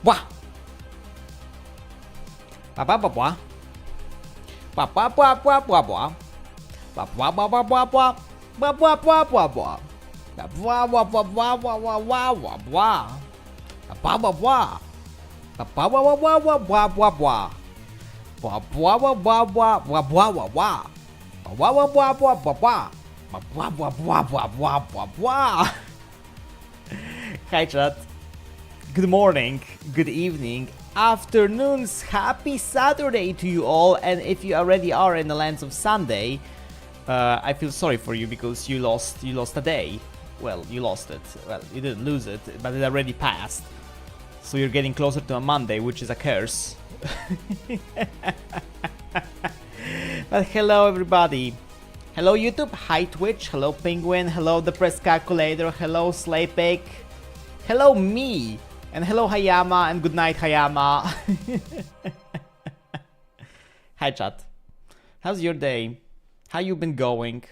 Blah. Blah blah blah blah. Blah blah blah blah blah blah. Blah blah blah blah blah blah. Blah blah blah blah blah. Blah blah blah blah blah blah blah blah blah. Blah blah blah. Blah blah blah blah blah blah blah. Blah blah blah blah blah blah blah blah blah. Blah blah blah blah blah blah. Blah blah blah blah blah blah blah. Hi chat. Good morning, good evening, afternoons, happy Saturday to you all, and if you already are in the lands of Sunday, I feel sorry for you because you lost a day. Well, you lost it. Well, you didn't lose it, but it already passed. So you're getting closer to a Monday, which is a curse. But hello everybody. Hello YouTube, hi Twitch, hello Penguin, hello the Press Calculator, hello Slaypick, hello me, and hello Hayama, and good night Hayama. Hi chat. How's your day? How you been going?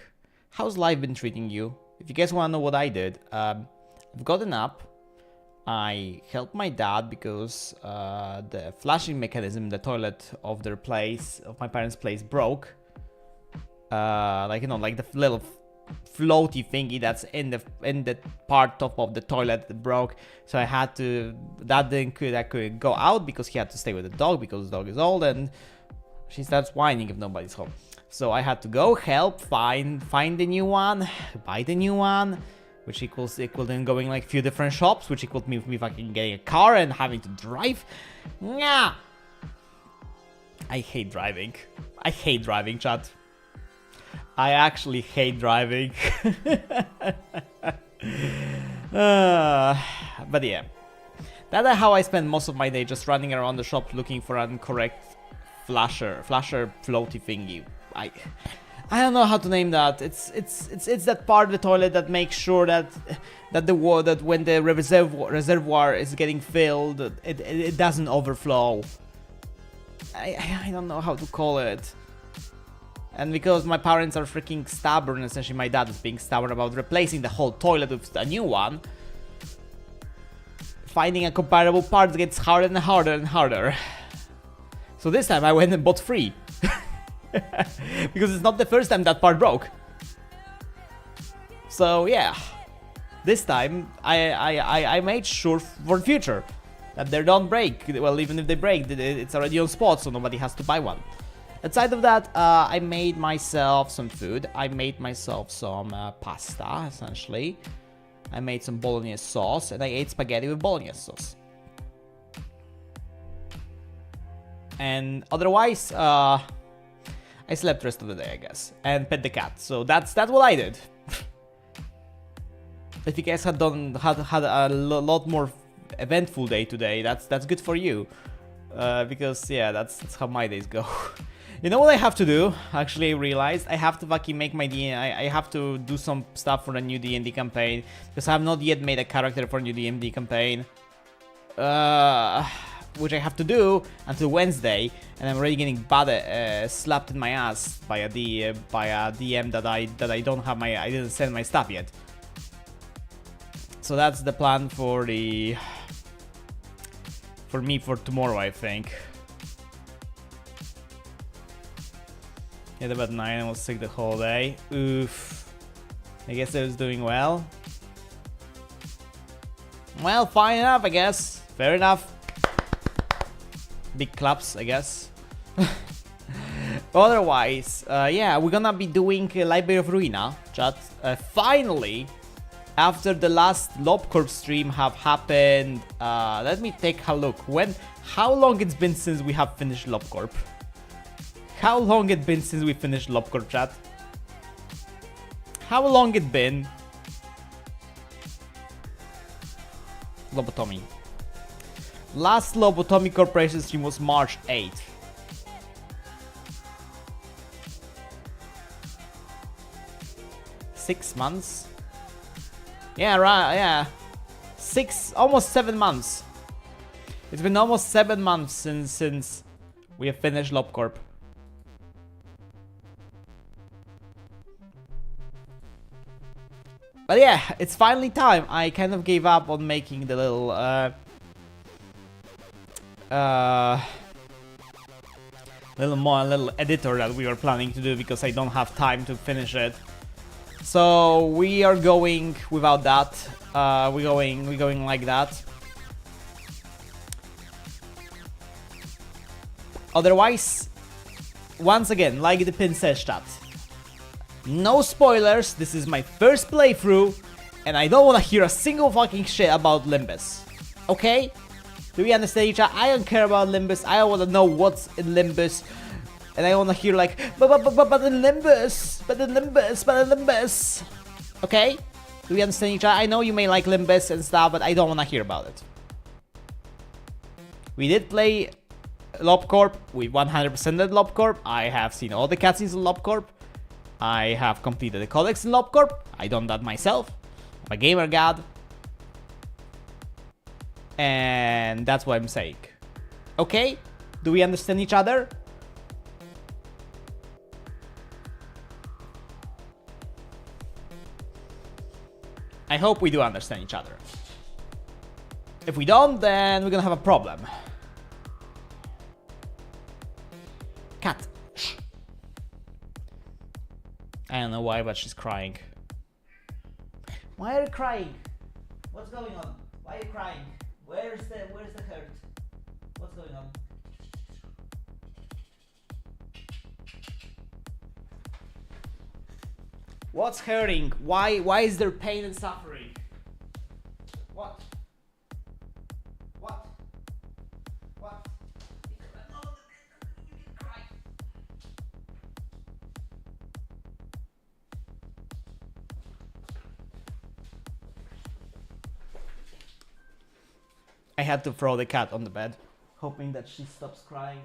How's life been treating you? If you guys want to know what I did, I've gotten up. I helped my dad because the flushing mechanism in the toilet of their place, of my parents' place, broke. Like, you know, like the little floaty thingy that's in the part top of the toilet that broke. So I had to, I couldn't go out because he had to stay with the dog because the dog is old and she starts whining if nobody's home. So I had to go help find the new one, buy the new one, which equal then going like a few different shops, which equaled me fucking getting a car and having to drive. Nah. I hate driving. I hate driving, chat. I actually hate driving. But yeah, that's how I spend most of my day, just running around the shop looking for an correct flasher floaty thingy. I don't know how to name that. It's that part of the toilet that makes sure that when the reservoir is getting filled, it doesn't overflow. I don't know how to call it. And because my parents are freaking stubborn, essentially my dad is being stubborn about replacing the whole toilet with a new one, finding a comparable part gets harder and harder and harder. So this time I went and bought 3. Because it's not the first time that part broke. So yeah, this time I made sure for the future that they don't break. Well, even if they break, it's already on spot, so nobody has to buy one. Aside of that, I made myself some food. I made myself some pasta, essentially. I made some bolognese sauce, and I ate spaghetti with bolognese sauce. And otherwise, I slept the rest of the day, I guess, and pet the cat. So that's what I did. If you guys had a lot more eventful day today, that's good for you, because yeah, that's how my days go. You know what I have to do? Actually, I realized I have to fucking make my I have to do some stuff for the new D&D campaign because I have not yet made a character for new D&D campaign. Which I have to do until Wednesday, and I'm already getting slapped in my ass by a DM that I don't have I didn't send my stuff yet. So that's the plan for me for tomorrow, I think. Yeah, about 9. I was sick the whole day. Oof. I guess I was doing well. Well, fine enough, I guess. Fair enough. Big claps, I guess. Otherwise, yeah, we're gonna be doing Library of Ruina, chat. Finally, after the last LobCorp stream have happened, let me take a look. How long it's been since we have finished LobCorp? How long it been since we finished LobCorp, chat? How long it been? Lobotomy. Last Lobotomy Corporation stream was March 8th. Six months? Yeah, right, yeah. Almost 7 months. It's been almost 7 months since we have finished LobCorp. But yeah, it's finally time. I kind of gave up on making the little little editor that we were planning to do because I don't have time to finish it. So we are going without that. We're going like that. Otherwise, once again, like the pin says, chat. No spoilers. This is my first playthrough, and I don't want to hear a single fucking shit about Limbus. Okay? Do we understand each other? I don't care about Limbus. I don't want to know what's in Limbus. And I want to hear like, but in Limbus, but in Limbus. Okay? Do we understand each other? I know you may like Limbus and stuff, but I don't want to hear about it. We did play LobCorp. We 100%ed LobCorp. I have seen all the cutscenes in LobCorp. I have completed the codex in LobCorp. I done that myself. I'm a gamer god. And that's what I'm saying. Okay? Do we understand each other? I hope we do understand each other. If we don't, then we're gonna have a problem. Cat. Shh. I don't know why, but she's crying. Why are you crying? What's going on? Why are you crying? Where's the hurt? What's going on? What's hurting? Why is there pain and suffering? What? What? What? You can cry. I had to throw the cat on the bed, hoping that she stops crying.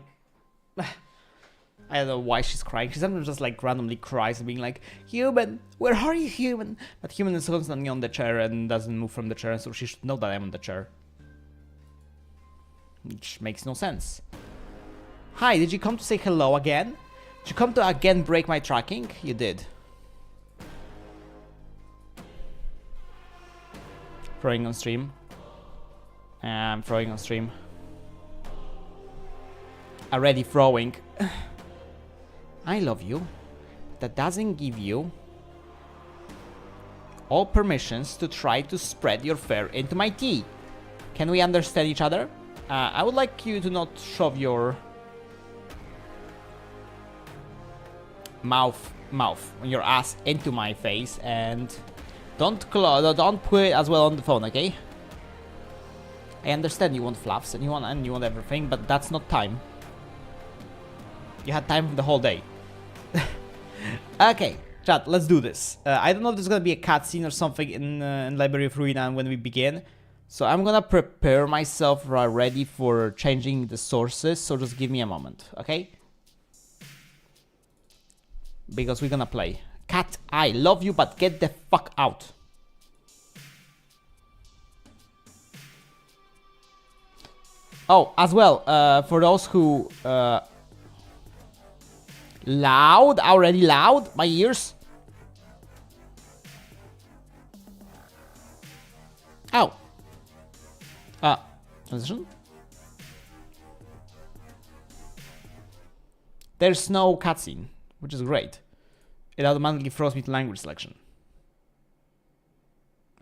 I don't know why she's crying. She sometimes just like randomly cries and being like, "Human, where are you, human?" But human is constantly on the chair and doesn't move from the chair, so she should know that I'm on the chair. Which makes no sense. Hi, did you come to say hello again? Did you come to again break my tracking? You did. Throwing on stream. I'm throwing on stream. Already throwing. I love you. That doesn't give you all permissions to try to spread your fur into my tea. Can we understand each other? I would like you to not shove your mouth on your ass into my face, and don't put it as well on the phone, okay? I understand you want fluffs and you want everything, but that's not time. You had time for the whole day. Okay, chat, let's do this. I don't know if there's gonna be a cutscene or something in Library of Ruina when we begin. So I'm gonna prepare myself ready for changing the sources, so just give me a moment, okay? Because we're gonna play. Cat, I love you, but get the fuck out. Oh, as well, for those who... loud? Already loud? My ears? Oh. Transition? There's no cutscene, which is great. It automatically throws me to language selection.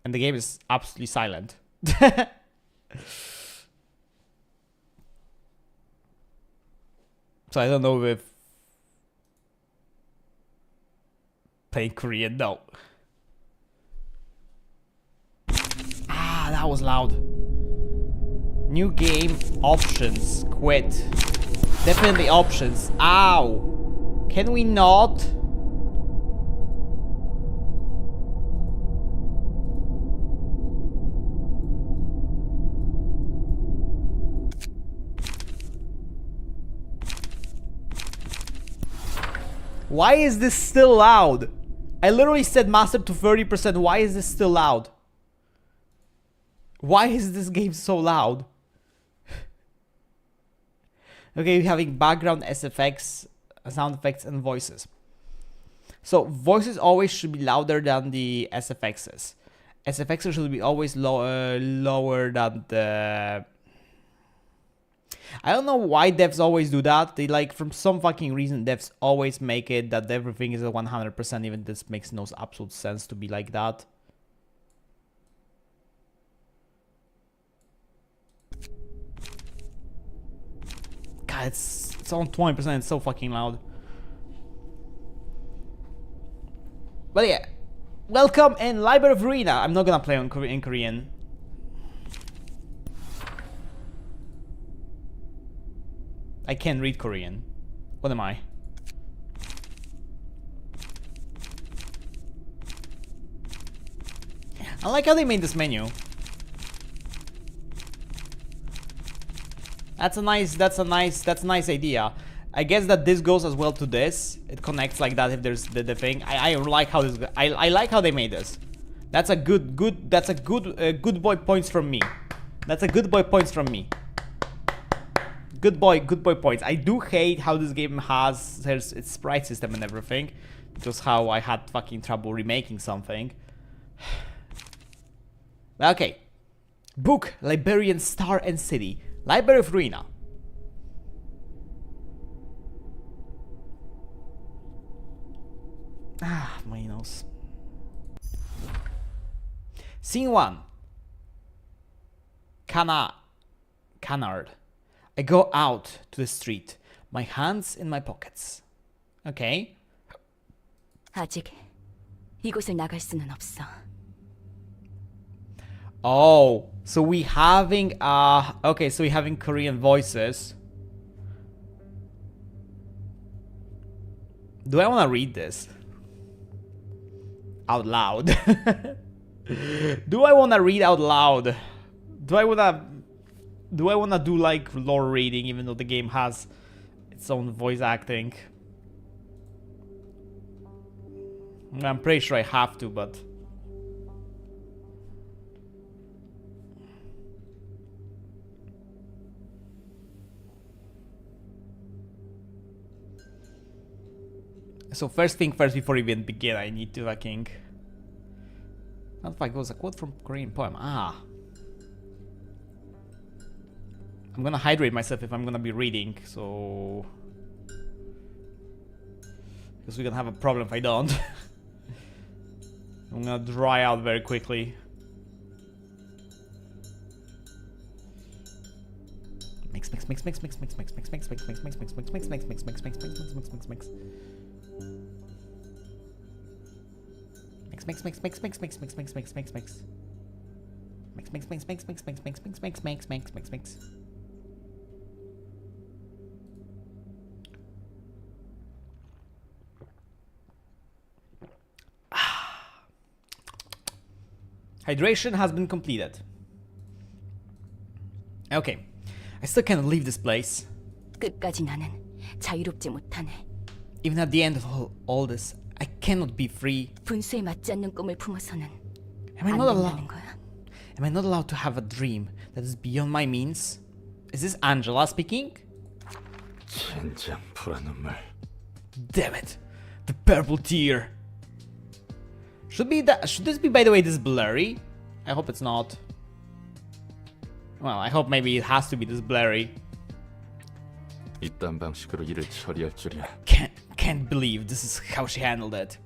And the game is absolutely silent. So I don't know if playing Korean, no. Ah, that was loud. New game options, quit. Definitely options. Ow. Can we not? Why is this still loud? I literally said master to 30%. Why is this still loud? Why is this game so loud? Okay, we're having background SFX, sound effects, and voices. So voices always should be louder than the SFXs. SFXs should be always lower than the... I don't know why devs always do that. They like, from some fucking reason, devs always make it that everything is at 100%, even this makes no absolute sense to be like that. God, it's on 20%, it's so fucking loud. But yeah, welcome in Library of Ruina. I'm not gonna play in Korean. I can't read Korean. What am I? I like how they made this menu. That's a nice idea. I guess that this goes as well to this. It connects like that if there's the thing. I like how this. I like how they made this. That's a good boy points from me. That's a good boy points from me. Good boy points. I do hate how this game has its sprite system and everything. Just how I had fucking trouble remaking something. Okay. Book, Librarian, Star and City. Library of Ruina. Ah, my nose. Scene 1. Canard. I go out to the street, my hands in my pockets. Okay. 아직 이곳을 나갈 수는 없어. Oh, so we having okay, so we having Korean voices. Do I want to read this out loud? Do I want to read out loud? Do I want to do like lore reading, even though the game has its own voice acting? I'm pretty sure I have to, but so first thing first, before we even begin, I need to fucking. Not if I goes a quote from Korean poem. Ah. I'm gonna hydrate myself if I'm gonna be reading, so. Because we're gonna have a problem if I don't. I'm gonna dry out very quickly. Mix. Hydration has been completed. Okay, I still can't leave this place. 끝까지 나는 자유롭지 못하네. Even at the end of all this, I cannot be free. 분수에 맞지 않는 꿈을 품어서는 Am I 안 not 된다는 거야. Am I not allowed to have a dream that is beyond my means? Is this Angela speaking? 젠장 불안 눈물. Damn it, the purple tear. Should this be, by the way, this blurry? I hope it's not. Well, I hope maybe it has to be this blurry. 이딴 방식으로 일을 처리할 줄이야. Can't believe this is how she handled it.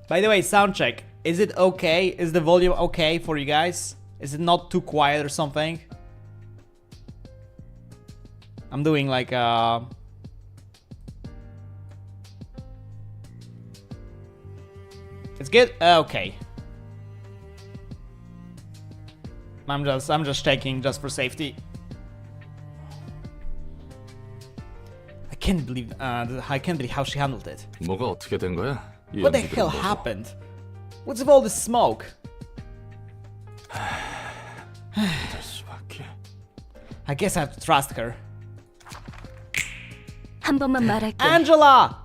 By the way, sound check. Is it okay? Is the volume okay for you guys? Is it not too quiet or something? I'm doing like It's good? Okay. I'm just checking just for safety. I can't believe how she handled it. 뭐가 어떻게 된 거야? 이 What the 연기들은 hell 뭐고? happened? What's with all this smoke? 믿을 수밖에. I guess I have to trust her. 한 번만 말할게. Angela!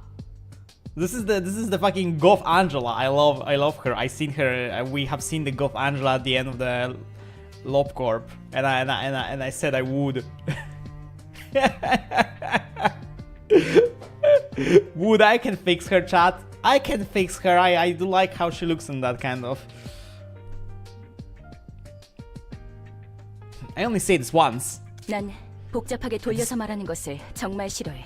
This is the fucking goth Angela. I love her. We have seen the goth Angela at the end of the LobCorp, and I said I would. Would I can fix her, chat? I can fix her. I do like how she looks in that kind of. I only say this once. 난 복잡하게 돌려서 말하는 것을 정말 싫어해.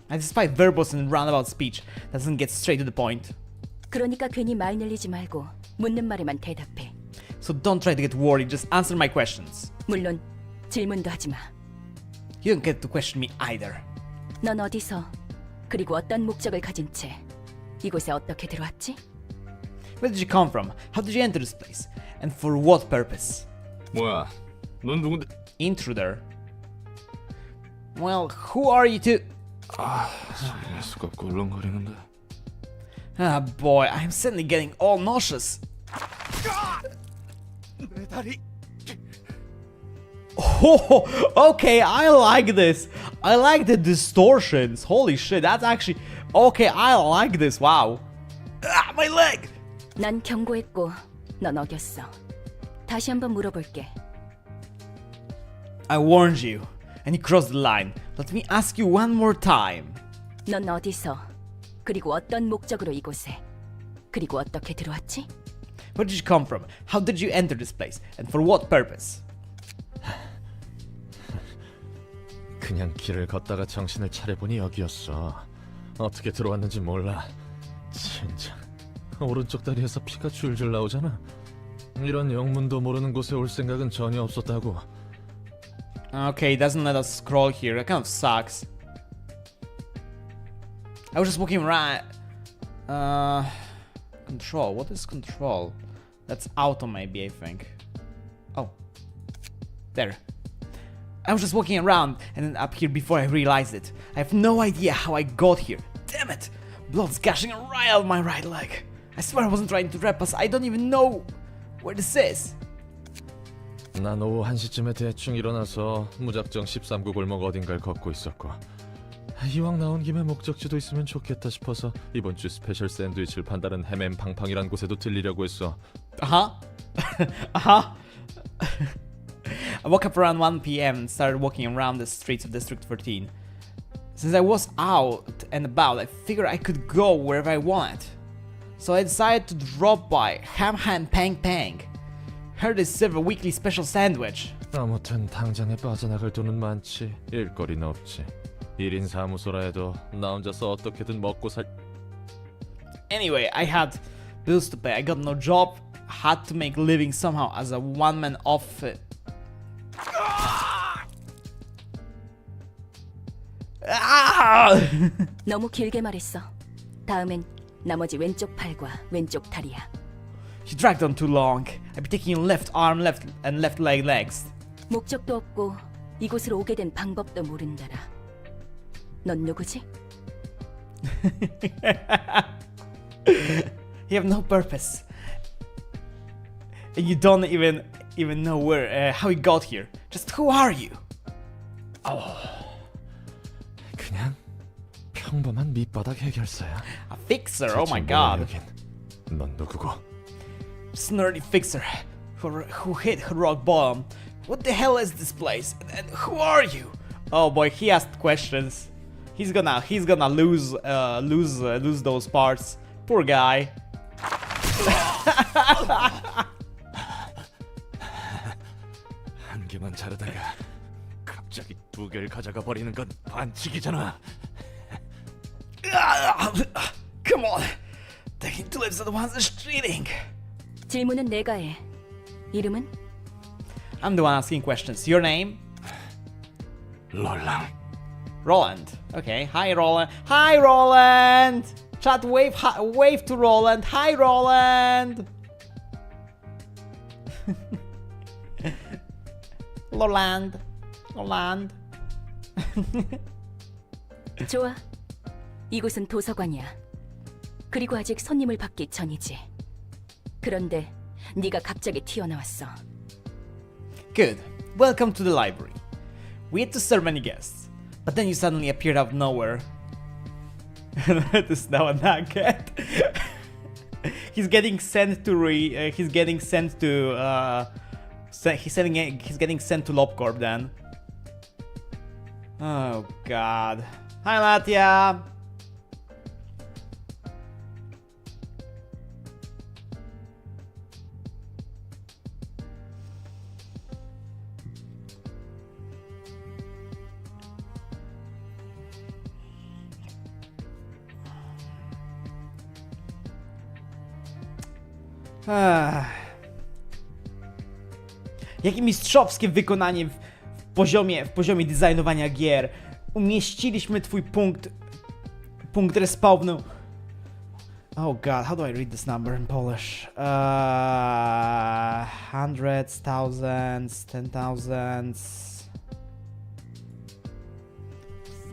I despise verbose and roundabout speech that doesn't get straight to the point. 그러니까 괜히 말 늘리지 말고 묻는 말에만 대답해. So don't try to get worried, just answer my questions. 물론 질문도 하지 마. You don't get to question me either. 넌 어디서 그리고 어떤 목적을 가진 채 이곳에 어떻게 들어왔지? Where did you come from? How did you enter this place? And for what purpose? 뭐야? 넌 누군데? Intruder. Well, who are you to... 소리낼 수가 없고 울렁거리는데. Ah boy, I'm suddenly getting all nauseous. 내 다리. Oh, okay, I like this. I like the distortions. Holy shit, that's actually... Okay, I like this, wow. Ah, my leg! 난 경고했고 넌 어겼어. 다시 한번 물어볼게. I warned you, and you crossed the line. Let me ask you one more time. 넌 어디서 그리고 어떤 목적으로 이곳에 그리고 어떻게 들어왔지? Where did you come from? How did you enter this place? And for what purpose? 그냥 길을 걷다가 정신을 차려보니 여기였어. 어떻게 들어왔는지 몰라. 진짜 오른쪽 다리에서 피가 줄줄 나오잖아. 이런 영문도 모르는 곳에 올 생각은 전혀 없었다고. Okay, it doesn't let us scroll here. That kind of sucks. I was just walking around. Control. What is control? That's auto, maybe, I think. Oh. There. I was just walking around and then up here before I realized it. I have no idea how I got here. Damn it! Blood's gushing right out of my right leg. I swear I wasn't trying to rap us. I don't even know where this is. 난 오후 1시쯤에 대충 일어나서 무작정 13구 골목 어딘가를 걷고 있었고, 이왕 나온 김에 목적지도 있으면 좋겠다 싶어서 이번 주 스페셜 샌드위치를 판다는 헤맨 팡팡이란 곳에도 들리려고 했어. Uh-huh. Uh-huh. I woke up around 1 p.m. and started walking around the streets of District 13. Since I was out and about, I figured I could go wherever I wanted. So I decided to drop by Ham Ham Pang Pang. Heard they serve a weekly special sandwich. 아무튼 당장에 빠져나갈 돈은 많지. 일거리는 없지. 1인 사무소라 해도 나 혼자서 어떻게든 먹고 살... Anyway, I had bills to pay. I got no job. Had to make a living somehow as a one-man outfit. 너무 길게 말했어. 다음엔 나머지 왼쪽 팔과 왼쪽 다리야. You dragged on too long. I'd be taking your left arm, left leg, legs. 목적도 없고 이곳으로 오게 된 방법도 모른다라. 넌 누구지? You have no purpose. You don't even know where, how you got here. Just who are you? 그냥 평범한 밑바닥 해결사야. A fixer. Oh my 대체 뭐야, god. 여긴. 넌 누구고? Just nerdy fixer who hit her rock bottom. What the hell is this place? And who are you? Oh boy, he asked questions. He's gonna lose those parts. Poor guy. 한 개만 자르다가 갑자기 두 개를 가져가 버리는 건 반칙이잖아. Come on. Taking two lips are the ones that's cheating. 질문은 내가 해. 이름은? I'm the one asking questions. Your name? 롤랑. Roland. Okay. Hi, Roland. Hi, Roland. Chat wave wave to Roland. Hi, Roland. Roland. Roland. 좋아. 이곳은 도서관이야. 그리고 아직 손님을 받기 전이지. 그런데 네가 갑자기 튀어나왔어. Good. Welcome to the library. We had to serve many guests, but then you suddenly appeared out of nowhere. That is now a nugget. He's getting sent to he's getting sent to he's getting sent to Lobcorp then. Oh god. Hi Latya. Jakie mistrzowskie wykonanie w poziomie designowania gier. Umieściliśmy twój punkt respawnu. Oh god, how do I read this number in Polish? Hundreds, thousands, 10,000s.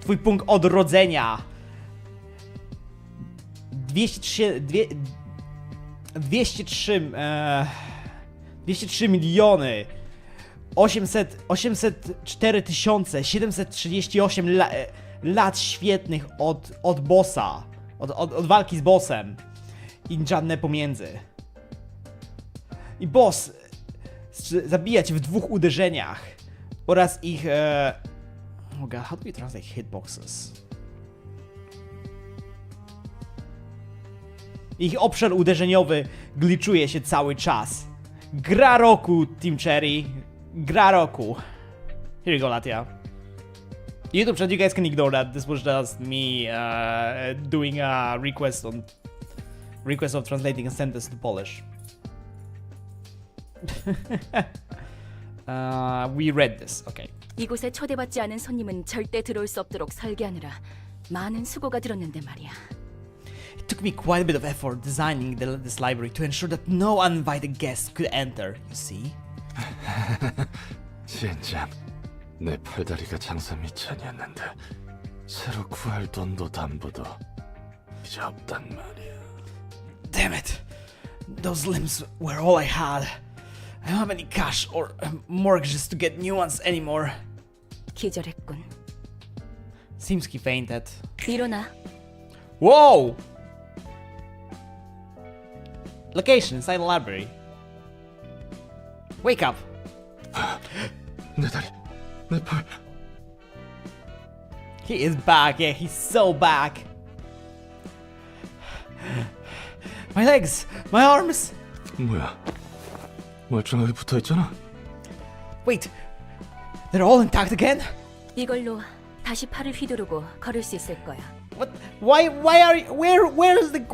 Twój punkt odrodzenia. 203 miliony 804 738 lat świetnych od bossa, od walki z bossem i żadne pomiędzy. I boss zabija cię w 2 uderzeniach oraz ich oh god, how do we translate hitboxes? Ich obszar uderzeniowy glitchuje się cały czas. Gra roku, Team Cherry. Gra roku. Here you go, Latia. YouTube chat, you guys can ignore that. This was just me doing a request of translating a sentence to Polish. We read this. Okay. 이곳에 초대받지 않은 손님은 절대 들어올 수 없도록 설계하느라 많은 수고가 들었는데 말이야. It took me quite a bit of effort designing this library to ensure that no uninvited guests could enter, you see? 진짜 내 팔다리가 장사 미천이었는데 새로 구할 돈도 담보도 이제 없단 말이야. Damn it. Those limbs were all I had. I don't have any cash or mortgages to get new ones anymore. 기절했군. Seems he fainted. 일어나. Whoa! Location inside the library. Wake up. 내 다리, 내 팔. He is back. Yeah, he's so back. My legs, my arms. 뭐야? 멀쩡하게 붙어 있잖아. Wait, they're all intact again? 이걸로 다시 팔을 휘두르고 걸을 수 있을 거야. What? Why are you? Where's the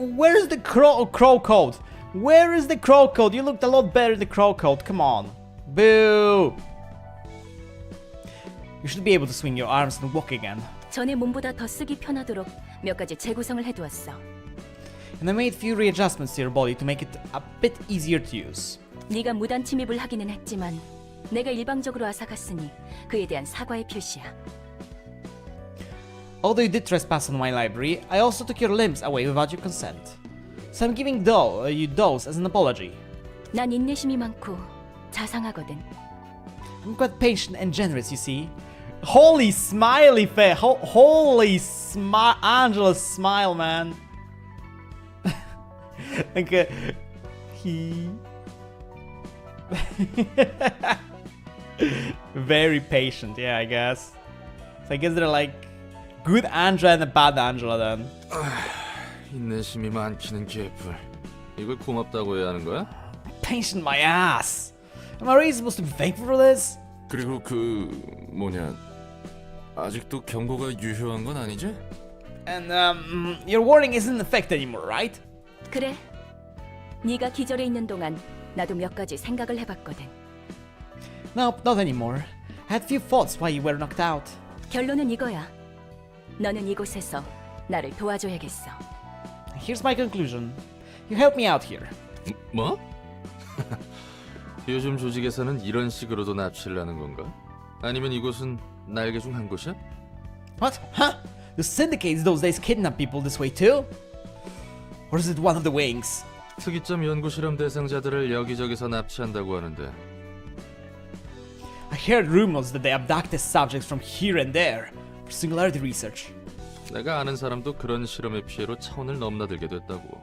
crow code? Where is the crow code? You looked a lot better in the crow code. Come on. Boo. You should be able to swing your arms and walk again. 전에 몸보다 더 쓰기 편하도록 몇 가지 재구성을 해두었어. And I made few readjustments to your body to make it a bit easier to use. 네가 무단 침입을 하기는 했지만 내가 일방적으로 앗아갔으니 그에 대한 사과의 표시야. Although you did trespass on my library, I also took your limbs away without your consent. So I'm giving you those as an apology. 난 인내심이 많고 자상하거든. I'm quite patient and generous, you see. Holy smiley face! Holy Angela's smile, man. Like he very patient, yeah, I guess. So I guess they're like good Angela and a bad Angela then. 인내심이 많기는 개뿔. 이걸 고맙다고 해야 하는 거야? Patient my ass. Am I really supposed to be thankful for this? 그리고 그 뭐냐 아직도 경고가 유효한 건 아니지? And your warning isn't in effect anymore, right? 그래. 네가 기절해 있는 동안 나도 몇 가지 생각을 해봤거든. Nope, not anymore. I had few thoughts while you were knocked out. 결론은 이거야. 너는 이곳에서 나를 도와줘야겠어. Here's my conclusion. You help me out here. 뭐? 요즘 조직에서는 이런 식으로도 납치를 하는 건가? 아니면 이곳은 날개 중 한 곳이야? What? Huh? The syndicates those days kidnap people this way too? Or is it one of the wings? 특이점 연구 실험 대상자들을 여기저기서 납치한다고 하는데 I heard rumors that they abducted subjects from here and there for singularity research. 내가 아는 사람도 그런 실험의 피해로 차원을 넘나들게 됐다고.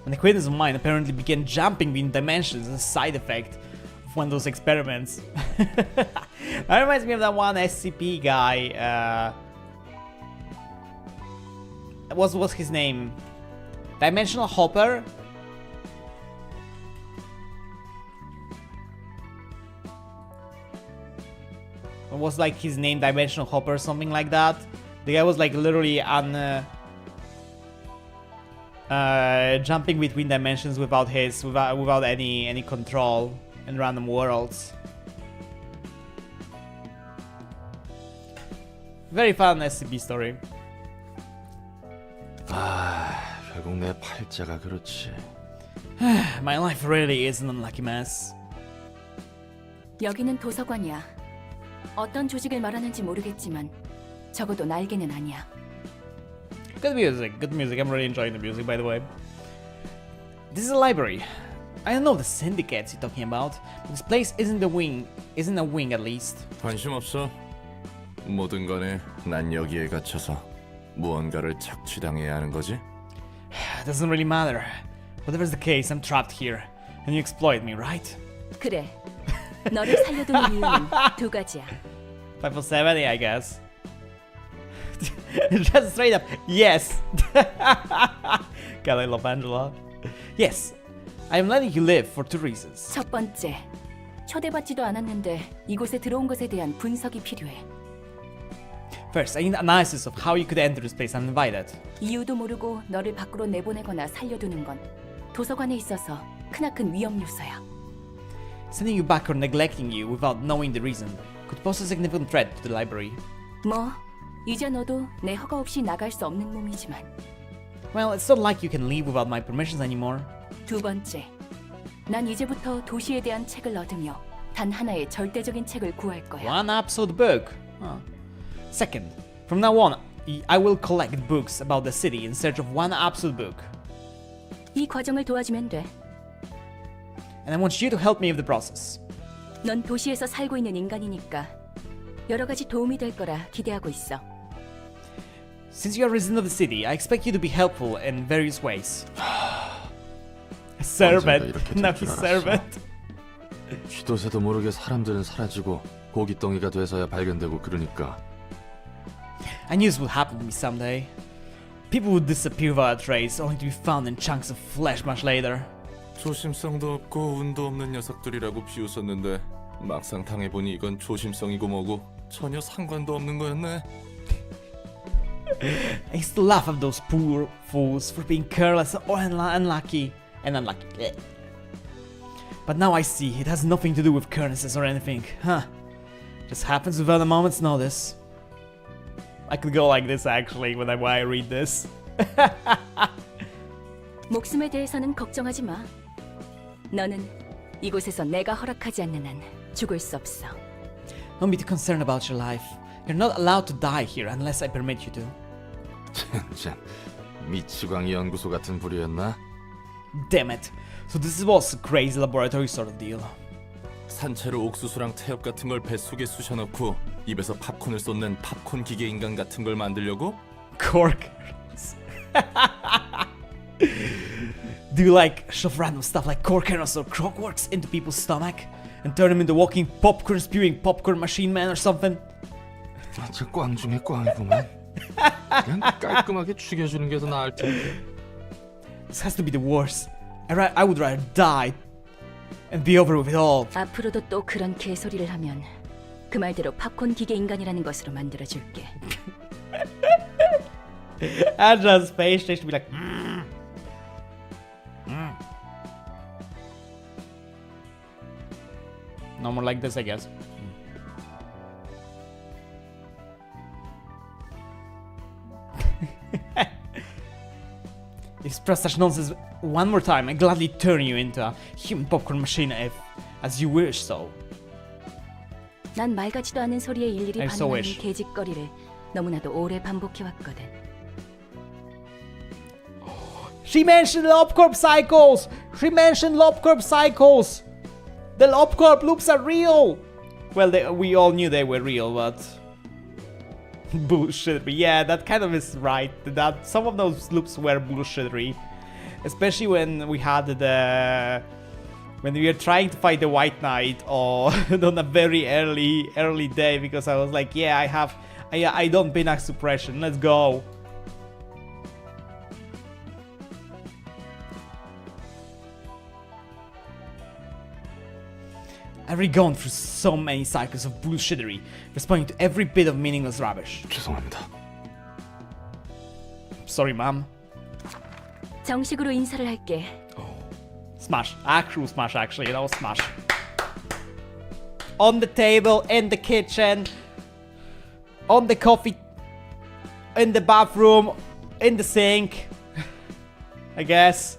An acquaintance of mine apparently began jumping between dimensions as a side effect of one of those experiments. That reminds me of that one SCP guy. What's his name? Dimensional Hopper? What was like his name? Dimensional Hopper, something like that. The guy was like literally on jumping between dimensions without without any control in random worlds. Very fun SCP story. 아, 결국 내 팔자가 그렇지. My life really is an unlucky mess. 여기는 도서관이야. 어떤 조직을 말하는지 모르겠지만 적어도 날개는 아니야. Good music, good music. I'm really enjoying the music, by the way. This is a library. I don't know the syndicates you're talking about. But this place isn't a wing at least. 관심 없어. 뭐든 간에 난 여기에 갇혀서 무언가를 착취당해야 하는 거지. It doesn't really matter. Whatever's the case, I'm trapped here, and you exploit me, right? 그래. 너를 살려두는 이유는 두 가지야. 570, I guess. Just straight up, yes. God, I love Angela. Yes, I am letting you live for two reasons. 첫 번째, 초대받지도 않았는데 이곳에 들어온 것에 대한 분석이 필요해. First, I need analysis of how you could enter this place uninvited. 이유도 모르고 너를 밖으로 내보내거나 살려두는 건 도서관에 있어서 크나큰 위험 요소야. Sending you back or neglecting you without knowing the reason could pose a significant threat to the library. 뭐, 이제 너도 내 허가 없이 나갈 수 없는 몸이지만. Well, it's not like you can leave without my permissions anymore. 두 번째, 난 이제부터 도시에 대한 책을 얻으며 단 하나의 절대적인 책을 구할 거야. One episode book. Huh. Second, from now on, I will collect books about the city in search of one absolute book. 이 과정을 도와주면 돼. And I want you to help me with the process. 넌 도시에서 살고 있는 인간이니까 여러 가지 도움이 될 거라 기대하고 있어. Since you are a resident of the city, I expect you to be helpful in various ways. A servant. Now he's servant. 쥐도 새도 모르게 사람들은 사라지고 고깃덩이가 돼서야 발견되고 그러니까. I knew this would happen to me someday. People would disappear without a trace, only to be found in chunks of flesh much later. 조심성도 없고 운도 없는 녀석들이라고 비웃었는데 막상 당해보니 이건 조심성이고 뭐고 전혀 상관도 없는 거였네. I used to laugh at those poor fools for being careless or unlucky. But now I see it has nothing to do with carelessness or anything. Huh. Just happens without a moment's notice. I could go like this actually when I read this. 목숨에 대해서는 걱정하지 마. 너는 이곳에서 내가 허락하지 않는 한 죽을 수 없어. Don't be too concerned about your life. You're not allowed to die here unless I permit you to. 젠장, 미치광이 연구소 같은 부류였나? Damn it. So this was a crazy laboratory sort of deal. 산채로 옥수수랑 태엽 같은 걸 뱃속에 쑤셔넣고 입에서 팝콘을 쏟는 팝콘 기계 인간 같은 걸 만들려고? Cork. Do you like shove random stuff like cork kernels or clockworks into people's stomach and turn them into walking popcorn spewing popcorn machine man or something? 저 꽝 중에 꽝이구만. 그냥 깔끔하게 죽여주는 게 더 나을 텐데. This has to be the worst. I would rather die and be over with it all. 앞으로도 또 그런 개소리를 하면 그 말대로 팝콘 기계 인간이라는 것으로 만들어줄게. Angela's face should be like, No more like this, I guess. If you express such nonsense one more time, I gladly turn you into a human popcorn machine as you wish so. 난 말 같지도 않은 소리에 일일이 I so 반응하는 wish. 개짓거리를 너무나도 오래 반복해왔거든. She mentioned LobCorp cycles! She mentioned LobCorp cycles! The LobCorp loops are real! Well, we all knew they were real, but... bullshittery. Yeah, that kind of is right. That some of those loops were bullshittery. Especially when we had when we were trying to fight the White Knight or on a very early day, because I was like, yeah, I don't Pinax suppression, let's go. I've already gone through so many cycles of bullshittery, responding to every bit of meaningless rubbish. 죄송합니다. Sorry, ma'am. 정식으로 인사를 할게. Smash. Actual smash, actually. That was smash. On the table, in the kitchen, on the coffee, in the bathroom, in the sink. I guess.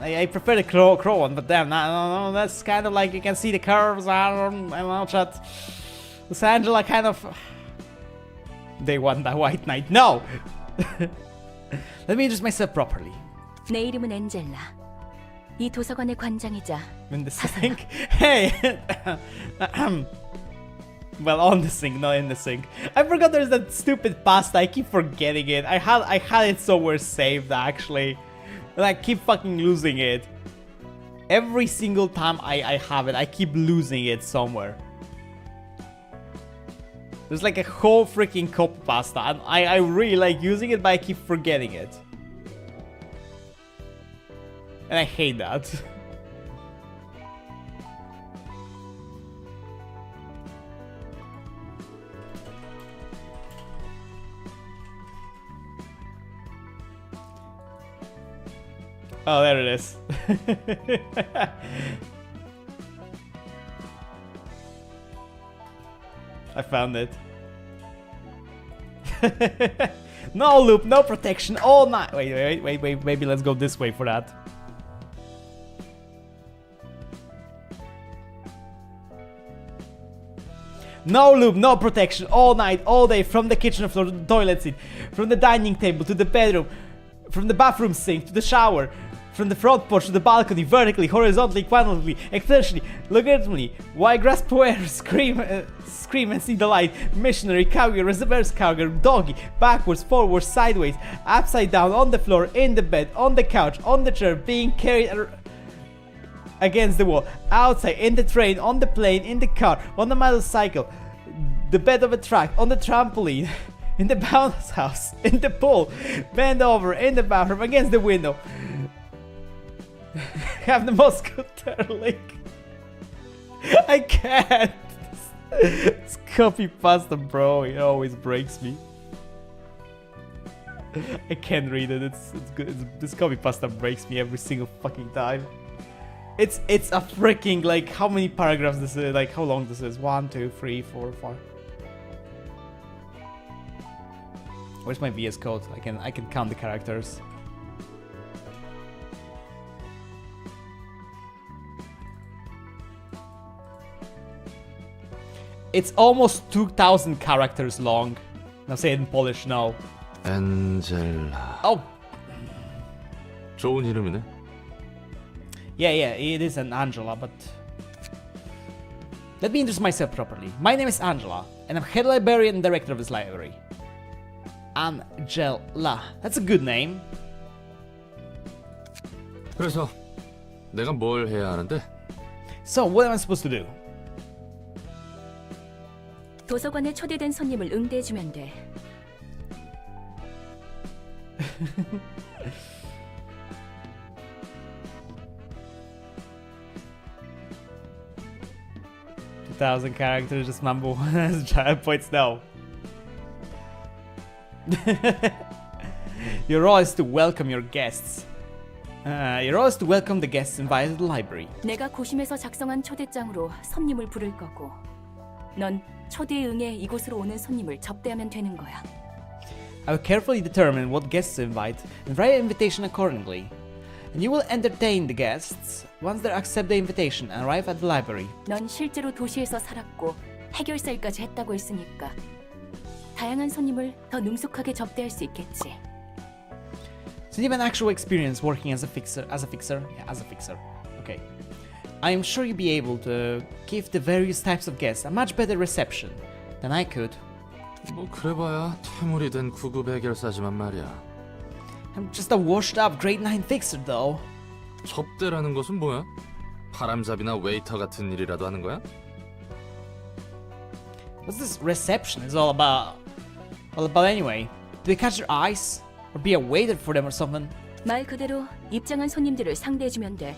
I prefer the crow one, but damn, no, that's kind of like you can see the curves. I don't know, chat. Is Angela kind of... They won that White Knight. No! Let me introduce myself properly. 내 이름은 엔젤라. 이 도서관의 관장이자 In the sink? Hey! Well, on the sink, not in the sink. I forgot there's that stupid pasta. I keep forgetting it. I had it somewhere saved, actually. And I keep fucking losing it. Every single time I have it, I keep losing it somewhere. There's like a whole freaking cup of pasta, and I really like using it, but I keep forgetting it. And I hate that. Oh, there it is. I found it. No loop, no protection all night. Wait, maybe let's go this way for that. No loop, no protection all night, all day, from the kitchen floor to the toilet seat, from the dining table to the bedroom, from the bathroom sink to the shower, from the front porch to the balcony, vertically, horizontally, quantitatively, exponentially, logarithmically, while grasp air, scream and see the light, missionary, cowgirl, reverse cowgirl, doggy, backwards, forwards, sideways, upside down, on the floor, in the bed, on the couch, on the chair, being carried against the wall, outside, in the train, on the plane, in the car, on the motorcycle, the bed of a truck, on the trampoline, in the bounce house, in the pool, bend over, in the bathroom, against the window. Have the Moscow turtleneck. I can't. This copy pasta, bro. It always breaks me. I can't read it. It's good. This copy pasta breaks me every single fucking time. It's a freaking, like, how many paragraphs this is? Like, how long this is? 1, 2, 3, 4, 5. Where's my VS Code? I can count the characters. It's almost 2,000 characters long. Now say it in Polish now. 엔젤라. Oh, 좋은 이름이네. yeah, it is an Angela, but... Let me introduce myself properly. My name is Angela, and I'm head librarian and director of this library. Angela. That's a good name. 그래서 내가 뭘 해야 하는데? So, what am I supposed to do? 도서관에 초대된 손님을 응대해주면 돼. $2,000 characters, just mumble as giant points no. Your role is to welcome your guests. Your role is to welcome the guests invited to the library. 내가 고심해서 작성한 초대장으로 손님을 부를 거고, 넌 초대에 응해 이곳으로 오는 손님을 접대하면 되는 거야. I will carefully determine what guests to invite and write an invitation accordingly. And you will entertain the guests once they accept the invitation and arrive at the library. 넌 실제로 도시에서 살았고 해결사일까지 했다고 했으니까 다양한 손님을 더 능숙하게 접대할 수 있겠지. So you have an actual experience working as a fixer. Okay. I am sure you'll be able to give the various types of guests a much better reception than I could. 뭐 그래봐야 퇴물이 된 9급 해결사지만 말이야. I'm just a washed-up grade 9 fixer, though. 접대라는 것은 뭐야? 바람잡이나 웨이터 같은 일이라도 하는 거야? What's this reception is all about? All about anyway? Do we catch their eyes? Or be a waiter for them or something? 말 그대로 입장한 손님들을 상대해주면 돼.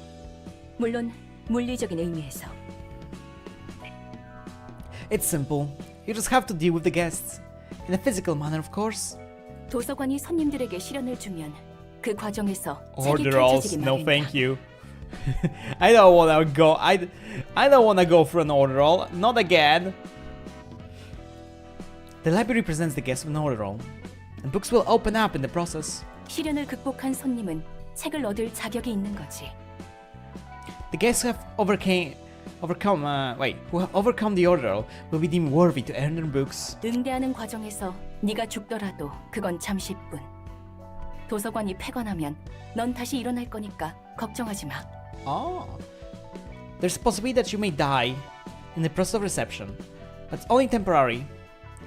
물론 물리적인 의미에서. It's simple. You just have to deal with the guests. In a physical manner, of course. 도서관이 손님들에게 실현을 주면 그 과정에서 책이 Order rolls. 펼쳐지기 No, 마련이야. thank you. I don't wanna go. I don't wanna go for an order roll. Not again. The library presents the guest with an order roll, and books will open up in the process. 시련을 극복한 손님은 책을 얻을 자격이 있는 거지. The guests who have overcome the order roll will be deemed worthy to earn their books. 응대하는 과정에서 네가 죽더라도 그건 잠시뿐. 도서관이 폐관하면 넌 다시 일어날 거니까 걱정하지 마. Oh, there's a possibility that you may die in the process of reception, but it's only temporary.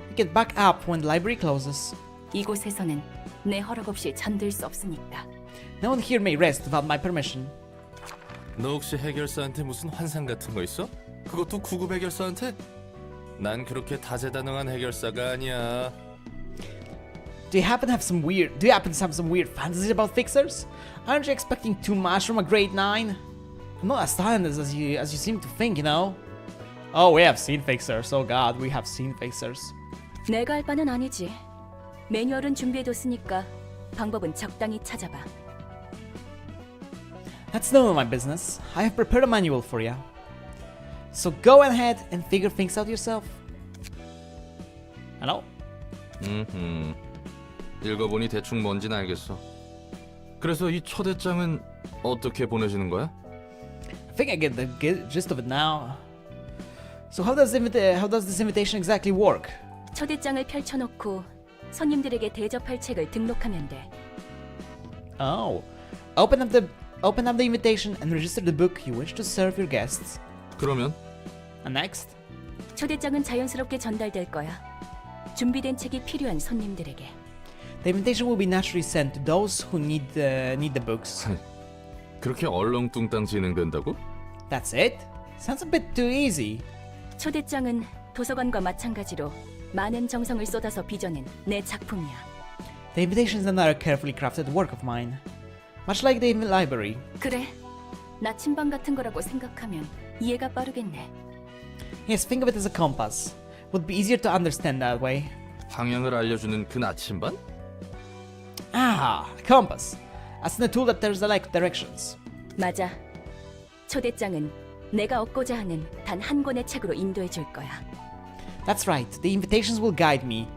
You get back up when the library closes. 이곳에서는 내 허락 없이 잠들 수 없으니까. No one here may rest without my permission. 너 혹시 해결사한테 무슨 환상 같은 거 있어? 그것도 구급 해결사한테? 난 그렇게 다재다능한 해결사가 아니야. Do you happen to have some weird fantasies about fixers? Aren't you expecting too much from a grade 9? I'm not as talented as you seem to think, you know. Oh, we have seen fixers. Oh God, we have seen fixers. 내가 할 바는 아니지. 매뉴얼은 준비해뒀으니까 방법은 적당히 찾아봐. That's none of my business. I have prepared a manual for you. So go ahead and figure things out yourself. Hello? 읽어보니 대충 뭔진 알겠어. 그래서 이 초대장은 어떻게 보내지는 거야? I think I get the gist of it now. So how does this invitation exactly work? 초대장을 펼쳐놓고 손님들에게 대접할 책을 등록하면 돼. Oh, open up the invitation and register the book you wish to serve your guests. 그러면 And next, 초대장은 자연스럽게 전달될 거야. 준비된 책이 필요한 손님들에게. the invitation will be naturally sent to those who need the books. 그렇게 얼렁뚱땅 진행된다고? That's it? Sounds a bit too easy. 초대장은 도서관과 마찬가지로 많은 정성을 쏟아서 빚어낸 내 작품이야. The invitation is another carefully crafted work of mine, much like the library. 그래, 나침반 같은 거라고 생각하면 이해가 빠르겠네. Yes, think of it as a compass. Would be easier to understand that way. 방향을 알려주는 그 나침반? Ah, a compass. As in a tool that tells the directions. 맞아. 초대장은 내가 얻고자 하는 단 한 권의 책으로 인도해 줄 거야. That's right. The invitations will guide me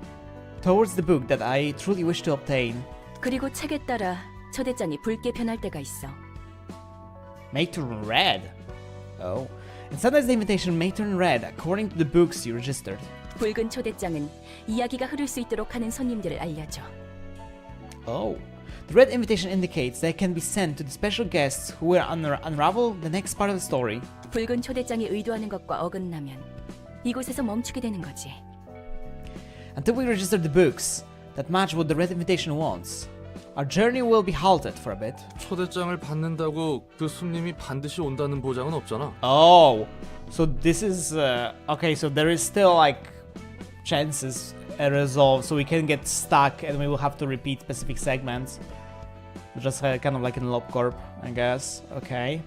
towards the book that I truly wish to obtain. 그리고 책에 따라 초대장이 붉게 변할 때가 있어. May turn red. Oh. And sometimes the invitation may turn red according to the books you registered. 붉은 초대장은 이야기가 흐를 수 있도록 하는 손님들을 알려줘. Oh. The red invitation indicates they can be sent to the special guests who will unravel the next part of the story. 붉은 초대장이 의도하는 것과 어긋나면 이곳에서 멈추게 되는 거지. Until we register the books that match what the red invitation wants, our journey will be halted for a bit. 초대장을 받는다고 그 손님이 반드시 온다는 보장은 없잖아. Oh, so this is okay. So there is still like chances resolved, so we can get stuck and we will have to repeat specific segments. Just kind of like in LobCorp, I guess. Okay.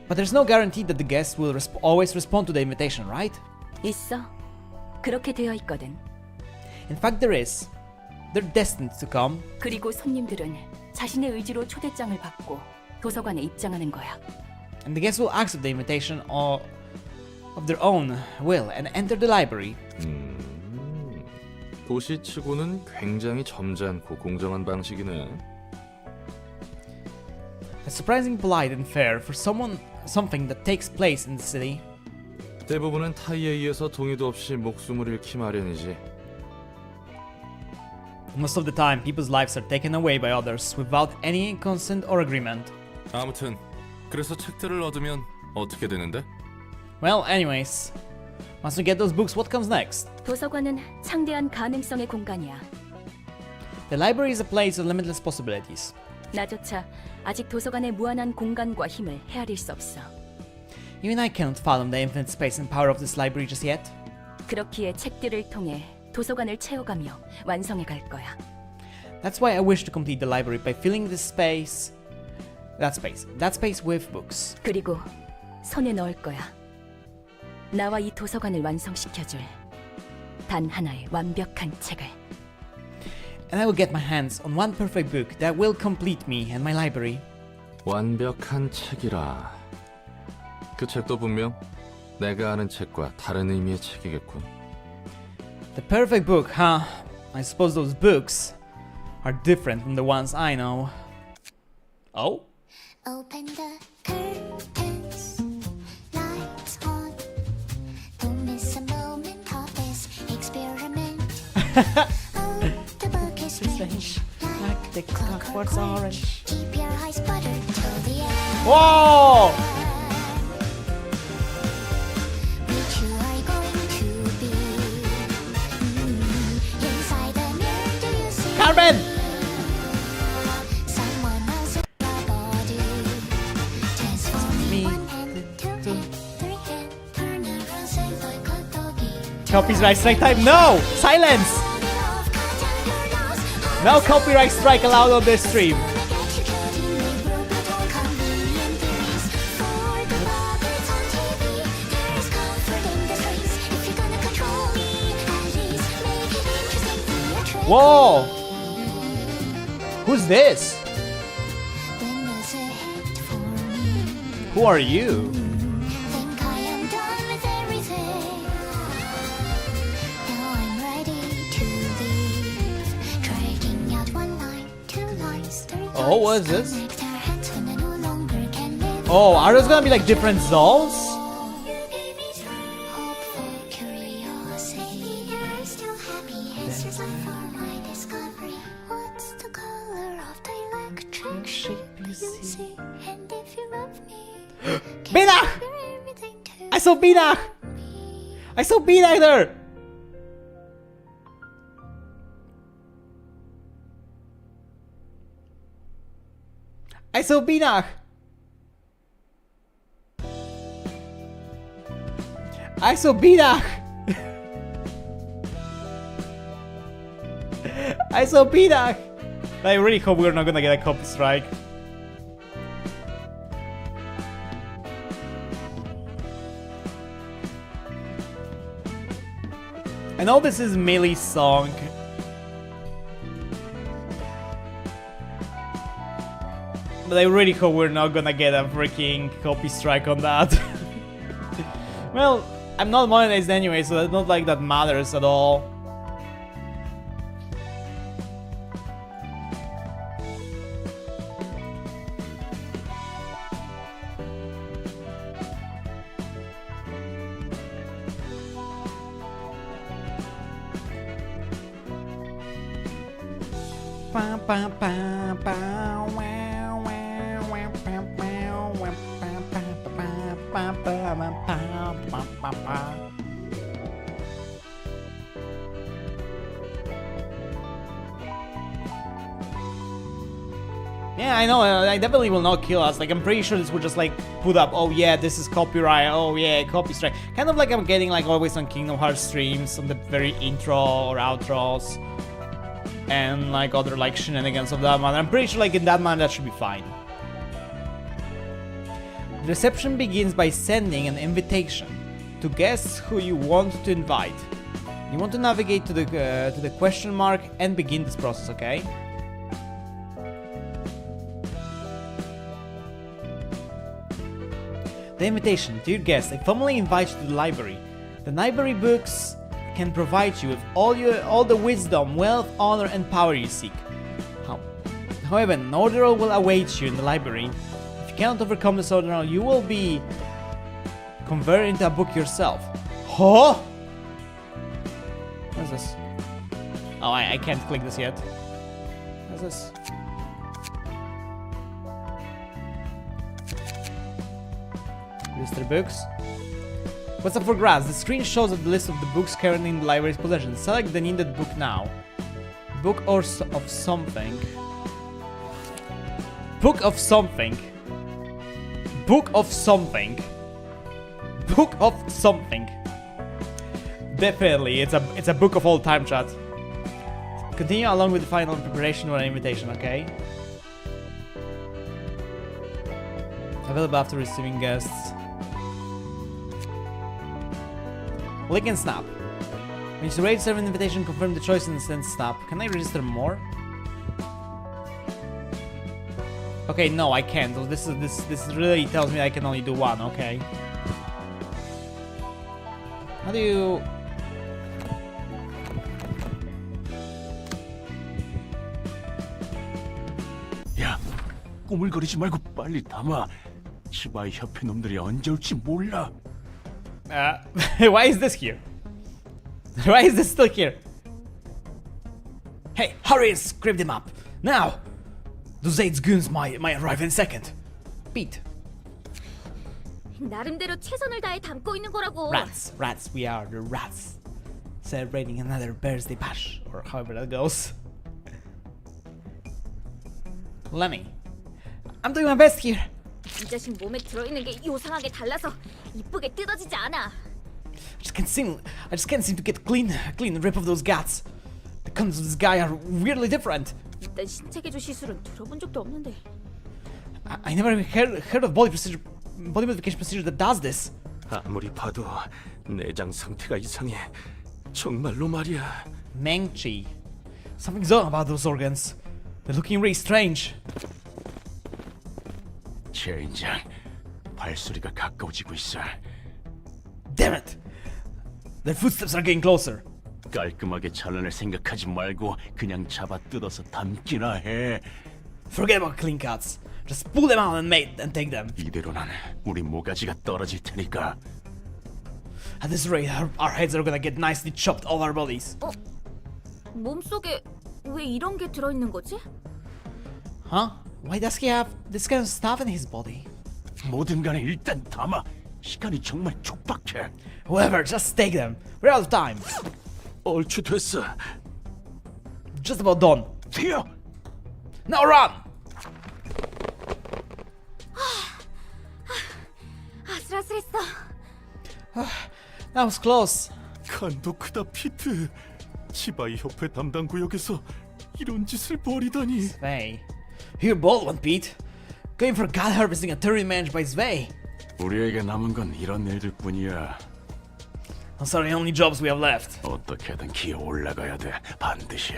But there's no guarantee that the guests will always respond to the invitation, right? 있어. 그렇게 되어 있거든. In fact, there is. They're destined to come. 그리고 손님들은 자신의 의지로 초대장을 받고 도서관에 입장하는 거야. And the guests will accept the invitation of their own will and enter the library. 도시치고는 굉장히 점잖고 공정한 방식이네. It's surprisingly polite and fair for something that takes place in the city. 대부분은 타이에 의해서 동의도 없이 목숨을 잃기 마련이지. Most of the time, people's lives are taken away by others without any consent or agreement. 아무튼 그래서 책들을 얻으면 어떻게 되는데? Well, anyways, once we get those books, what comes next? 도서관은 창대한 가능성의 공간이야. The library is a place of limitless possibilities. 나조차 아직 도서관의 무한한 공간과 힘을 헤아릴 수 없어. Even I cannot fathom the infinite space and power of this library just yet. 그렇기에 책들을 통해 도서관을 채워가며 완성해 갈 거야. That's why I wish to complete the library by filling that space with books. 그리고 손에 넣을 거야. 나와 이 도서관을 완성시켜줄 단 하나의 완벽한 책을. And I will get my hands on one perfect book that will complete me and my library. 완벽한 책이라. 그 책도 분명 내가 아는 책과 다른 의미의 책이겠군. The perfect book, huh? I suppose those books are different from the ones I know. Oh? Open the curtains, lights on. Don't miss a moment of this experiment. Oh, the book is strange, like the clockwork's orange. Keep your eyes buttered till the end. Whoa! Which you are going to be? Inside the mirror, do you see? Carmen! Someone else's body. Transforming one hand, two hand, three hand. Turn around, say like a doggy. Copyright strike time. No! Silence! No copyright strike allowed on this stream. Whoa! Who's this? Who are you? Think I am done with everything. Now I'm ready to leave. Dragging out one line, two lines, three Oh, what is lines. this? Connect our hands when I no longer can live. Oh, are those gonna be like different dolls? You gave me hopeful curiosity. You're still happy. Answers left for my discovery. What's the color of the electric sheep you see? And if you love me, Binach! everything to I saw Binach! me. I saw Binach there! I saw Binach! I saw Binach! I saw Binach! I really hope we're not gonna get a copy strike. I know this is Millie's song. But I really hope we're not gonna get a freaking copy strike on that. Well, I'm not monetized anyway, so it's not like that matters at all. Yeah, I know, I definitely will not kill us. Like, I'm pretty sure this would just like put up, oh yeah, this is copyright, oh yeah, copy strike. Kind of like I'm getting like always on Kingdom Hearts streams, on the very intro or outros. And like other like shenanigans of that manner. I'm pretty sure like in that manner that should be fine. The reception begins by sending an invitation to guests who you want to invite. You want to navigate to the question mark and begin this process, okay? The invitation. Dear guests, I formally invite you to the library. The library books can provide you with all the wisdom, wealth, honor, and power you seek. However, an ordeal will await you in the library. If you cannot overcome this ordeal, you will be converted into a book yourself. Huh? What is this? Oh, I can't click this yet. What is this? List of books. What's up for grabs? The screen shows the list of the books currently in the library's possession. Select the needed book now. Book of something. Book of something. Book of something. Book of something. Definitely, it's a book of all time, chat. Continue along with the final preparation or an invitation, okay? Available after receiving guests. Lick and snap. When you register an invitation, confirm the choice and then stop. Can I register more? Okay, no, I can't. So this really tells me I can only do one. Okay. How do you? 야, 꾸물거리지 말고 빨리 담아. 치바이 협회 놈들이 언제 올지 몰라. Why is this here? Why is this still here? Hey, hurry and script him up now. Those 8 goons might arrive in a second. Pete. 나름대로 최선을 다해 담고 있는 거라고. Rats, we are the rats. Celebrating another birthday bash, or however that goes. Lemmy. I'm doing my best here. 이 자식 몸에 들어있는 게 요상하게 달라서 이쁘게 뜯어지지 않아. I just can't seem to get clean rip of those guts. The contents of this guy are weirdly different. 일단 신체 개조 시술은 들어본 적도 없는데. I never heard of body modification procedure that does this. 아무리 봐도 내장 상태가 이상해. 정말로 말이야. Mengchi. Something's wrong about those organs. They're looking really strange. 최인장, 발소리가 가까워지고 있어. Damn it! Their footsteps are getting closer. 깔끔하게 잘라낼 생각하지 말고 그냥 잡아 뜯어서 담기나 해. Forget about clean cuts. Just pull them out and take them. 이대로는 우리 모가지가 떨어질 테니까. At this rate, our heads are gonna get nicely chopped all our bodies. 몸속에 왜 이런 게 들어있는 거지? Huh? Why does he have this kind of stuff in his body? 뭐든 간에 일단 담아. 시간이 정말 촉박해. Whoever, just take them. We're out of time. 얼추 됐어. Just about done. 튀어! Now run! 아슬아슬했어. That was close. 간도 크다 피트. 치바이 협회 담당 구역에서 이런 짓을 벌이다니. Svei. You're a bold one, Pete. Going for god harvesting a territory managed by Svei. 우리에게 남은 건 이런 일들 뿐이야. Those are the only jobs we have left. 어떻게든 기어 올라가야 돼. 반드시.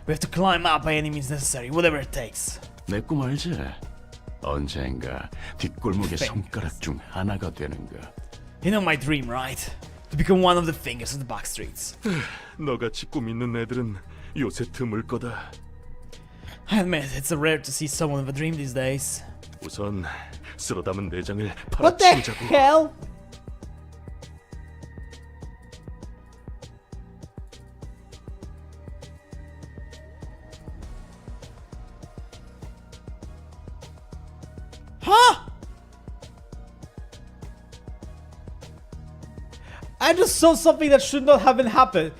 We have to climb up by any means necessary, whatever it takes. 내 꿈 알지? 언젠가 뒷골목의 손가락 중 하나가 되는 거. You know my dream, right? To become one of the fingers of the back streets. 너같이 꿈 있는 애들은 요새 드물 거다. I admit, it's rare to see someone with a dream these days. 우선 쓸어 담은 내장을 What the 팔아치우자고. hell? Huh? I just saw something that should not have happened.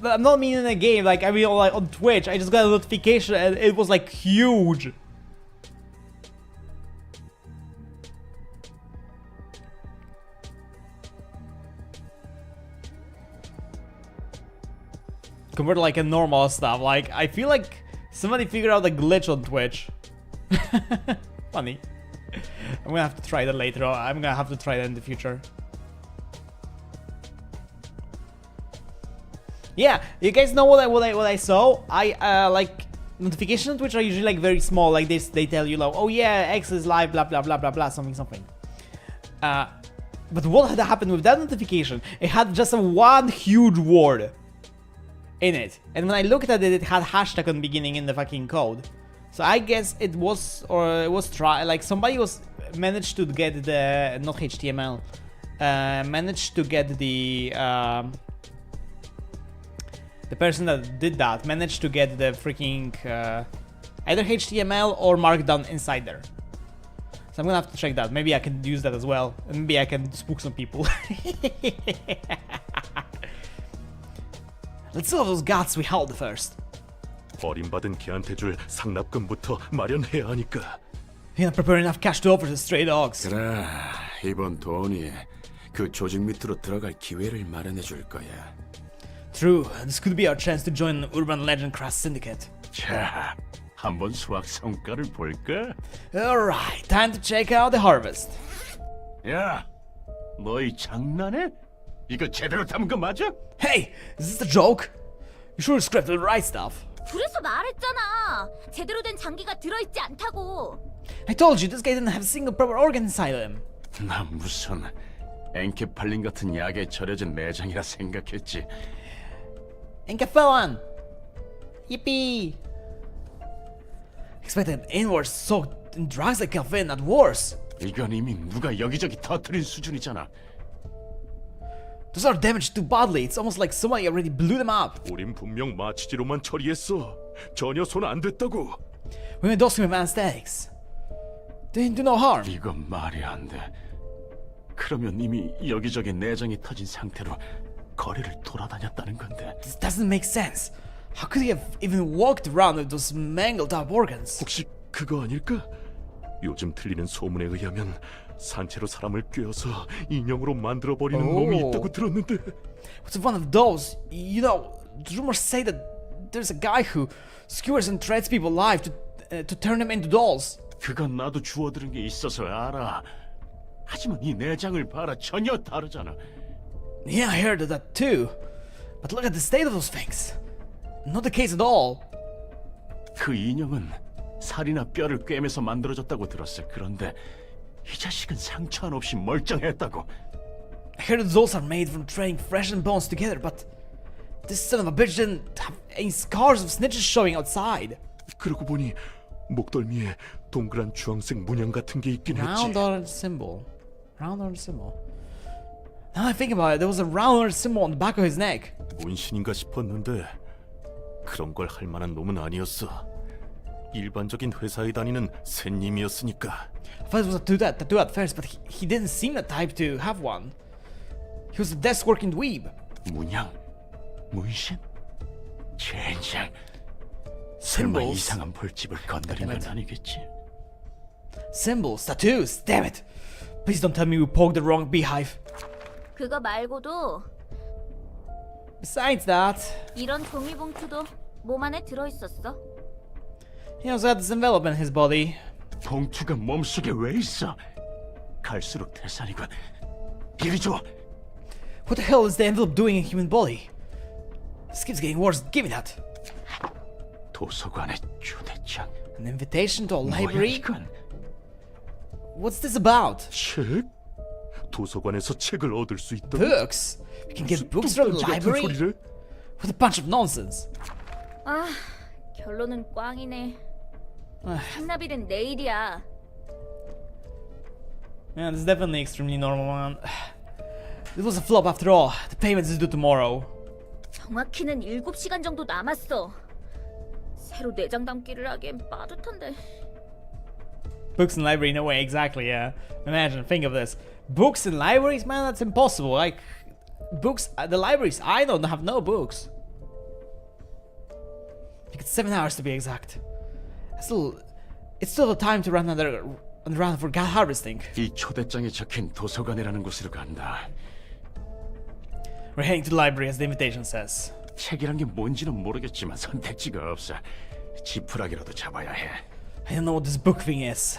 But I'm not meaning in a game, like I mean like on Twitch. I just got a notification and it was like huge. Compared to like a normal stuff, like I feel like somebody figured out a glitch on Twitch. Funny. I'm gonna have to try that later on. I'm gonna have to try that in the future. Yeah, you guys know what I saw? I like notifications on Twitch are usually like very small, like this. They tell you like, oh yeah, X is live, blah blah blah blah blah, something. But what had happened with that notification? It had just one huge word in it, and when I looked at it, it had hashtag on the beginning in the fucking code. So I guess it was, or it was like somebody managed to get the not HTML, managed to get the person that did that managed to get the freaking either HTML or Markdown inside there. So I'm gonna have to check that. Maybe I can use that as well, and maybe I can spook some people. Let's see those guts we held first. 버림받은 개한테 줄 상납금부터 마련해야 하니까. You're not preparing enough cash to offer to stray dogs. 그래, 이번 돈이 그 조직 밑으로 들어갈 기회를 마련해 줄 거야. True, this could be our chance to join an urban legend crash syndicate. 자, 한번 수확 성과를 볼까? Alright, time to check out the harvest. 야, 너희 장난해? 이거 제대로 담은 거 맞아? Hey, is this a joke? You sure scripted the right stuff. 그래서 말했잖아. 제대로 된 장기가 들어있지 않다고. I told you this guy didn't have a single proper organ inside of him. 나 무슨 엔케팔린 같은 약에 절여진 내장이라 생각했지. Encephalon! Yippee! Expected inwards soaked in drugs like caffeine, not worse. 이건 이미 누가 여기저기 터뜨린 수준이잖아. Those are damaged too badly. It's almost like somebody already blew them up. 우린 분명 마취제로만 처리했어. 전혀 손 안 댔다고. We were dosing with anesthetics. They didn't do no harm. 이건 말이 안 돼. 그러면 이미 여기저기 내장이 터진 상태로 거리를 돌아다녔다는 건데. This doesn't make sense. How could he have even walked around with those mangled up organs? 혹시 그거 아닐까? 요즘 들리는 소문에 의하면 산채로 사람을 꿰어서 인형으로 만들어버리는 놈이 있다고 들었는데. What's one of those? You know, the rumors say that there's a guy who skewers and threads people alive to turn them into dolls. 그건 나도 주워들은 게 있어서 알아. 하지만 이 내장을 봐라, 전혀 다르잖아. Yeah, I heard of that too. But look at the state of those things. Not the case at all. 그 인형은 살이나 뼈를 꿰매서 만들어졌다고 들었어. 그런데 이 자식은 상처 한 없이 멀쩡했다고. I heard the dolls are made from threading flesh and bones together, but this son of a bitch didn't have any scars of snitches showing outside. 그러고 보니 목덜미에 동그란 주황색 문양 같은 게 있긴 했지. Round orange symbol. Round orange symbol. Now I think about it, there was a round orange symbol on the back of his neck. 문신인가 싶었는데 그런 걸 할 만한 놈은 아니었어. 일반적인 회사에 다니는 샌님이었으니까. I thought it was a tattoo at first, but he didn't seem the type to have one. He was a desk-working dweeb. 문양? 문신? 젠장. 설마 Symbols. 이상한 벌집을 건드린 건 아니겠지? Symbols, tattoos, damn it! Please don't tell me we poked the wrong beehive. 그거 말고도 Besides that, 이런 종이 봉투도 몸 안에 들어있었어. he also had this envelope in his body. 봉투가 몸속에 왜 있어? 갈수록 태산이군. 이리 줘. What the hell is the envelope doing in a human body? This keeps getting worse. Give me that. 도서관의 초대장. An invitation to a 뭐야 library? 이건? What's this about? 책? 도서관에서 책을 얻을 수 있다. Books? We can get books from the library? 소리를? What a bunch of nonsense. 아, 결론은 꽝이네. 상납일은 내일이야. Yeah, this is definitely extremely normal, man. It was a flop after all. The payment is due tomorrow. 정확히는 7시간 정도 남았어. 새로 내장 담기를 하기엔 빠듯한데. Books in library, no way, exactly, yeah. Imagine, think of this. Books in libraries, man, that's impossible. Like, books, the libraries I don't have no books. Like, it's 7 hours to be exact. It's still the time to run another round for harvesting. 이 초대장에 적힌 도서관이라는 곳으로 간다. We're heading to the library as the invitation says. 책이란 게 뭔지는 모르겠지만 선택지가 없어. 지푸라기라도 잡아야 해. I don't know what this book thing is,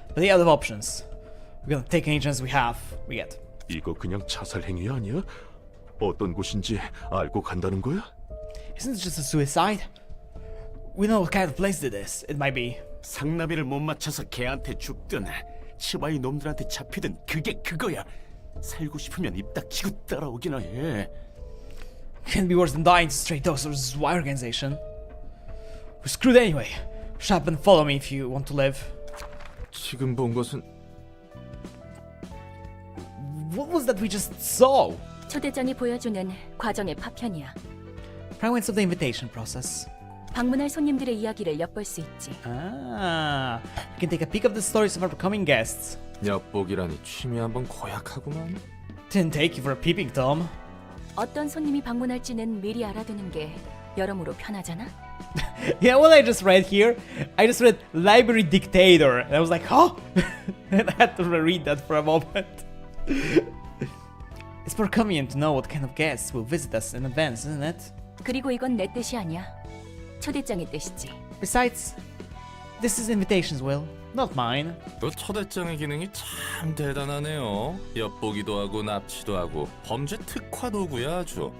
but the other options. We're gonna take any chance we get. 이거 그냥 자살 행위 아니야? 어떤 곳인지 알고 간다는 거야? Isn't it just a suicide? We know what kind of place it is. It might be. 상나비를 못 맞춰서 개한테 죽든 치바이 놈들한테 잡히든 그게 그거야. 살고 싶으면 입 닥치고 따라오기나 해. Can't be worse than dying to stray dogs or Y organization. We're screwed anyway. Shut up and follow me if you want to live. 지금 본 것은 What was that we just saw? 초대장이 보여주는 과정의 파편이야. Fragments of the invitation process. 방문할 손님들의 이야기를 엿볼 수 있지. Ah, we can take a peek of the stories of our coming guests. 엿보기라니 취미 한번 고약하구만. Didn't take you for a peeping Tom. 어떤 손님이 방문할지는 미리 알아두는 게 여러모로 편하잖아. Yeah, what I just read here, I just read Library Dictator, and I was like, huh? And I had to reread that for a moment. It's more convenient to know what kind of guests will visit us in advance, isn't it? 그리고 이건 내 뜻이 아니야. 초대장의 뜻이지. Besides, this is invitations, Will. Not mine. 너 초대장의 기능이 참 대단하네요. 엿보기도 하고 납치도 하고 범죄 특화 도구야 아주.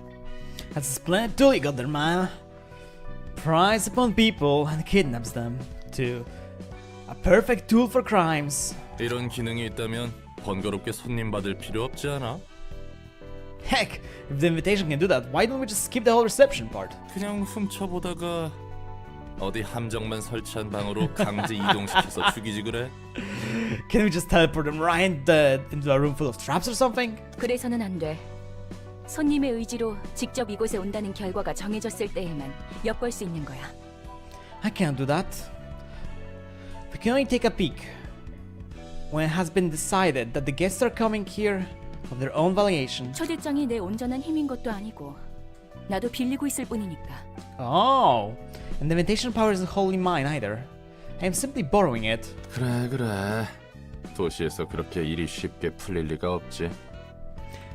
That's a splendid tool you got there, man. Pries upon people and kidnaps them. To a perfect tool for crimes. 이런 기능이 있다면 번거롭게 손님 받을 필요 없지 않아? Heck, if the invitation can do that, why don't we just skip the whole reception part? 그냥 훔쳐보다가 어디 함정만 설치한 방으로 강제 이동시켜서 죽이지 그래? Can we just teleport them right into a room full of traps or something? 그래서는 안 돼. 손님의 의지로 직접 이곳에 온다는 결과가 정해졌을 때에만 엿볼 수 있는 거야. I can't do that. We can only take a peek when it has been decided that the guests are coming here of their own volition. 초대장이 내 온전한 힘인 것도 아니고 나도 빌리고 있을 뿐이니까. Oh, and the invitation power isn't wholly mine either. I am simply borrowing it. 그래. 도시에서 그렇게 일이 쉽게 풀릴 리가 없지.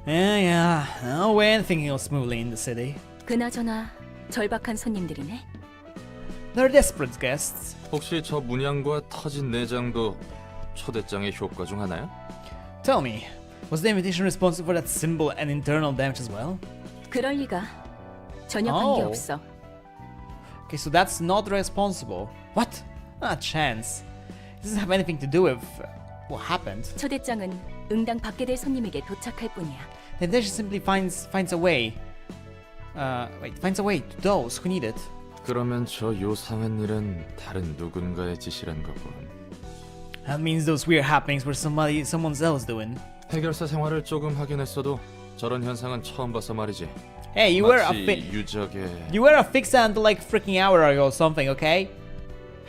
Yeah, no way anything goes smoothly in the city. 그나저나 절박한 손님들이네. They're desperate guests. 혹시 저 문양과 터진 내장도 초대장의 효과 중 하나야? Tell me, was the invitation responsible for that symbol and internal damage as well? 그럴 리가. 전혀 Oh. 관계없어. Okay, so that's not responsible. What? Not a chance. It doesn't have anything to do with what happened. 초대장은 응당 받게 될 손님에게 도착할 뿐이야. The invitation simply finds a way. Finds a way to those who need it. 그러면 저 요상한 일은 다른 누군가의 짓이란 거군. That means those weird happenings were someone else doing. 해결사 생활을 조금 하긴 했어도 저런 현상은 처음 봐서 말이지. Hey, you were 마치 유적의 you were a fixer until like freaking hour ago or something, okay?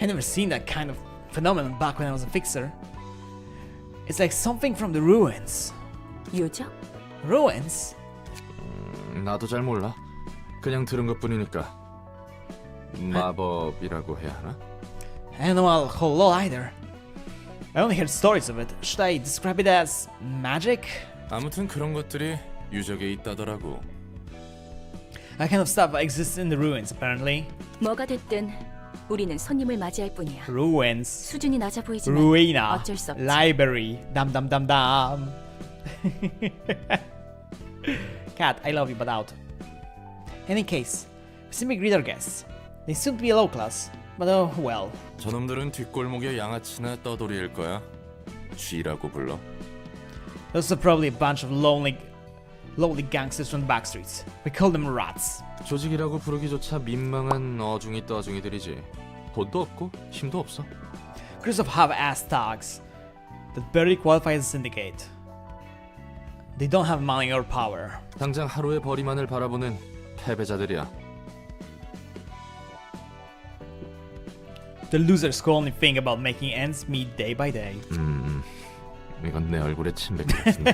I never seen that kind of phenomenon back when I was a fixer. It's like something from the ruins. 유적? Ruins? 나도 잘 몰라. 그냥 들은 것뿐이니까. 마법이라고 해야 하나? I don't know a whole lot either. I only heard stories of it. Should I describe it as magic? 아무튼 그런 것들이 유적에 있다더라고. That kind of stuff exists in the ruins, apparently. 뭐가 됐든 우리는 손님을 맞이할 뿐이야. Ruins. 수준이 낮아 보이지만 Ruina. 어쩔 수 없지. Library. Dam. Cat, I love you, but out. In any case, we simply greet our guests. They seem to be low class, but oh well. 저놈들은 뒷골목에 양아치나 떠돌이일 거야. 쥐라고 불러. Those are probably a bunch of lonely gangsters from the back streets. We call them rats. 조직이라고 부르기조차 민망한 어중이 떠중이들이지. 돈도 없고 힘도 없어. Crews of half-ass thugs that barely qualify as a syndicate. They don't have money or power. 당장 하루의 벌이만을 바라보는 패배자들이야. The losers who only think about making ends meet day by day. 이건 내 얼굴에 침뱉기 같은데.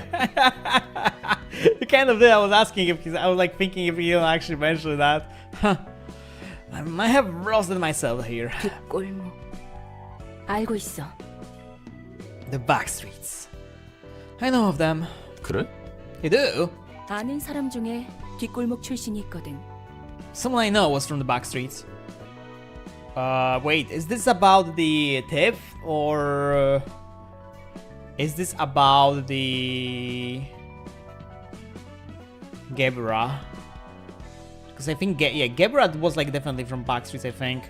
The kind of thing I was asking if I was like thinking if you actually mentioned that. Huh. I might have roasted myself here. 뒷골목. 알고 있어. The back streets. I know of them. 그래? You do? 아는 사람 중에 뒷골목 출신이 있거든. Someone I know was from the back streets. Wait, is this about the thief or is this about the Gebra? Because I think Gebra was like definitely from back streets. I think.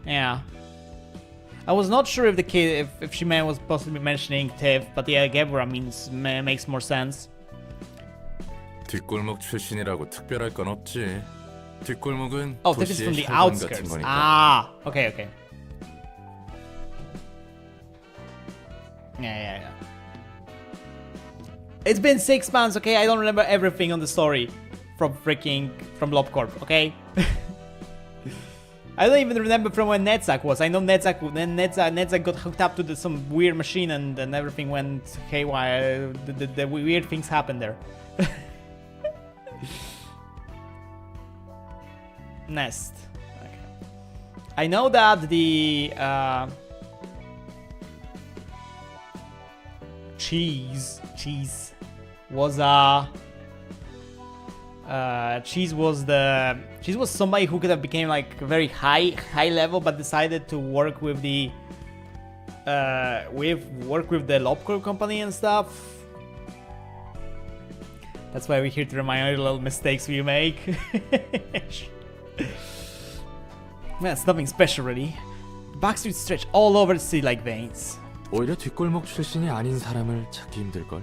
Yeah. I was not sure if the kid, if she was possibly mentioning thief, but yeah, Gebra makes more sense. 뒷골목 출신이라고 특별할 건 없지. 뒷골목은 Oh, this is from 도시의 the 혈관 같은 outskirts. 거니까. Ah, okay. Yeah. It's been 6 months, okay? I don't remember everything on the story from Lobcorp, okay? I don't even remember from when Netzak was. I know Netzak got hooked up to some weird machine and everything went haywire. The weird things happened there. Nest. Okay. I know that the cheese was somebody who could have became like very high level, but decided to work with the we've worked with the Lobcore company and stuff. That's why we're here to remind you the little mistakes we make. Man, it's nothing special really. The backstreets stretch all over the city like veins. 오히려 뒷골목 출신이 아닌 사람을 찾기 힘들걸.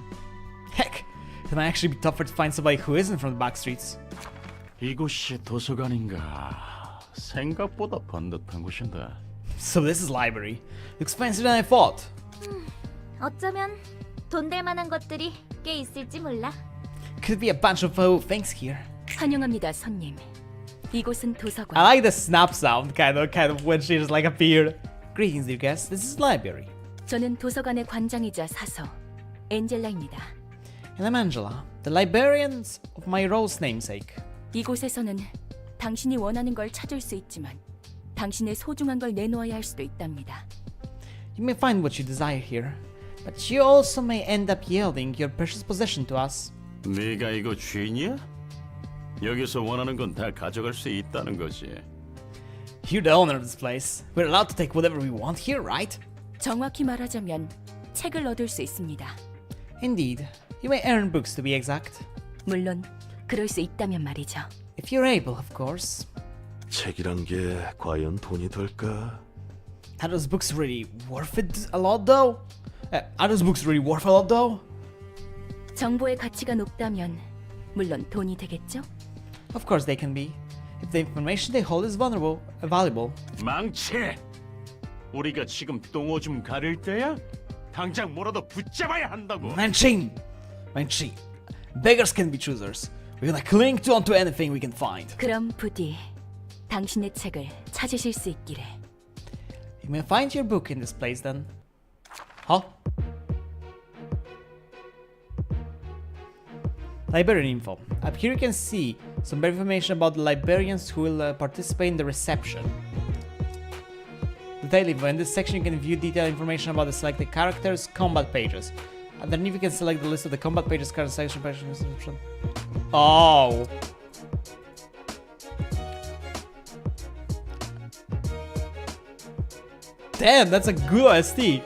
Heck, it might actually be tougher to find somebody who isn't from the backstreets. 이곳이 도서관인가? 생각보다 번듯한 곳인데. So this is library. Looks fancier than I thought. 어쩌면 돈 될 만한 것들이 꽤 있을지 몰라. Could be a bunch of things here. 환영합니다, 손님. 이곳은 도서관. I like the snap sound, kind of when she just like appeared. Greetings, dear guests. This is library. 저는 도서관의 관장이자 사서 엔젤라입니다. And I'm Angela, the librarians of my role's namesake. 이곳에서는 당신이 원하는 걸 찾을 수 있지만 당신의 소중한 걸 내놓아야 할 수도 있답니다. You may find what you desire here, but you also may end up yielding your precious possession to us. 네가 이거 주인이야? 여기서 원하는 건 다 가져갈 수 있다는 거지. You're the owner of this place. We're allowed to take whatever we want here, right? 정확히 말하자면 책을 얻을 수 있습니다. Indeed. You may earn books to be exact. 물론 그럴 수 있다면 말이죠. If you're able, of course. 책이란 게 과연 돈이 될까? Are those books really worth it a lot though? Are those books really worth a lot though? 정보의 가치가 높다면 물론 돈이 되겠죠? Of course they can be. If the information they hold is valuable. 망치! 우리가 지금 똥오줌 가릴 때야? 당장 뭐라도 붙잡아야 한다고. Manchi! Beggars can be choosers. We're gonna cling onto anything we can find. 그럼 부디 당신의 책을 찾으실 수 있기를. You may find your book in this place then. Huh? Librarian info. Up here you can see some better information about the librarians who will participate in the reception. Detailed info. In this section you can view detailed information about the selected characters' combat pages. Underneath you can select the list of the combat pages, current section, description. Oh! Damn, that's a good OST!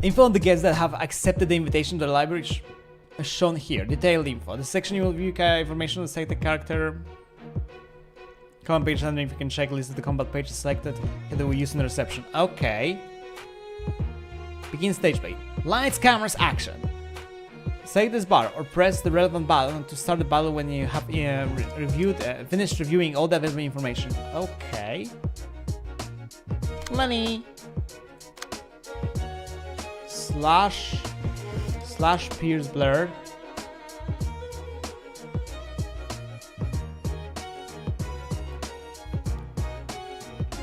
Info on the guests that have accepted the invitation to the library is shown here. Detailed info. The section you will view information on the selected character. Combat page underneath you can check list of the combat pages selected that they will use in the reception. Okay. Begin stage play. Lights, cameras, action. Select this bar or press the relevant button to start the battle when you have finished reviewing all the available information. Okay. Money. Slash Pierce blurred.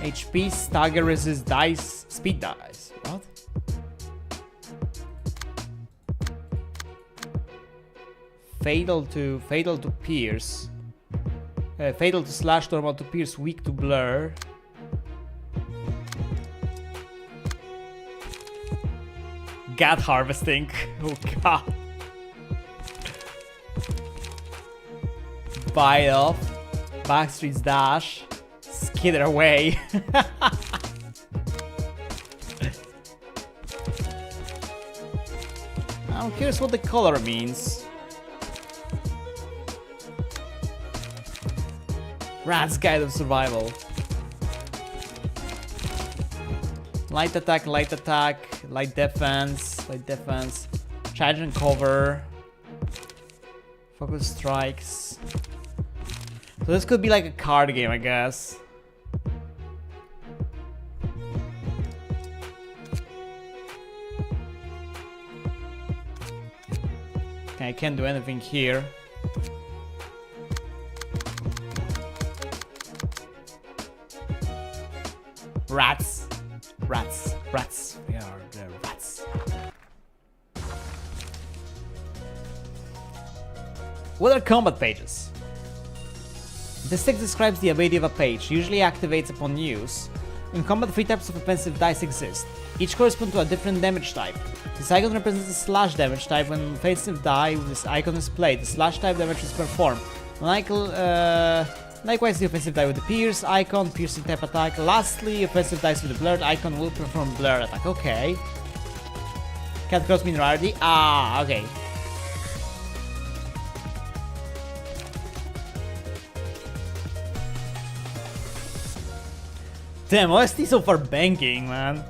HP stagger resist dice speed dice. What? Fatal to pierce. Fatal to slash, normal to pierce, weak to blur. Gat harvesting. Oh god. Bite off. Backstreet's dash. Skitter away. I'm curious what the color means. Rat's Guide of Survival. Light attack, light defense, charge and cover, focus strikes. So this could be like a card game, I guess. Okay, I can't do anything here. Rats. We are the rats. What are combat pages? This text describes the ability of a page, usually activates upon use, In combat, 3 types of offensive dice exist. Each correspond to a different damage type. This icon represents the slash damage type. When an offensive die with this icon is played, the slash type damage is performed. Likewise, the offensive die with the pierce icon, piercing type attack. Lastly, offensive dice with the blurred icon will perform blur attack. Okay. Can't cross mean rarity. Ah, okay. Damn, OST so far banking, man.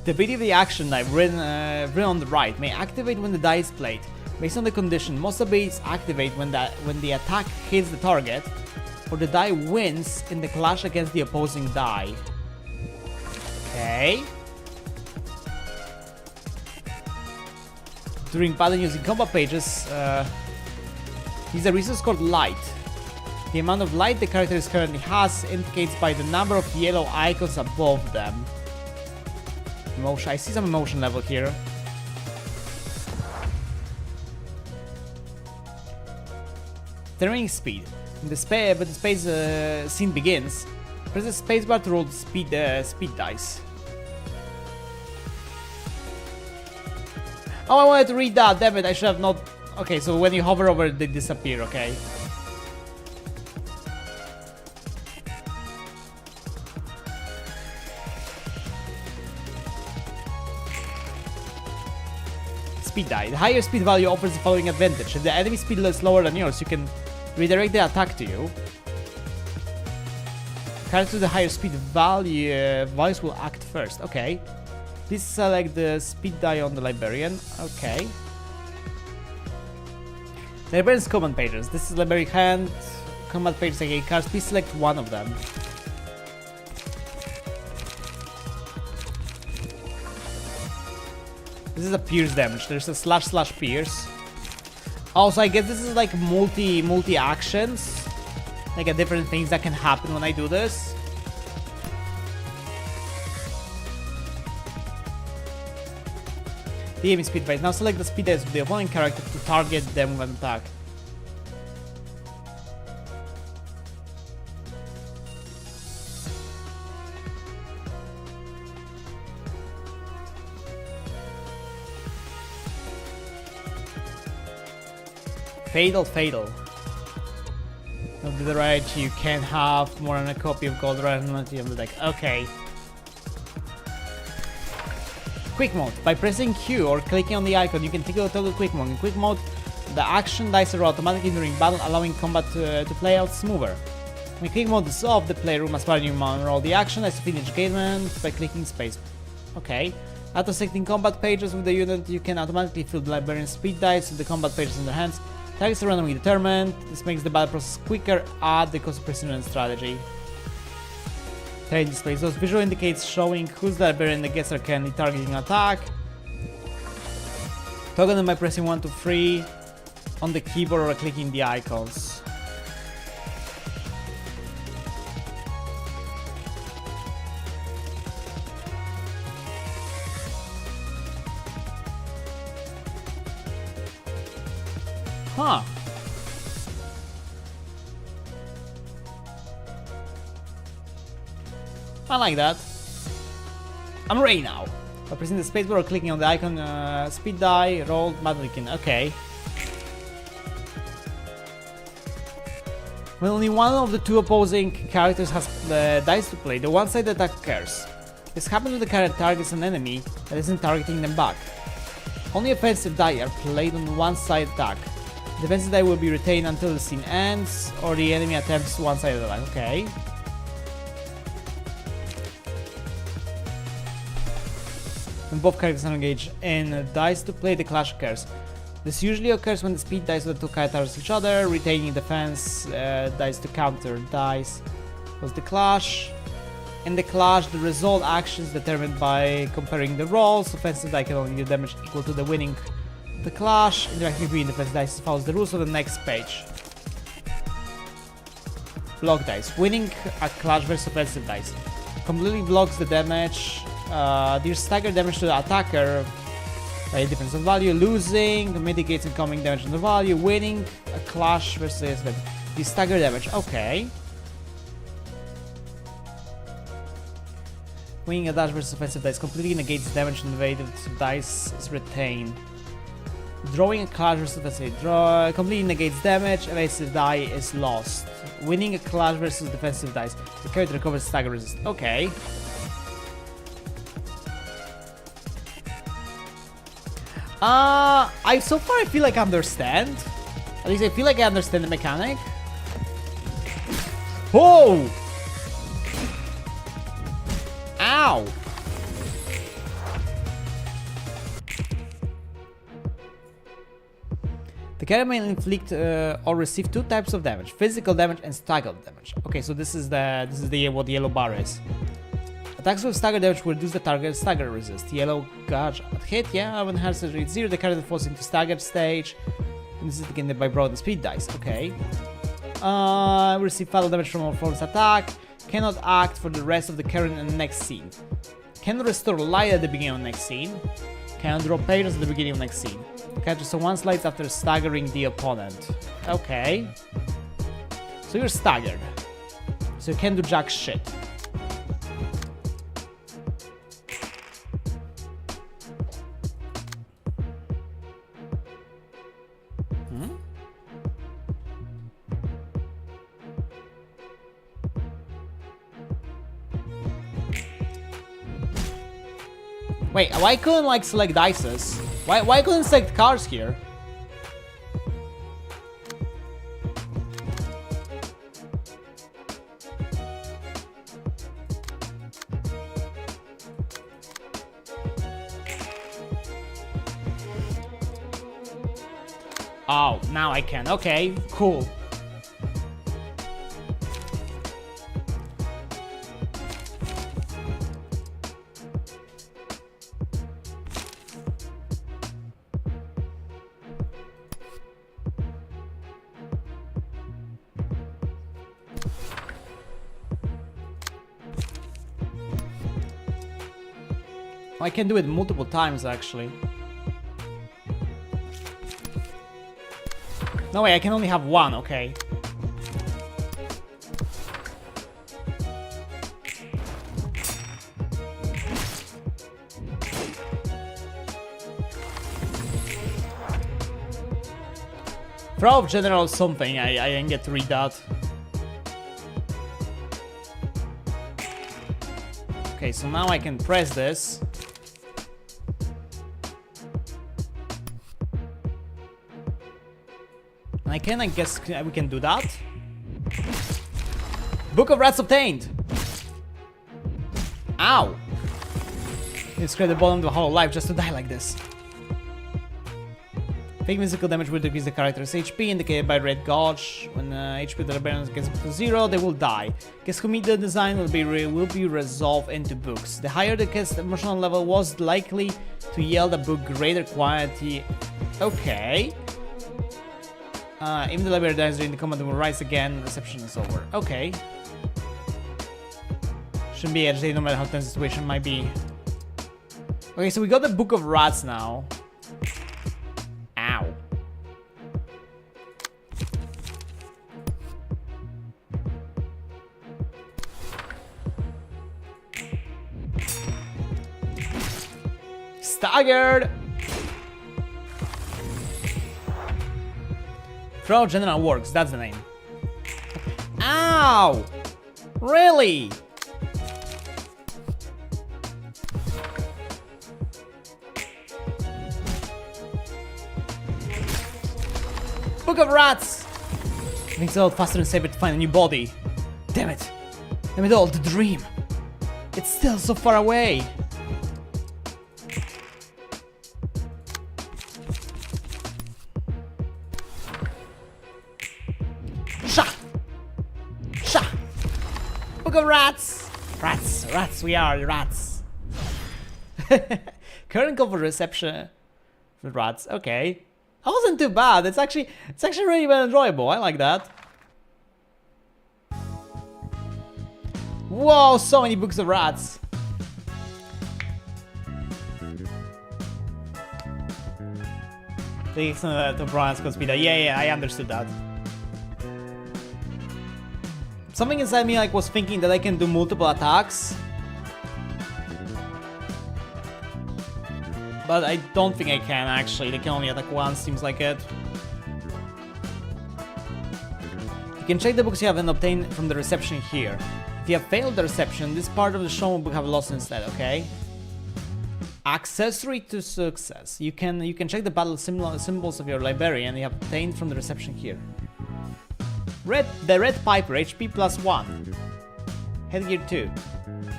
The ability of the action die written on the right may activate when the die is played. Based on the condition, most abilities activate when the attack hits the target, or the die wins in the clash against the opposing die. Okay. During battle using combat pages, use a resource called light. The amount of light the character currently has indicates by the number of yellow icons above them. Emotion. I see some emotion level here. Turning speed. When the space scene begins, press the spacebar to roll the speed dice. Oh, I wanted to read that. Damn it! I should have not. Okay, so when you hover over, they disappear. Okay. Speed die. The higher speed value offers the following advantage. If the enemy speed is lower than yours, you can redirect the attack to you. Characters with the higher speed values will act first. Okay. Please select the speed die on the librarian. Okay. The librarian's command pages. This is library hand combat pages again cards. Please select one of them. This is a pierce damage. There's a slash pierce. Also, I guess this is like multi actions, like different things that can happen when I do this. The aiming speed phase. Now select the speed dice of the opponent character to target them with an attack. Fatal. Not to the right, you can have more than a copy of gold randomly on the deck. Okay. Quick mode. By pressing Q or clicking on the icon, you can toggle quick mode. In quick mode, the action dice are automatically during battle, allowing combat to play out smoother. When quick mode is off, the player must find your man roll the action dice to finish engagement by clicking space. Okay. After selecting combat pages with the unit, you can automatically fill the librarian's speed dice with the combat pages in their hands. Targets are randomly determined. This makes the battle process quicker at the cost of precision and strategy. Terrain displays. Those visual indicates showing who's the librarian the guests are currently targeting an attack. Toggle them by pressing 1 to 3 on the keyboard or clicking the icons. Huh. I like that. I'm ready now. By pressing the spacebar or clicking on the icon, speed die, roll, badmouthing. Okay. When only one of the two opposing characters has dice to play, the one side attack occurs. This happens when the character targets an enemy that isn't targeting them back. Only offensive die are played on one side attack. The defensive die will be retained until the scene ends or the enemy attempts one-sided attack. Okay. When both characters are engaged in dice to play, the clash occurs. This usually occurs when the speed dice of the two characters each other, retaining defense dice to counter dice. Was the clash. In the clash, the result action is determined by comparing the rolls. Offensive die can only do damage equal to the winning. The clash, interacting between defense dice follows the rules of the next page. Block dice. Winning a clash versus offensive dice completely blocks the damage. Deals staggered damage to the attacker by a difference of value. Losing mitigates incoming damage on the value. Winning a clash versus the staggered damage. Okay. Winning a dash versus offensive dice completely negates damage and evasive dice is retained. Drawing a clash versus offensive draw completely negates damage, evasive die is lost. Winning a clash versus defensive dice. The character recovers stagger resist. Okay. So far I feel like I understand. At least I feel like I understand the mechanic. Whoa! Ow! The character may inflict or receive two types of damage: physical damage and stagger damage. Okay, so this is the what the yellow bar is. Attacks with stagger damage will reduce the target's stagger resist. Yellow gauge at hit, yeah, when has reached 0, the character falls into staggered stage. And this is again by broad and speed dice, okay. Receive fatal damage from all forms attack. Cannot act for the rest of the current and next scene. Can restore light at the beginning of next scene. Can draw pages at the beginning of next scene. Catches so one slides after staggering the opponent. Okay. So you're staggered. So you can't do jack shit. Wait, why couldn't like select dices? Why couldn't select cards here? Oh, now I can. Okay, cool. I can do it multiple times actually. No way, I can only have one, okay. Throw of general something, I didn't get to read that. Okay, so now I can press this. I guess we can do that. Book of Rats obtained! Ow! You scrape the bottom of the hollow life just to die like this. Fake physical damage will decrease the character's HP, indicated by red gauge. When HP of the balance gets up to 0, they will die. Guess who made the design will be resolved into books. The higher the guest's emotional level was likely to yield a book greater quality. Okay. Even the library dies during the combat will rise again, reception is over. Okay. Shouldn't be agitated no matter how tense the situation might be. Okay, so we got the Book of Rats now. Ow. Staggered! Throw General Works, that's the name. Ow! Really? Book of Rats! Makes it all faster and safer to find a new body. Damn it. Damn it all, the dream. It's still so far away. Book of Rats! Rats, we are rats. Current cover reception with rats, okay. That wasn't too bad, it's actually really well enjoyable, I like that. Whoa, so many books of rats. The to bronze speed. Yeah, I understood that. Something inside me like was thinking that I can do multiple attacks. But I don't think I can actually. They can only attack once, seems like it. You can check the books you have and obtain from the reception here. If you have failed the reception, this part of the show will have lost instead, okay? Accessory to success. You can check the battle symbols of your librarian you have obtained from the reception here. The Red Piper, HP +1. Headgear 2.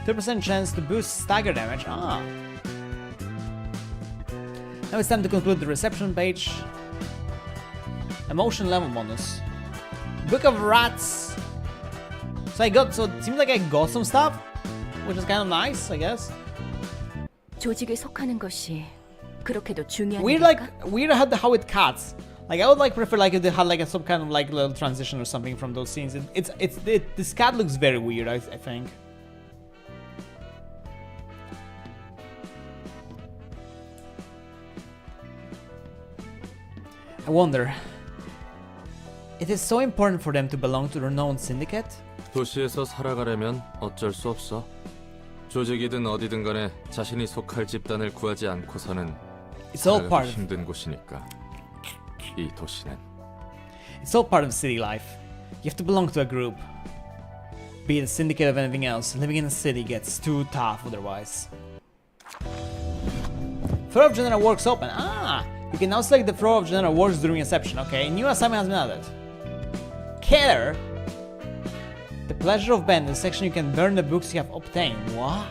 2% chance to boost stagger damage. Ah. Now it's time to conclude the reception page. Emotion level bonus. Book of Rats. So it seems like I got some stuff, which is kind of nice, I guess. 조직에 속하는 것이 그렇게도 중요한 Weird how it cuts. Like I would like prefer like if they had like some kind of like little transition or something from those scenes. This cat looks very weird. I think. I wonder. It is so important for them to belong to the renowned syndicate. 도시에서 살아가려면 어쩔 수 없어. 조직이든 어디든 간에 자신이 속할 집단을 구하지 않고서는 It's all part of 힘든 곳이니까. 이 도시는. It's all part of city life. You have to belong to a group. Be it a syndicate of anything else, living in a city gets too tough otherwise. Floor of General Works open. Ah! You can now select the floor of General Works during reception. Okay, new assignment has been added. Care! The pleasure of Ben, the section you can burn the books you have obtained. What?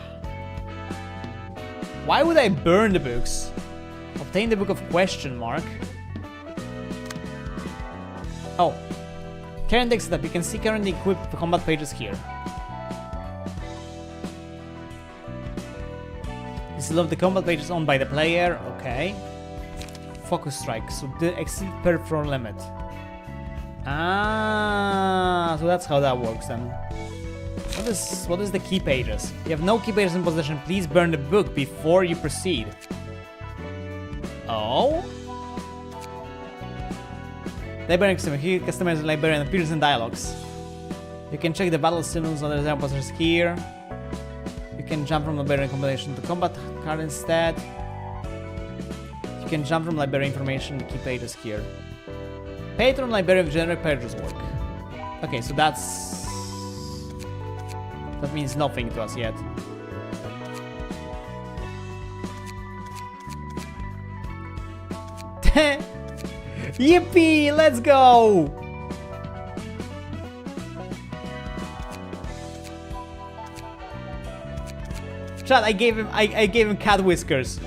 Why would I burn the books? Obtain the book of question mark. Oh. Current setup. You can see currently equipped combat pages here. This is of the combat pages owned by the player. Okay. Focus strike. So the exceed per floor limit. Ah, so that's how that works then. What is the key pages? If you have no key pages in possession, please burn the book before you proceed. Oh? Librarian customer. Here, customers librarian appears in dialogues. You can check the battle symbols on the design posters here. You can jump from librarian combination to combat card instead. You can jump from librarian information to key pages here. Patron librarian of generic pages work. Okay, so that means nothing to us yet. Yippee! Let's go! Chat, I gave him cat whiskers.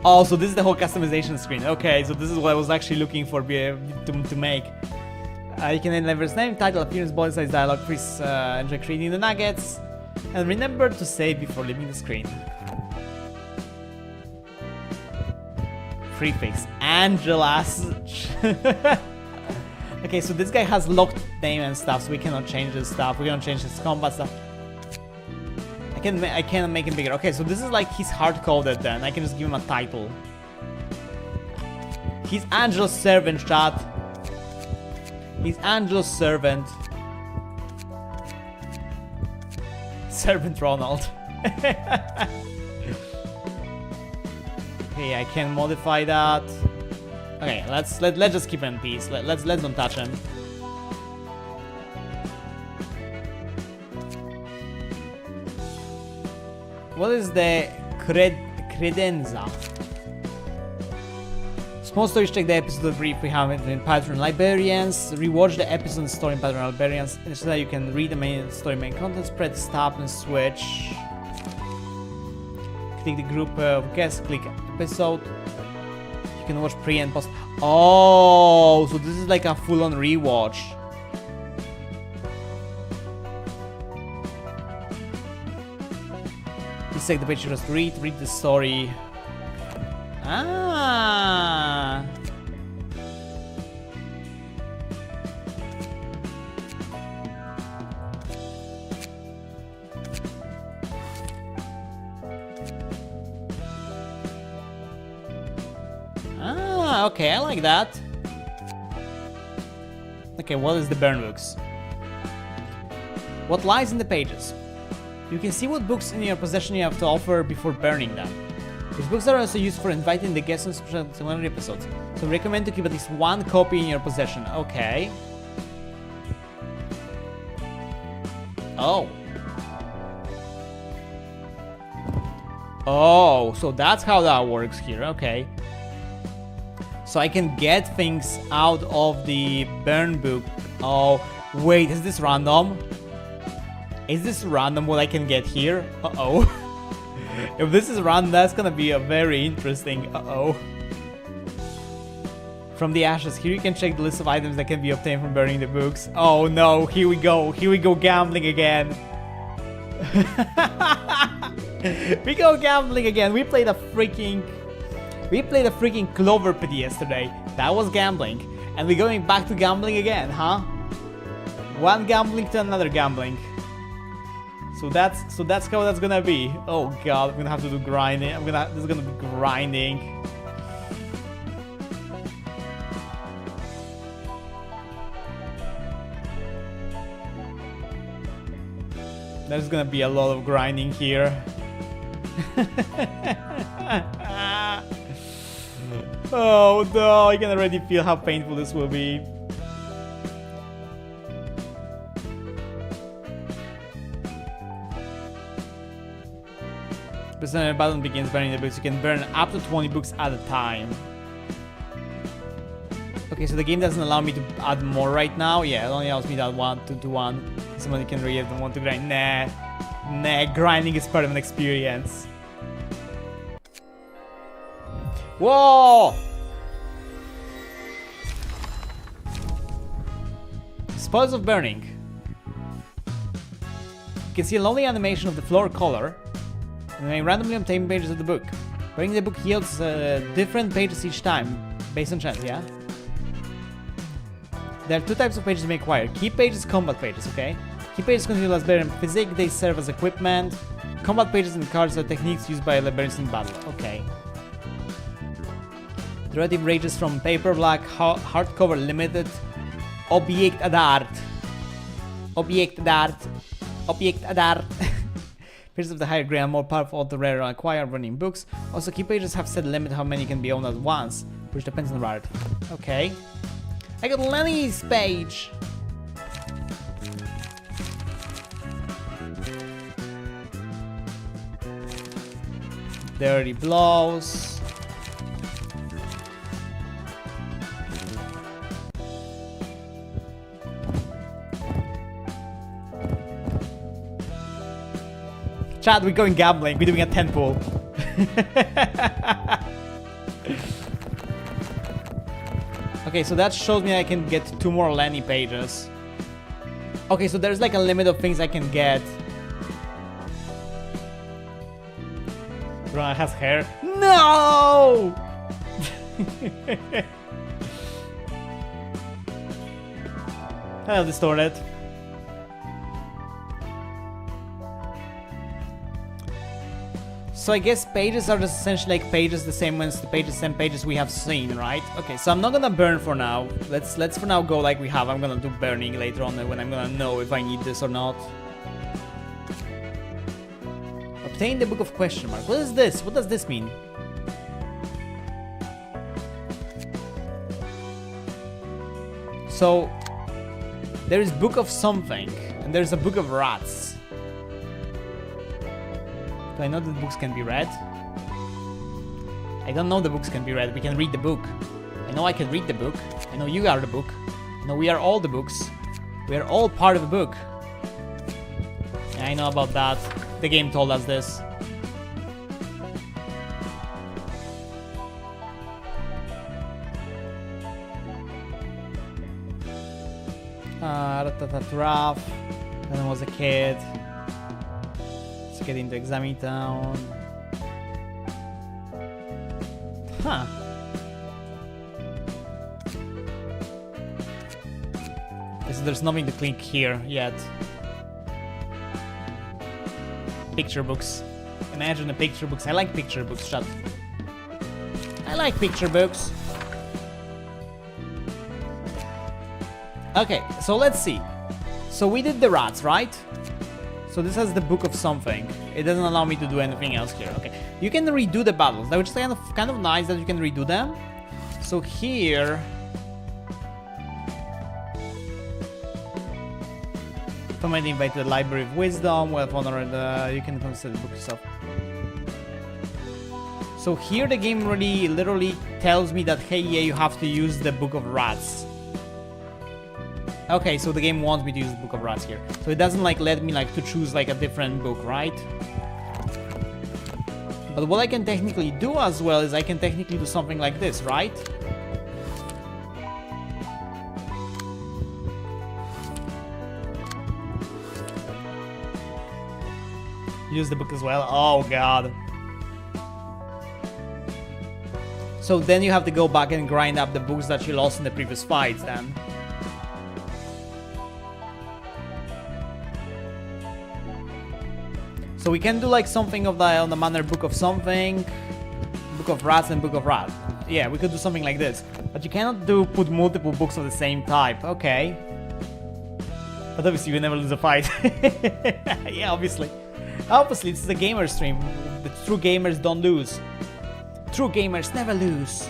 Oh, so this is the whole customization screen. Okay, so this is what I was actually looking for to make. You can enter his name, title, appearance, body size, dialogue. Please enjoy creating the nuggets. And remember to save before leaving the screen. Prefix Angela's. Okay, so this guy has locked name and stuff, so we cannot change his stuff. We cannot change his combat stuff. I can make him bigger. Okay, so this is like he's hard-coded then. I can just give him a title. He's Angela's servant, chat. He's Angela's servant. Servant Ronald. Okay, I can modify that. Okay, let's just keep him in peace. Let's don't touch him. What is the credenza? Small stories, check the episode brief we have in Patron Librarians. Rewatch the episode in story in Patron Librarians. Instead, you can read the main story, main content, press stop and switch. Click the group of guests, click episode. You can watch pre and post. Oh, so this is like a full-on rewatch. Please take the page, just read the story. Ah. Ah, okay, I like that. Okay, what is the burn books? What lies in the pages? You can see what books in your possession you have to offer before burning them. These books are also used for inviting the guests on special episodes, so recommend to keep at least one copy in your possession. Okay. Oh. Oh, so that's how that works here. Okay. So I can get things out of the burn book. Oh, wait, is this random? Is this random what I can get here? Uh-oh. If this is random, that's gonna be a very interesting uh-oh. From the ashes, here you can check the list of items that can be obtained from burning the books. Oh no, here we go gambling again. We go gambling again. We played a freaking Clover Pit yesterday. That was gambling. And we're going back to gambling again, huh? One gambling to another gambling. So that's how that's gonna be. Oh god, I'm gonna have to do grinding. This is gonna be grinding. There's gonna be a lot of grinding here. Oh no, I can already feel how painful this will be. The button begins burning the books. You can burn up to 20 books at a time. Okay, so the game doesn't allow me to add more right now. Yeah, it only allows me to add 1 to 1. Somebody can read it and want to grind. Nah, grinding is part of an experience. Whoa! Spoils of burning. You can see a lovely animation of the floor color. And may randomly obtain pages of the book. Burning the book yields different pages each time, based on chance, yeah? There are 2 types of pages you may acquire. Key pages, combat pages, okay? Key pages contain librarian physique, they serve as equipment. Combat pages and cards are techniques used by librarians in battle, okay. The relative ranges from paper, black, hardcover, limited, object ad art. Pages of the higher grade are more powerful the rarer acquire running books. Also, key pages have set limit how many can be owned at once, which depends on the rarity. Okay. I got Lenny's page! Dirty blows. Chat, we're going gambling. We're doing a 10 pool. Okay, so that shows me I can get 2 more Lenny pages. Okay, so there's like a limit of things I can get. Ruina has hair. No! Hello, Distorted. So I guess pages are just essentially like pages, the same ones, the pages, same pages we have seen, right? Okay, so I'm not gonna burn for now. Let's for now go like we have. I'm gonna do burning later on when I'm gonna know if I need this or not. Obtain the Book of Question Mark. What is this? What does this mean? So there is Book of something, and there's a Book of Rats. Do I know that books can be read? I don't know the books can be read. We can read the book. I know I can read the book. I know you are the book. I know we are all the books. We are all part of the book. Yeah, I know about that. The game told us this. Rough. When I was a kid. Let's get into Exami Town. Huh. So there's nothing to click here yet. Picture books. Imagine the picture books. I like picture books, shut. I like picture books. Okay, so let's see. So we did the rats, right? So this has the book of something. It doesn't allow me to do anything else here. Okay, you can redo the battles, which is kind of nice that you can redo them. So here, somebody the invite to the Library of Wisdom. Well, honor you can consider the book yourself. So here the game really literally tells me that, hey, yeah, you have to use the Book of Rats. Okay, so the game wants me to use the Book of Rats here. So it doesn't like let me like to choose like a different book, right? But what I can technically do as well is I can technically do something like this, right? Use the book as well. Oh god. So then you have to go back and grind up the books that you lost in the previous fights then. So we can do like something of the on the manner book of something, book of rats and book of rat. Yeah, we could do something like this. But you cannot put multiple books of the same type. Okay. But obviously you never lose a fight. Yeah, obviously. Obviously, this is a gamer stream. The true gamers don't lose. True gamers never lose.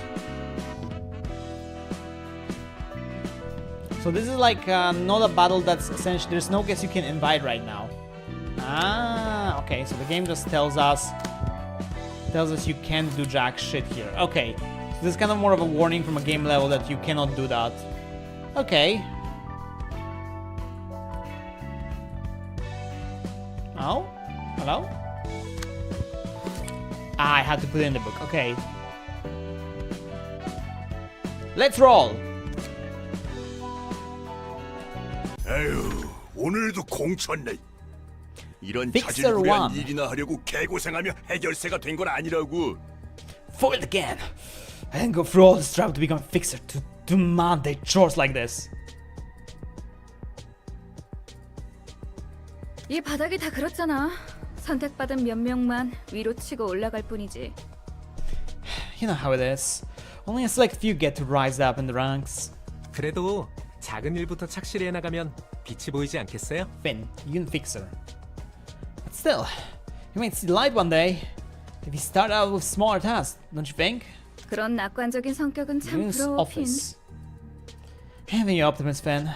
So this is like not a battle that's essentially... There's no guest you can invite right now. Ah, okay. So the game just tells us you can't do jack shit here. Okay. So this is kind of more of a warning from a game level that you cannot do that. Okay. Oh? Hello? Ah, I had to put it in the book. Okay. Let's roll! 에휴, 오늘도 공쳤네. 이런 Fixer 자질구레한 one. 일이나 하려고 개고생하며 해결사가 된 건 아니라고. Foiled again! I didn't go through all this trouble to become a fixer to do mundane chores like this. 이 바닥이 다 그렇잖아. 선택받은 몇 명만 위로 치고 올라갈 뿐이지. You know how it is. Only a select few get to rise up in the ranks. 그래도 작은 일부터 착실히 해나가면 빛이 보이지 않겠어요? Finn, you can fix her. But still, you might see the light one day. If you start out with smaller tasks, don't you think? 그런 낙관적인 성격은 참 June's 부러워, 핀. office. Having your optimist, Finn.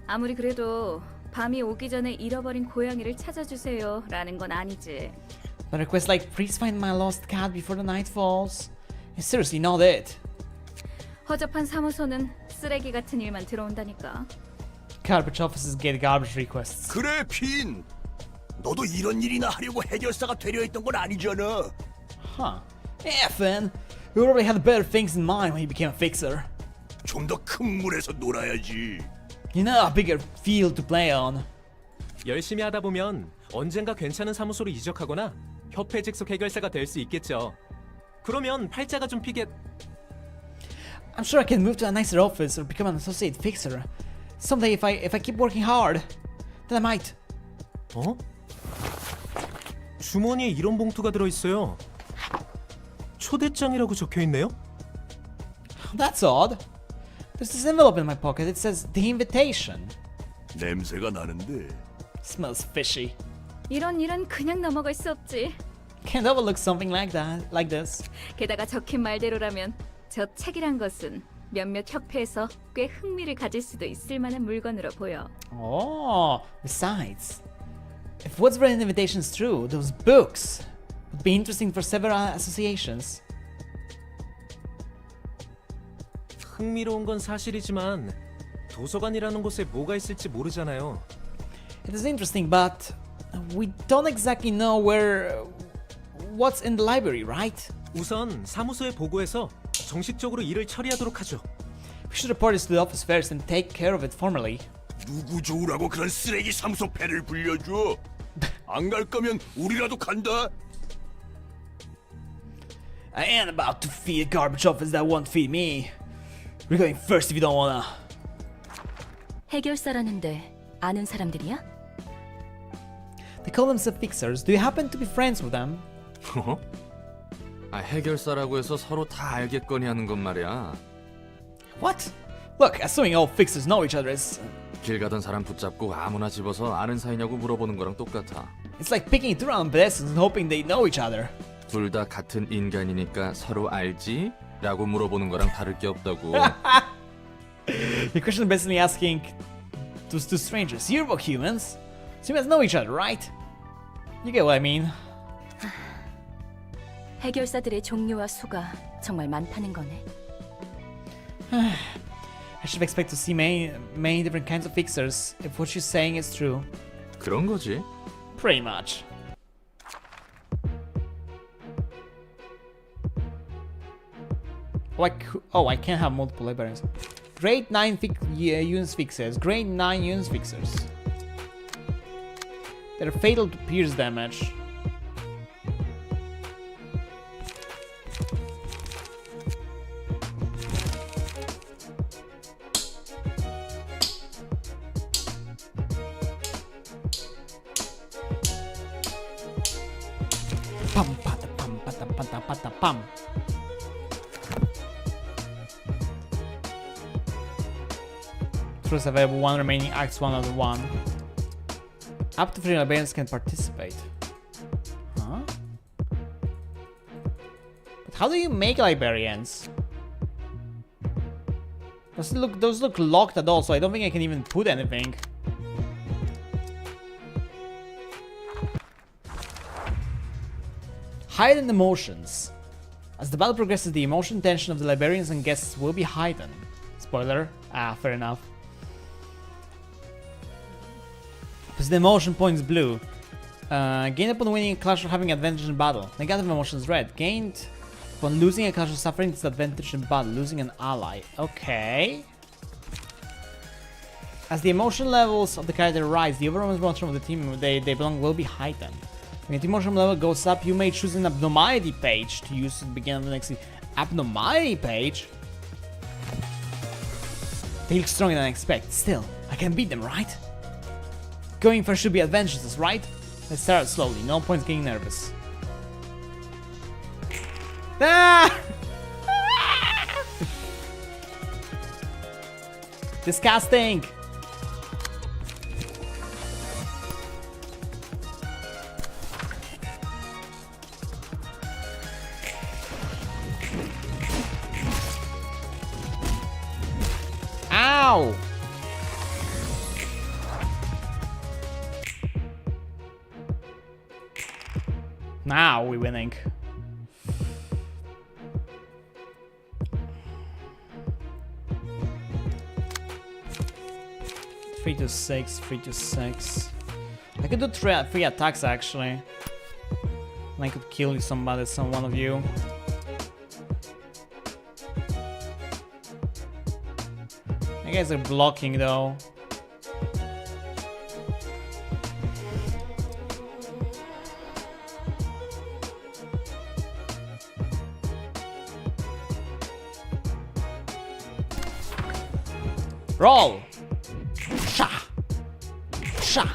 아무리 그래도 밤이 오기 전에 잃어버린 고양이를 찾아주세요 라는 건 아니지. A request like, please find my lost cat before the night falls. It's seriously not it. 허접한 사무소는 쓰레기 같은 일만 들어온다니까. Garbage offices get garbage requests. 그래, 핀. 너도 이런 일이나 하려고 해결사가 되려 했던 건 아니잖아. Huh. Yeah, Finn. You already had better things in mind when you became a fixer. 좀 더 큰 물에서 놀아야지. You know a bigger field to play on. 열심히 하다 보면 언젠가 괜찮은 사무소로 이적하거나 협회 직속 해결사가 될 수 있겠죠. 그러면 팔자가 좀 피게. I'm sure I can move to a nicer office or become an associate fixer. Someday if I keep working hard, then I might. 어? 주머니에 이런 봉투가 들어있어요. 초대장이라고 적혀있네요? That's odd. There's this envelope in my pocket. It says the invitation. 냄새가 나는데. Smells fishy. 이런 일은 그냥 넘어갈 수 없지. Can't overlook something like this. 게다가 적힌 말대로라면 저 책이란 것은 몇몇 협회에서 꽤 흥미를 가질 수도 있을 만한 물건으로 보여. Oh, besides, if what's written in the invitation is true, those books would be interesting for several associations. 흥미로운 건 사실이지만 도서관이라는 곳에 뭐가 있을지 모르잖아요. It is interesting, but we don't exactly know what's in the library, right? 우선 사무소에 보고해서 정식적으로 일을 처리하도록 하죠. We should report this to the office first and take care of it formally. 누구 좋으라고 그런 쓰레기 사무소 배를 불려줘? 안 갈 거면 우리라도 간다. I ain't about to feed a garbage office that won't feed me. We're going first if you don't wanna. 해결사라는데 아는 사람들이야? They call themselves fixers. Do you happen to be friends with them? 어? 아, 해결사라고 해서 서로 다 알겠거니 하는 건 말이야. What? Look, assuming all fixers know each other is 길 가던 사람 붙잡고 아무나 집어서 아는 사이냐고 물어보는 거랑 똑같아. It's like picking through on pedestrians and hoping they know each other. 둘 다 같은 인간이니까 서로 알지? 라고 물어보는 거랑 다를 게 없다고. Your question is basically asking those two strangers, you're both humans, so you must know each other, right? You get what I mean. 해결사들의 종류와 수가 정말 많다는 거네. I should expect to see many different kinds of fixers if what you're saying is true. 그런 거지. Pretty much. I can't have multiple librarians. Grade 9 units fixers. Grade 9 units fixers. They're fatal to pierce damage. Pum pata pum pata pata pata pum. Truths available, one remaining, acts 1 out of 1. Up to 3 librarians can participate. Huh? But how do you make librarians? Those look locked at all, so I don't think I can even put anything. Heightened emotions. As the battle progresses, the emotion tension of the librarians and guests will be heightened. Spoiler. Fair enough. Because the emotion point is blue. Gained upon winning a clash or having advantage in battle. Negative emotion is red. Gained upon losing a clash or suffering disadvantage in battle. Losing an ally. Okay. As the emotion levels of the character rise, the overall emotion of the team they belong will be heightened. When the emotion level goes up, you may choose an abnormality page to use at the beginning of the next scene. Abnormality page? They look stronger than I expect. Still, I can beat them, right? Going first should be advantageous, right? Let's start slowly. No points getting nervous. Ah! Disgusting! Ow! Now we're winning. Three to six. I could do three attacks actually. And I could kill one of you. You guys are blocking though. Roll! Sha! Sha!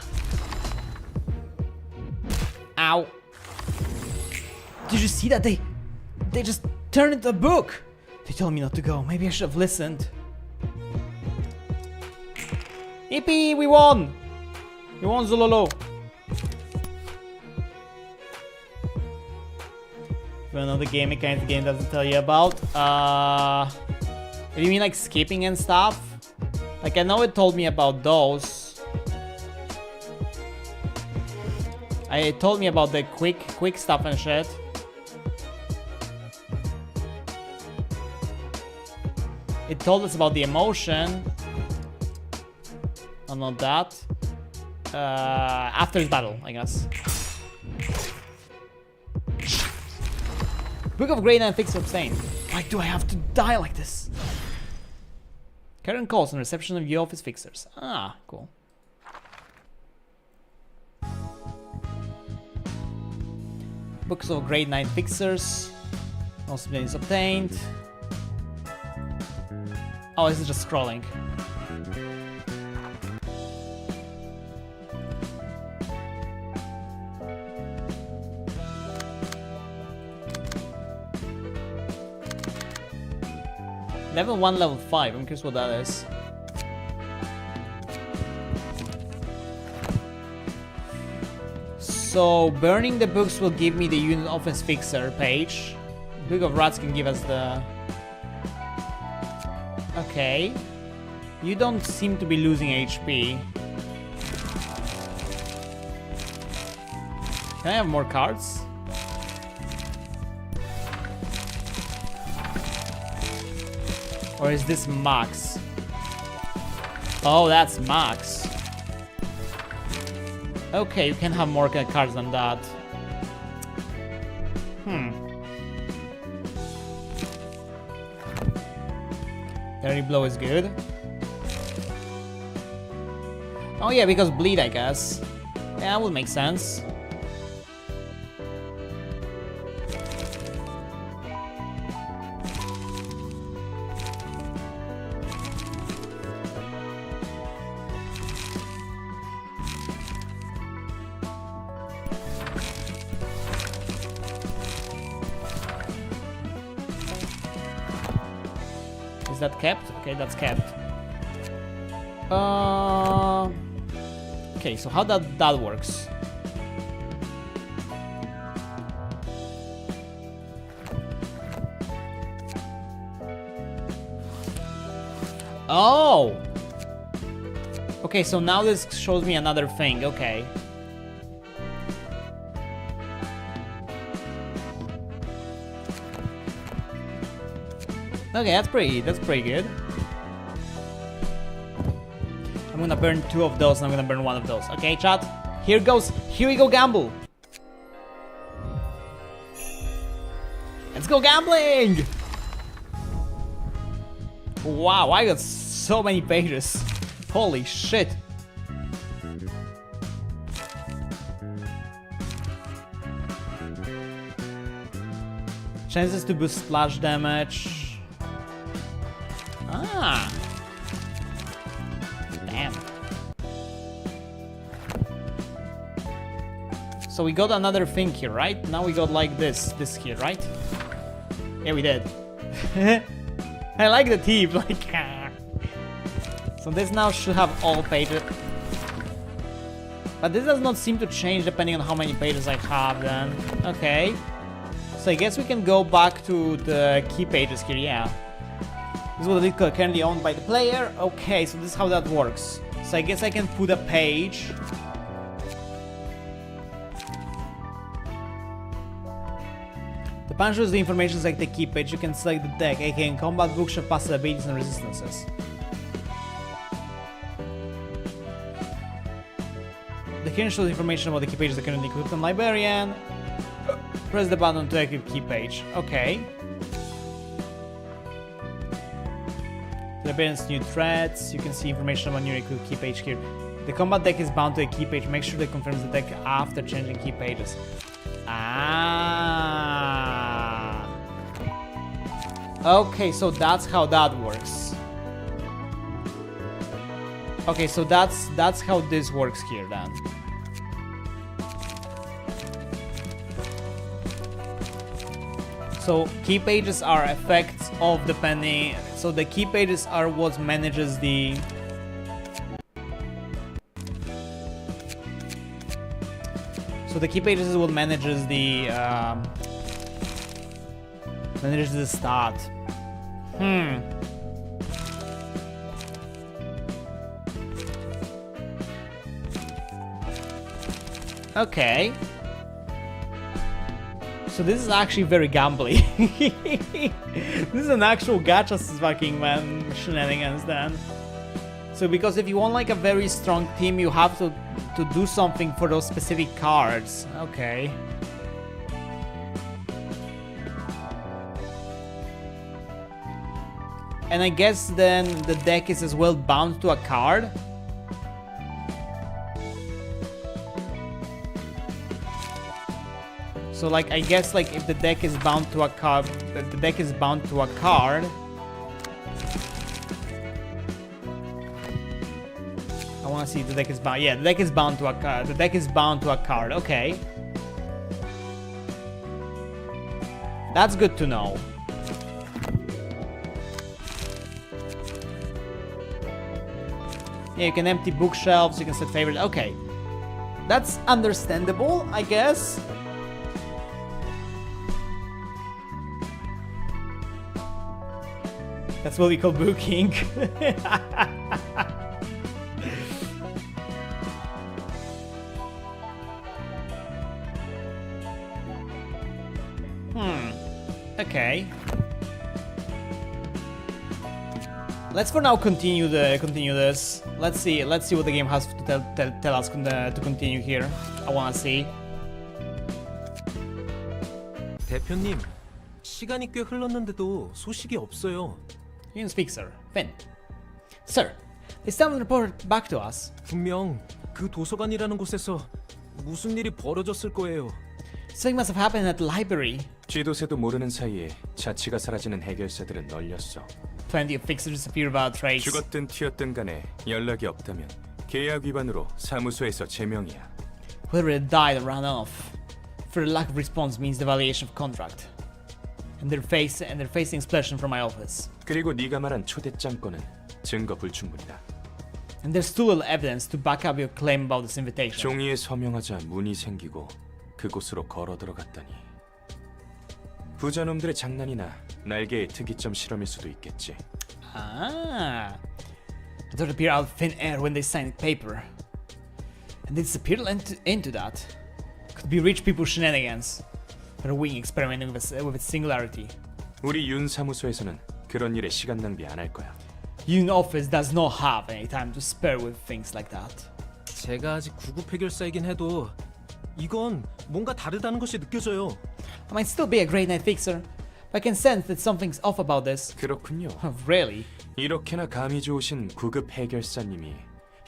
Ow! Did you see that? They just turned into a book! They told me not to go. Maybe I should have listened. Yippee! We won! We won, Zulolo! Another game mechanic the game doesn't tell you about. You mean like skipping and stuff? Like I know it told me about those. It told me about the quick stuff and shit. It told us about the emotion. Oh, not that. After the battle, I guess. Book of Grade 9 Fix Abstain. Why do I have to die like this? Current calls and reception of your office fixers. Ah, cool. Books of Grade 9 Fixers. Also is obtained. Oh, this is just scrolling. Level 1, level 5. I'm curious what that is. So burning the books will give me the unit offense fixer page. Book of Rats can give us the... Okay. You don't seem to be losing HP. Can I have more cards? Or is this max? Oh, that's max. Okay, you can have more cards than that. Dirty Blow is good. Oh yeah, because bleed, I guess. Yeah, that would make sense. Is that kept? Okay, that's kept. Okay, so how that works? Oh! Okay, so now this shows me another thing, okay. Okay, that's pretty good. I'm gonna burn 2 of those and I'm gonna burn 1 of those. Okay, chat? Here goes. Here we go, gamble. Let's go gambling! Wow, I got so many pages. Holy shit. Chances to boost splash damage. Ah. Damn. So we got another thing here, right? Now we got like this here, right? Yeah, we did. I like the tip, like. So this now should have all pages. But this does not seem to change depending on how many pages I have then. Okay. So I guess we can go back to the key pages here, yeah. This was currently owned by the player. Okay, so this is how that works. So I guess I can put a page. The punch shows the information like the key page. You can select the deck, aka in combat, bookshelf, passive abilities, and resistances. The here shows information about the key pages that currently equipped on Librarian. Press the button to equip key page. Okay. Librarian's new threats. You can see information about new equipped key page here. The combat deck is bound to a key page. Make sure that confirms the deck after changing key pages. Ah. Okay, so that's how that works. Okay, so that's how this works here then. So key pages are effects of depending. So the key pages are what manages the. So the key pages is what manages the stat. Okay. So this is actually very gambly. This is an actual gacha fucking man shenanigans then. So because if you want like a very strong team, you have to do something for those specific cards. Okay. And I guess then the deck is as well bound to a card. So like I guess like if the deck is bound to a card, I want to see if the deck is bound. Yeah, the deck is bound to a card. The deck is bound to a card. Okay. That's good to know. Yeah, you can empty bookshelves, you can set favorites. Okay. That's understandable, I guess. That's what we call booking. Okay. Let's for now continue this. Let's see what the game has to tell us to continue here. I wanna see. 대표님, 시간이 꽤 흘렀는데도 소식이 없어요. You can speak, sir. Finn. Sir, they still haven't reported back to us. 분명 그 도서관이라는 곳에서 무슨 일이 벌어졌을 거예요. Something must have happened at the library. 쥐도새도 모르는 사이에 자취가 사라지는 해결사들은 널렸어. Plenty of fixers disappear without trace. 죽었든 튀었든 간에 연락이 없다면 계약 위반으로 사무소에서 제명이야. Whether it died or ran off. For the lack of response means the violation of contract. And they're facing expulsion from my office. 그리고 네가 말한 초대장 건은 증거 불충분이다. And there's too little evidence to back up your claim about this invitation. 종이에 서명하자 문이 생기고 그곳으로 걸어 들어갔다니. 부자놈들의 장난이나 날개의 특이점 실험일 수도 있겠지. Ah. It would appear out of thin air when they signed the paper. And they disappeared into that. Could be rich people's shenanigans. Or a wing experimenting with its singularity. 우리 윤 사무소에서는 그런 일에 시간 낭비 안 할 거야. Union office does not have any time to spare with things like that. 제가 아직 구급 해결사이긴 해도 이건 뭔가 다르다는 것이 느껴져요. I might still be a great night fixer, but I can sense that something's off about this. 그렇군요. Really? 이렇게나 감이 좋으신 구급 해결사님이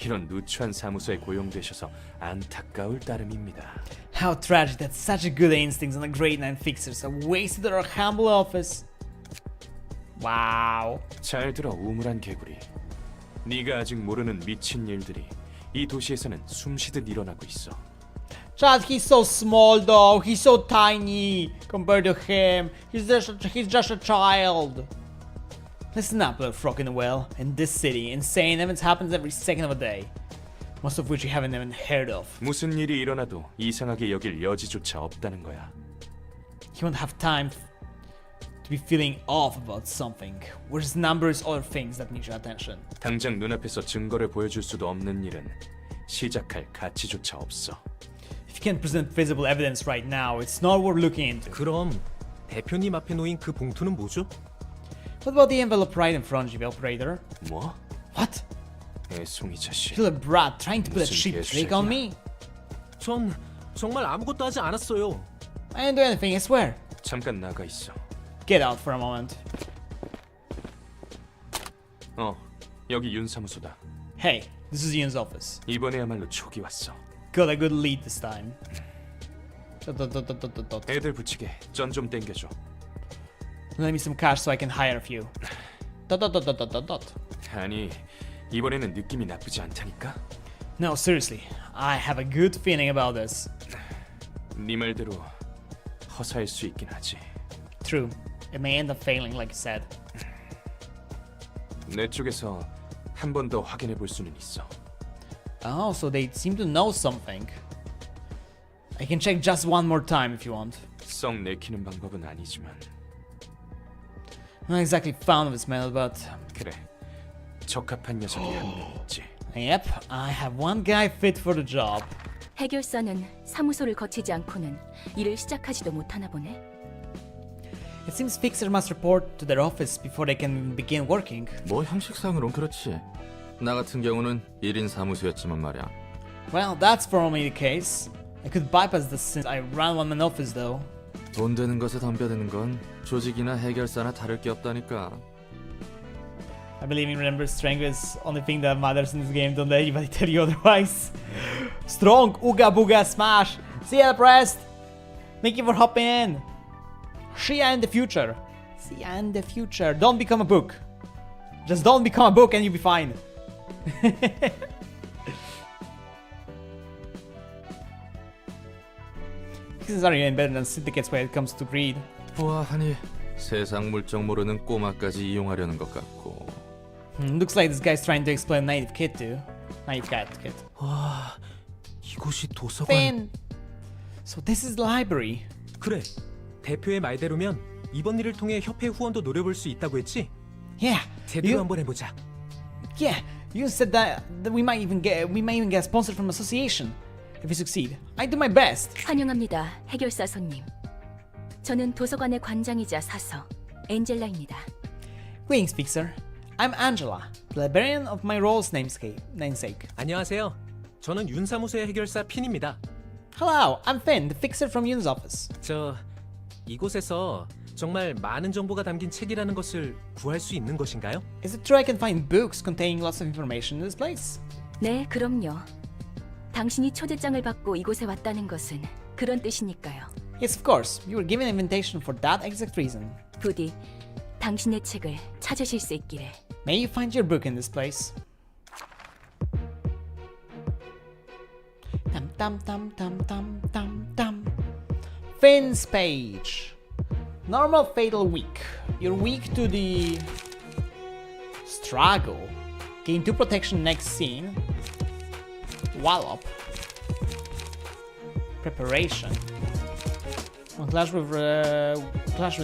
이런 누추한 사무소에 고용되셔서 안타까울 따름입니다. How tragic that such a good instincts and a great night fixers are wasted at our humble office. Wow. 잘 들어 우물한 개구리. 네가 아직 모르는 미친 일들이 이 도시에서는 숨쉬듯 일어나고 있어. Chad, he's so small though. He's so tiny compared to him. He's just a child. Listen up, little frog in the well. In this city, insane events happens every second of a day. Most of which you haven't even heard of. 무슨 일이 일어나도 이상하게 여길 여지조차 없다는 거야. You won't have time to be feeling off about something. Where's numbers or things that need your attention. 당장 눈앞에서 증거를 보여줄 수도 없는 일은 시작할 가치조차 없어. If you can't present visible evidence right now, it's not worth looking into. 그럼 대표님 앞에 놓인 그 봉투는 뭐죠? What about the envelope right in front of you, operator? 뭐? What? 애송이 자식. You little brat trying to put a 무슨 cheap trick on me? 전 정말 아무것도 하지 않았어요. I didn't do anything, I swear. 잠깐 나가 있어. Get out for a moment. 여기 윤 사무소다. Hey, this is Ian's office. 이번에야말로 촉이 왔어. Got a good lead this time. 애들 붙이게 전 좀 땡겨줘. Lend me some cash so I can hire a few. 아니, 이번에는 느낌이 나쁘지 않다니까? No, seriously, I have a good feeling about this. 네 말대로 허사일 수 있긴 하지. True, it may end up failing like you said. 내 쪽에서 한 번 더 확인해 볼 수는 있어. Oh, so they seem to know something. I can check just one more time if you want. 썩 내키는 방법은 아니지만. I'm not exactly fond of this metal, but 그래, 적합한 녀석이 한 명 있지. yep, I have one guy fit for the job. 해결사는 사무소를 거치지 않고는 일을 시작하지도 못하나 보네. It seems fixers must report to their office before they can begin working. 뭐 형식상으론 그렇지. 나 같은 경우는 1인 사무소였지만 말이야. Well, that's probably the case. I could bypass this since I run one-man office though. 돈 되는 것에 덤벼드는 건 조직이나 해결사나 다를 게 없다니까. I believe in remember strength is only thing that matters in this game. Don't let anybody tell you otherwise. Strong, ooga booga smash. See ya, pressed. Thank you for hopping in. See ya in the future. See ya in the future. Don't become a book. Just don't become a book and you'll be fine. These are even better than syndicates when it comes to greed. 보아하니 세상 물정 모르는 꼬마까지 이용하려는 것 같고. Looks like this guy's trying to explain native kid too. Native cat kid. 이곳이 도서관. Finn! So this is the library. 그래. 대표의 말대로면 이번 일을 통해 협회 후원도 노려볼 수 있다고 했지? Yeah, 제대로 한번 해보자. yeah. You said that we might even get sponsored from association if we succeed. I do my best. 환영합니다, 해결사 손님. 저는 도서관의 관장이자 사서 엔젤라입니다. Greetings, Fixer. I'm Angela, the librarian of my role's namesake. 안녕하세요. 저는 윤사무소의 해결사 핀입니다. Hello, I'm Finn, the Fixer from Yun's office. 이곳에서 정말 많은 정보가 담긴 책이라는 것을 구할 수 있는 것인가요? Is it true I can find books containing lots of information in this place? 네, 그럼요. 당신이 초대장을 받고 이곳에 왔다는 것은 그런 뜻이니까요. Yes, of course. You were given an invitation for that exact reason. 부디 당신의 책을 찾으실 수 있기를. May you find your book in this place. Tam. Finn's page. Normal fatal week. You're weak to the struggle. Gain 2 protection next scene. Wallop. Preparation. On clash with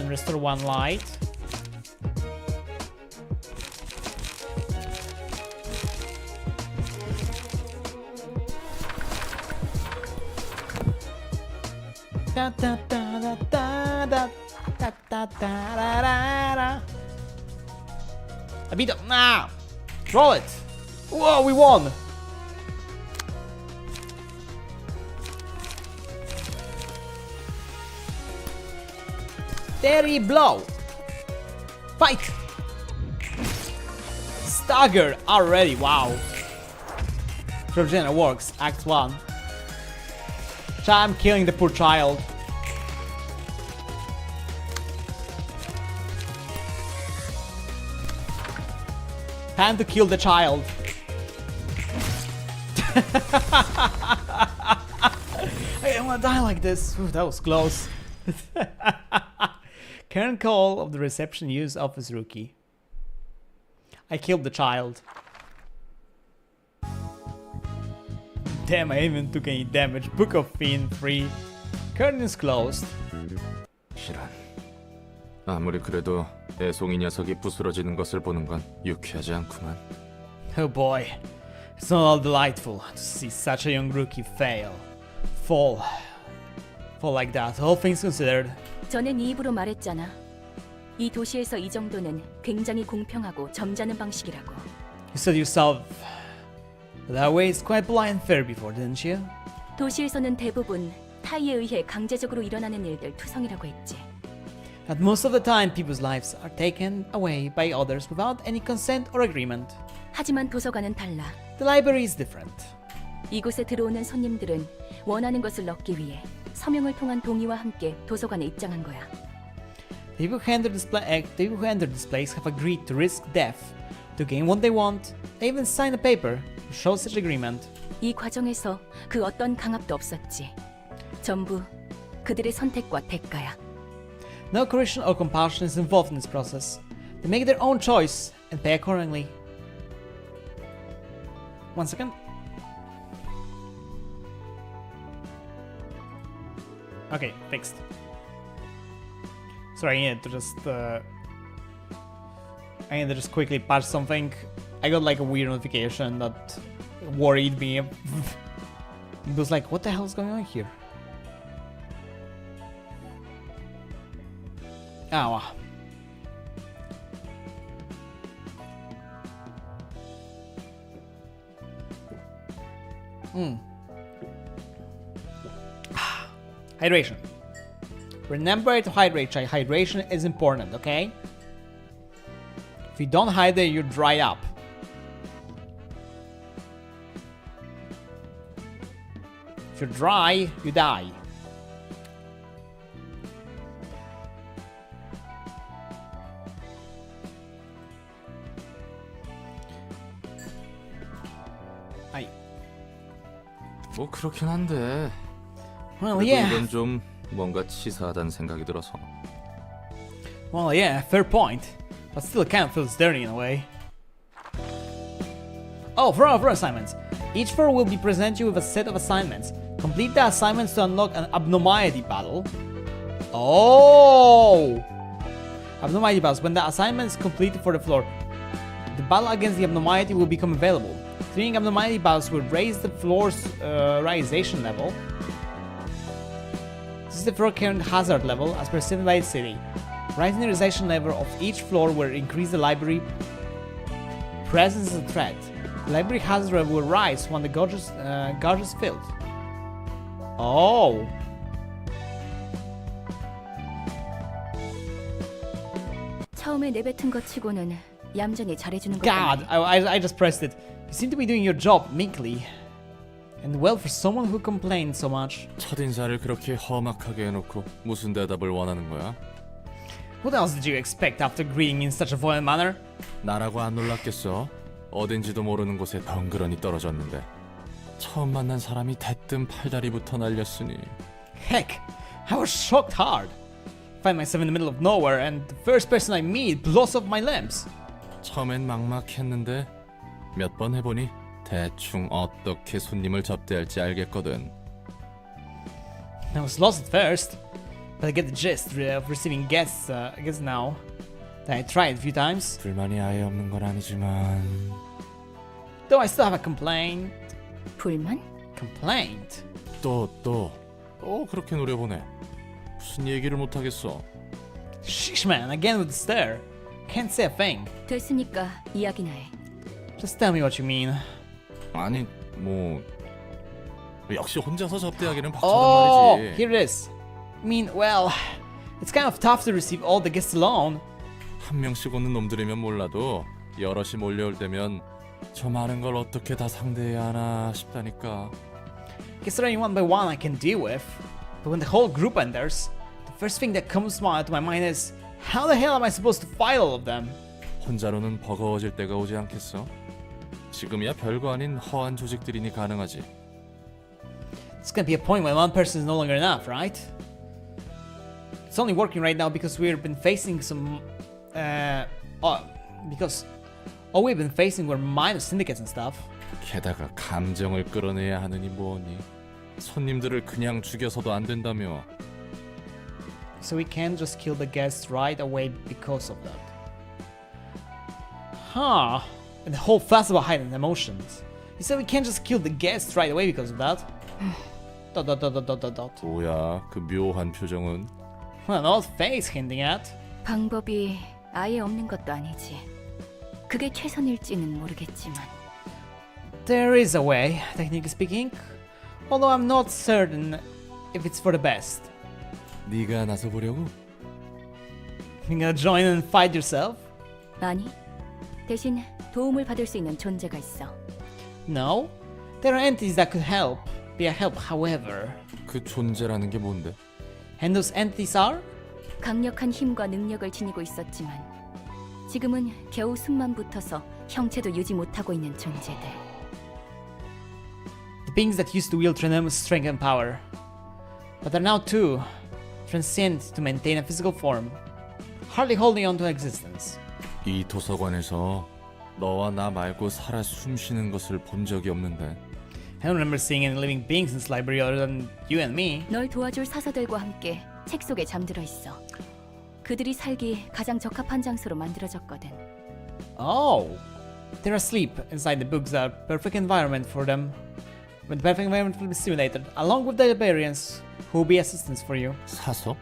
restore 1 light. Da da da da da da da da da da da. A bit of now. Roll it. Whoa, we won. Terry blow. Fight. Staggered already. Wow. Progenera works. Act 1. I'm killing the poor child. Time to kill the child. I don't want to die like this. Ooh, that was close. Current call of the reception use office rookie. I killed the child. Damn, I even took any damage. Book of Fiend free. Curtain is closed. 실한. 아무리 그래도 애송이 녀석이 부스러지는 것을 보는 건 유쾌하지 않구만. Oh boy, it's not all delightful to see such a young rookie fall like that. All things considered. 전에 네 입으로 말했잖아. 이 도시에서 이 정도는 굉장히 공평하고 점잖은 방식이라고. You said yourself that way is quite polite and fair before, didn't you? 도시에서는 대부분 타의에 의해 강제적으로 일어나는 일들 투성이라고 했지. That most of the time people's lives are taken away by others without any consent or agreement. 하지만 도서관은 달라. The library is different. 이곳에 들어오는 손님들은 원하는 것을 얻기 위해 서명을 통한 동의와 함께 도서관에 입장한 거야. The people who enter this place have agreed to risk death to gain what they want. They even signed a paper to show such agreement. 이 과정에서 그 어떤 강압도 없었지. 전부 그들의 선택과 대가야. No coercion or compulsion is involved in this process. They make their own choice and pay accordingly. 1 second. Okay, fixed. Sorry, I need to just quickly patch something. I got like a weird notification that worried me. It was like, what the hell is going on here? Ah, wow. Hydration. Remember to hydrate, Chai. Hydration is important, okay? If you don't hydrate, you dry up. If you're dry, you die. 아이. 뭐 그렇긴 한데. Well, 그래도 yeah. 이건 좀 뭔가 치사하다는 생각이 들어서. Well, yeah, fair point. But still, it kind of feels dirty in a way. Oh, for assignments. Each floor will be present you with a set of assignments. Complete the assignments to unlock an abnormality battle. Oh! Abnormality battles. When the assignment is completed for the floor, the battle against the abnormality will become available. Clearing abnormality battles will raise the floor's realization level. This is the floor current hazard level as per Civilized City. Rising the realization level of each floor will increase the library presence as a threat. The library hazard level will rise when the gauge is filled. Oh! 처음에 내뱉은 것 치고는 얌전히 잘해주는 것 God, 같네. I just pressed it. You seem to be doing your job meekly. And well for someone who complains so much. 첫인사를 그렇게 험악하게 해놓고 무슨 대답을 원하는 거야? What else did you expect after greeting in such a violent manner? 나라고 안 놀랐겠어? 어딘지도 모르는 곳에 덩그러니 떨어졌는데 처음 만난 사람이 대뜸 팔다리부터 날렸으니. Heck, I was shocked hard. Find myself in the middle of nowhere and the first person I meet blows off my limbs. 처음엔 막막했는데 몇 번 해보니 대충 어떻게 손님을 접대할지 알겠거든. I was lost at first, but I get the gist of receiving guests, I guess now. That I tried a few times. 불만이 아예 없는 건 아니지만 Though I still have a complaint. 불만? Complaint? 또 그렇게 노려보네. 무슨 얘기를 못하겠어. Sheesh man, again with the stare. Can't say a thing. 됐으니까 이야기나 해. Just tell me what you mean. 아니 뭐 역시 혼자서 접대하기는 벅차단 Oh, 말이지. here it is. I mean, well, it's kind of tough to receive all the guests alone. 한 명씩 오는 놈들이면 몰라도 여럿이 몰려올 때면 저 많은 걸 어떻게 다 상대해야 하나 싶다니까. Guess only one by one I can deal with. But when the whole group enters, the first thing that comes to my mind is, how the hell am I supposed to fight all of them? 혼자로는 버거워질 때가 오지 않겠어? 지금이야 별거 아닌 허한 조직들이니 가능하지. It's gonna be a point when one person is no longer enough, right? It's only working right now because we've been facing some... because all we've been facing were minor syndicates and stuff. 게다가 감정을 끌어내야 하느니 뭐니. 손님들을 그냥 죽여서도 안 된다며. So we can't just kill the guests right away because of that. Huh. And the whole fuss about heightened emotions. You said we can't just kill the guests right away because of that? ... 뭐야 그 묘한 표정은. What an old face hinting at. 방법이 아예 없는 것도 아니지. 그게 최선일지는 모르겠지만. There is a way, technically speaking. Although I'm not certain if it's for the best. 네가 나서 보려고? You gonna join and fight yourself? 아니, 대신 도움을 받을 수 있는 존재가 있어. No. There are entities that could help. Be a help, however. 그 존재라는 게 뭔데? And those entities are? 강력한 힘과 능력을 지니고 있었지만 지금은 겨우 숨만 붙어서 형체도 유지 못하고 있는 존재들. The beings that used to wield tremendous strength and power, but are now too transient to maintain a physical form, hardly holding on to existence. 이 도서관에서 너와 나 말고 살아 숨쉬는 것을 본 적이 없는데. I don't remember seeing any living beings in this library other than you and me. 널 도와줄 사서들과 함께 책 속에 잠들어 있어. 그들이 살기 가장 적합한 장소로 만들어졌거든. Oh, they're asleep inside the books. A perfect environment for them. When the perfect environment will be simulated, along with the librarians who will be assistants for you. 사서?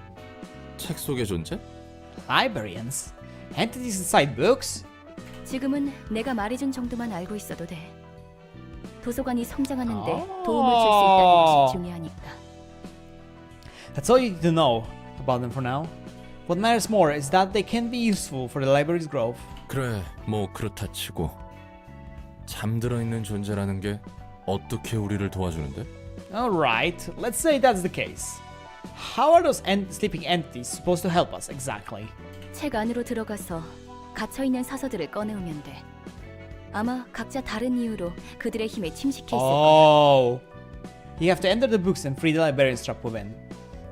책 속의 존재? Librarians? Entities inside books? 지금은 내가 말해준 정도만 알고 있어도 돼. 도서관이 성장하는데 도움을 줄 수 있다는 것이 중요하니까. That's all you need to know about them for now. What matters more is that they can be useful for the library's growth. 그래, 뭐 그렇다 치고 잠들어 있는 존재라는 게 어떻게 우리를 도와주는데? Alright, let's say that's the case. How are those sleeping entities supposed to help us exactly? 책 안으로 들어가서 갇혀있는 사서들을 꺼내오면 돼. 아마 각자 다른 이유로 그들의 힘에 침식해 있을 거야. Oh, you have to enter the books and free the librarians trapped within.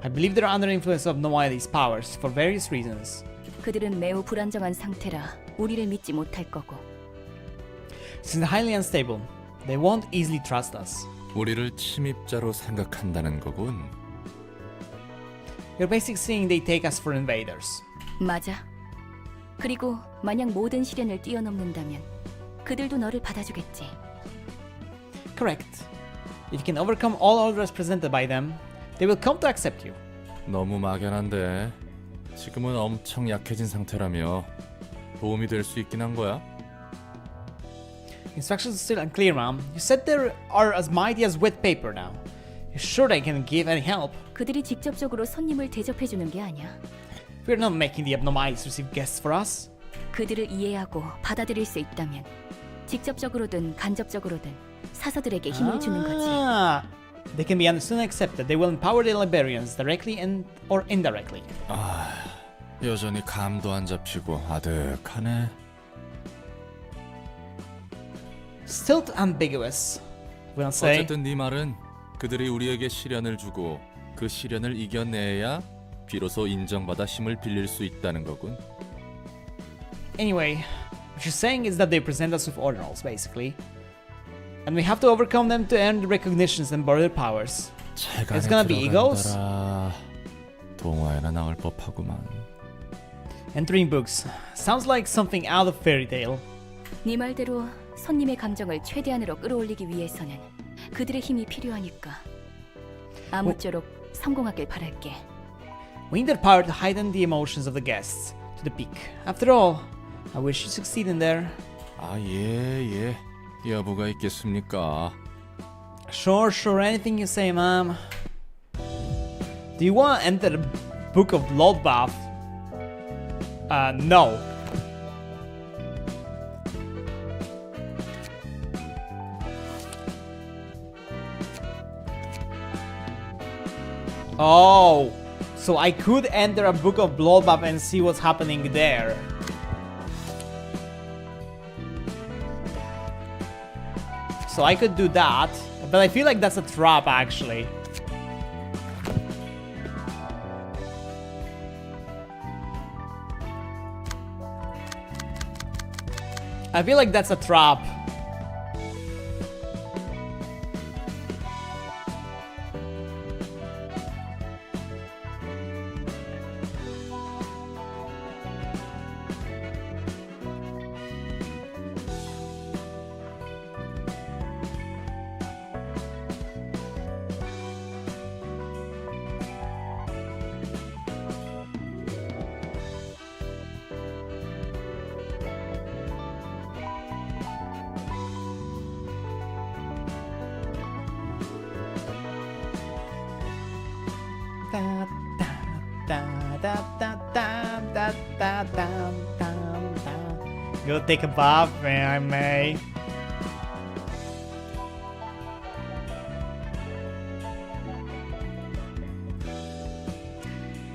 I believe they're under the influence of Noai's powers for various reasons. 그들은 매우 불안정한 상태라 우리를 믿지 못할 거고. Since they're highly unstable, They won't easily trust us. 우리를 침입자로 생각한다는 거군. You're basically saying they take us for invaders. 맞아. 그리고 만약 모든 시련을 뛰어넘는다면 그들도 너를 받아주겠지. Correct. If you can overcome all orders presented by them, they will come to accept you. 너무 막연한데 지금은 엄청 약해진 상태라며 도움이 될 수 있긴 한 거야? Instructions are still unclear, ma'am. You said they are as mighty as wet paper now. You sure they can give any help? 그들이 직접적으로 손님을 대접해주는 게 아니야. We're not making the abnormalities receive guests for us. 그들을 이해하고 받아들일 수 있다면 직접적으로든 간접적으로든 사서들에게 힘을 주는 거지. They can be understood and accepted. They will empower the librarians directly and or indirectly. 여전히 감도 안 잡히고 아득하네. Still ambiguous. We don't say. 어쨌든 네 말은 그들이 우리에게 시련을 주고 그 시련을 이겨내야 비로소 인정받아 힘을 빌릴 수 있다는 거군. Anyway, what you're saying is that they present us with ordinals, basically. And we have to overcome them to earn the recognitions and borrow their powers. It's gonna be egos? 동화에나 나올 법하구만. Entering books. Sounds like something out of fairy tale. 네 말대로 손님의 감정을 최대한으로 끌어올리기 위해서는 그들의 힘이 필요하니까 아무쪼록 성공하길 바랄게. We need their power to heighten the emotions of the guests to the peak. After all, I wish you succeed in there. 예. 여부가 있겠습니까? Sure, anything you say, ma'am. Do you want to enter the Book of Bloodbath? No. Oh, so I could enter a Book of Bloodbath and see what's happening there. So I could do that, but I feel like that's a trap actually. I feel like that's a trap. Go take a bath, may I may.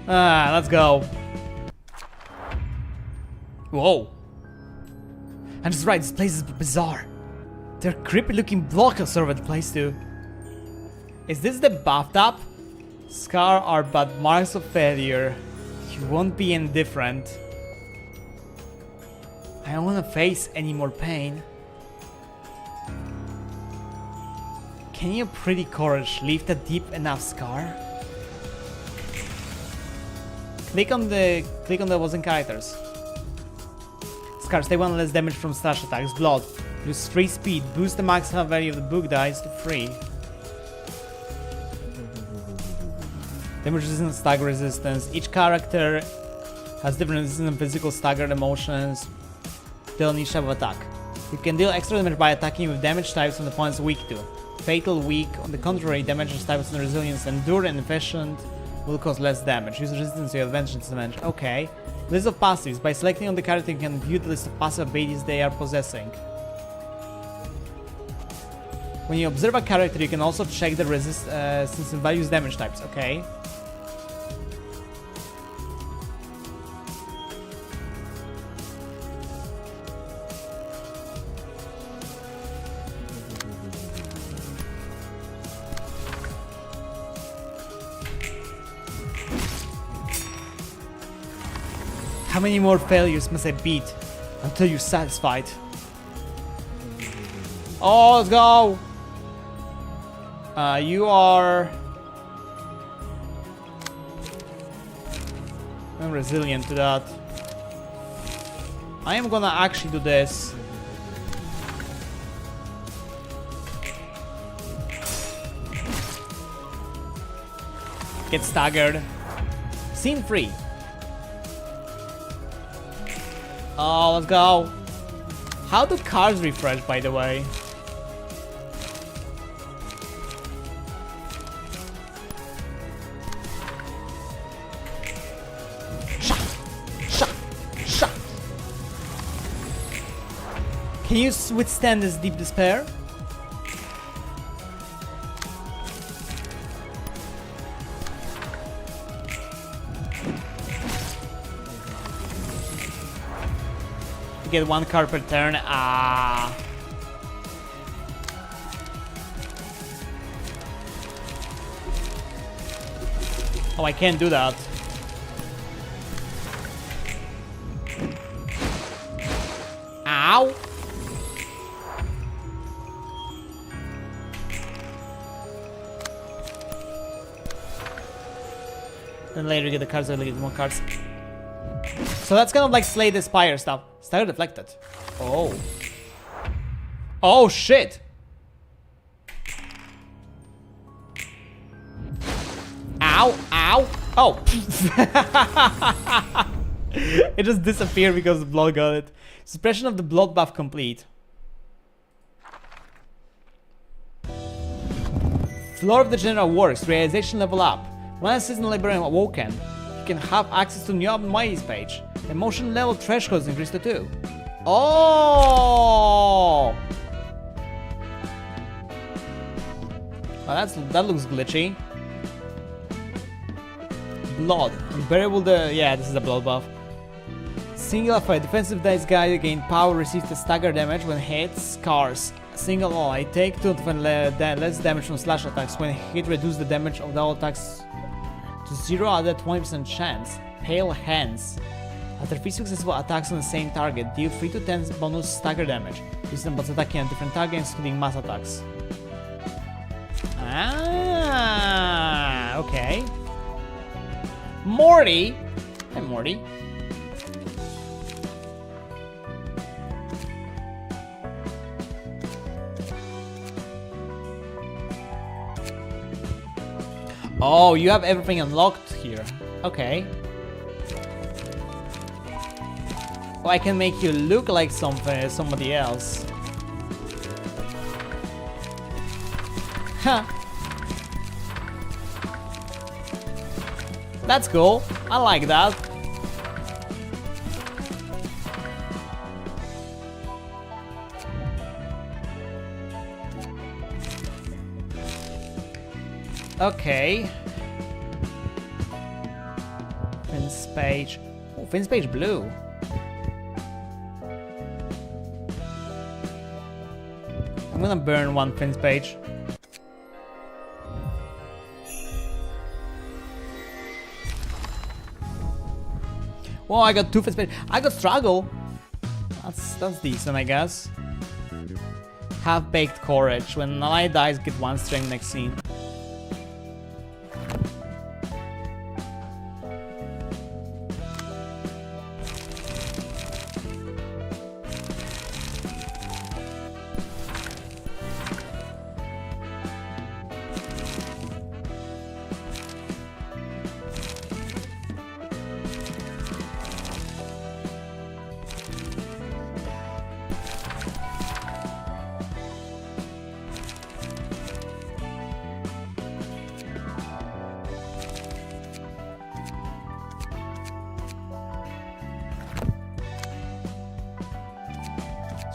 Let's go. Whoa. I'm just right, this place is bizarre. There are creepy looking blockers all over the place too. Is this the bathtub? Scar are but marks of failure. You won't be indifferent. I don't want to face any more pain. Can your pretty courage leave a deep enough scar? Click on the wasn't characters. Scars take 1 less damage from slash attacks. Blood. Lose 3 speed. Boost the max health value of the book dice to 3. Damage resistance, stagger resistance. Each character has different resistance and physical staggered emotions. Deal each type of attack. You can deal extra damage by attacking with damage types on the opponent's weak to. Fatal, weak. On the contrary, damage types on resilience, endure, and efficient will cause less damage. Use resistance to your advantage disadvantage. Okay. List of passives. By selecting on the character, you can view the list of passive abilities they are possessing. When you observe a character, you can also check the resistance and values damage types. Okay. How many more failures must I beat until you're satisfied? Oh, let's go. You are... I'm resilient to that. I am gonna actually do this. Get staggered. Scene free. Oh, let's go. How do cars refresh, by the way? Shot. Can you withstand this deep despair? Get one car per turn. Ah. Oh, I can't do that. Ow. Then later get the cards, I'll get more cards. So that's kind of like Slay the Spire stuff. Stagger deflected. Oh. Oh shit. Ow, ow. Oh. It just disappeared because the blood got it. Suppression of the blood buff complete. Floor of the General works. Realization level up. When a seasonal librarian awoken, you can have access to new abnormalities page. Emotion level threshold is increased to 2. Oh! Well, that looks glitchy. Blood. Unbearable yeah, this is a blood buff. Single fire. Defensive dice guy gain power receives the stagger damage when hit scars. Single all. I take 2 less damage from slash attacks. When hit, reduce the damage of the all attacks to 0 at a 20% chance. Pale hands. After 3 successful attacks on the same target, deal 3 to 10 bonus stagger damage. Use them but attacking on different targets, including mass attacks. Ah, okay. Morty! Hi, Morty. Oh, you have everything unlocked here. Okay. Oh, I can make you look like somebody else. Huh. That's cool. I like that. Okay. Finn's page. Oh, Finn's page blue. I'm gonna burn one Finn's page. Well, I got 2 Finn's page. I got struggle. That's decent, I guess. Half-baked courage. When an ally dies, get 1 strength next scene.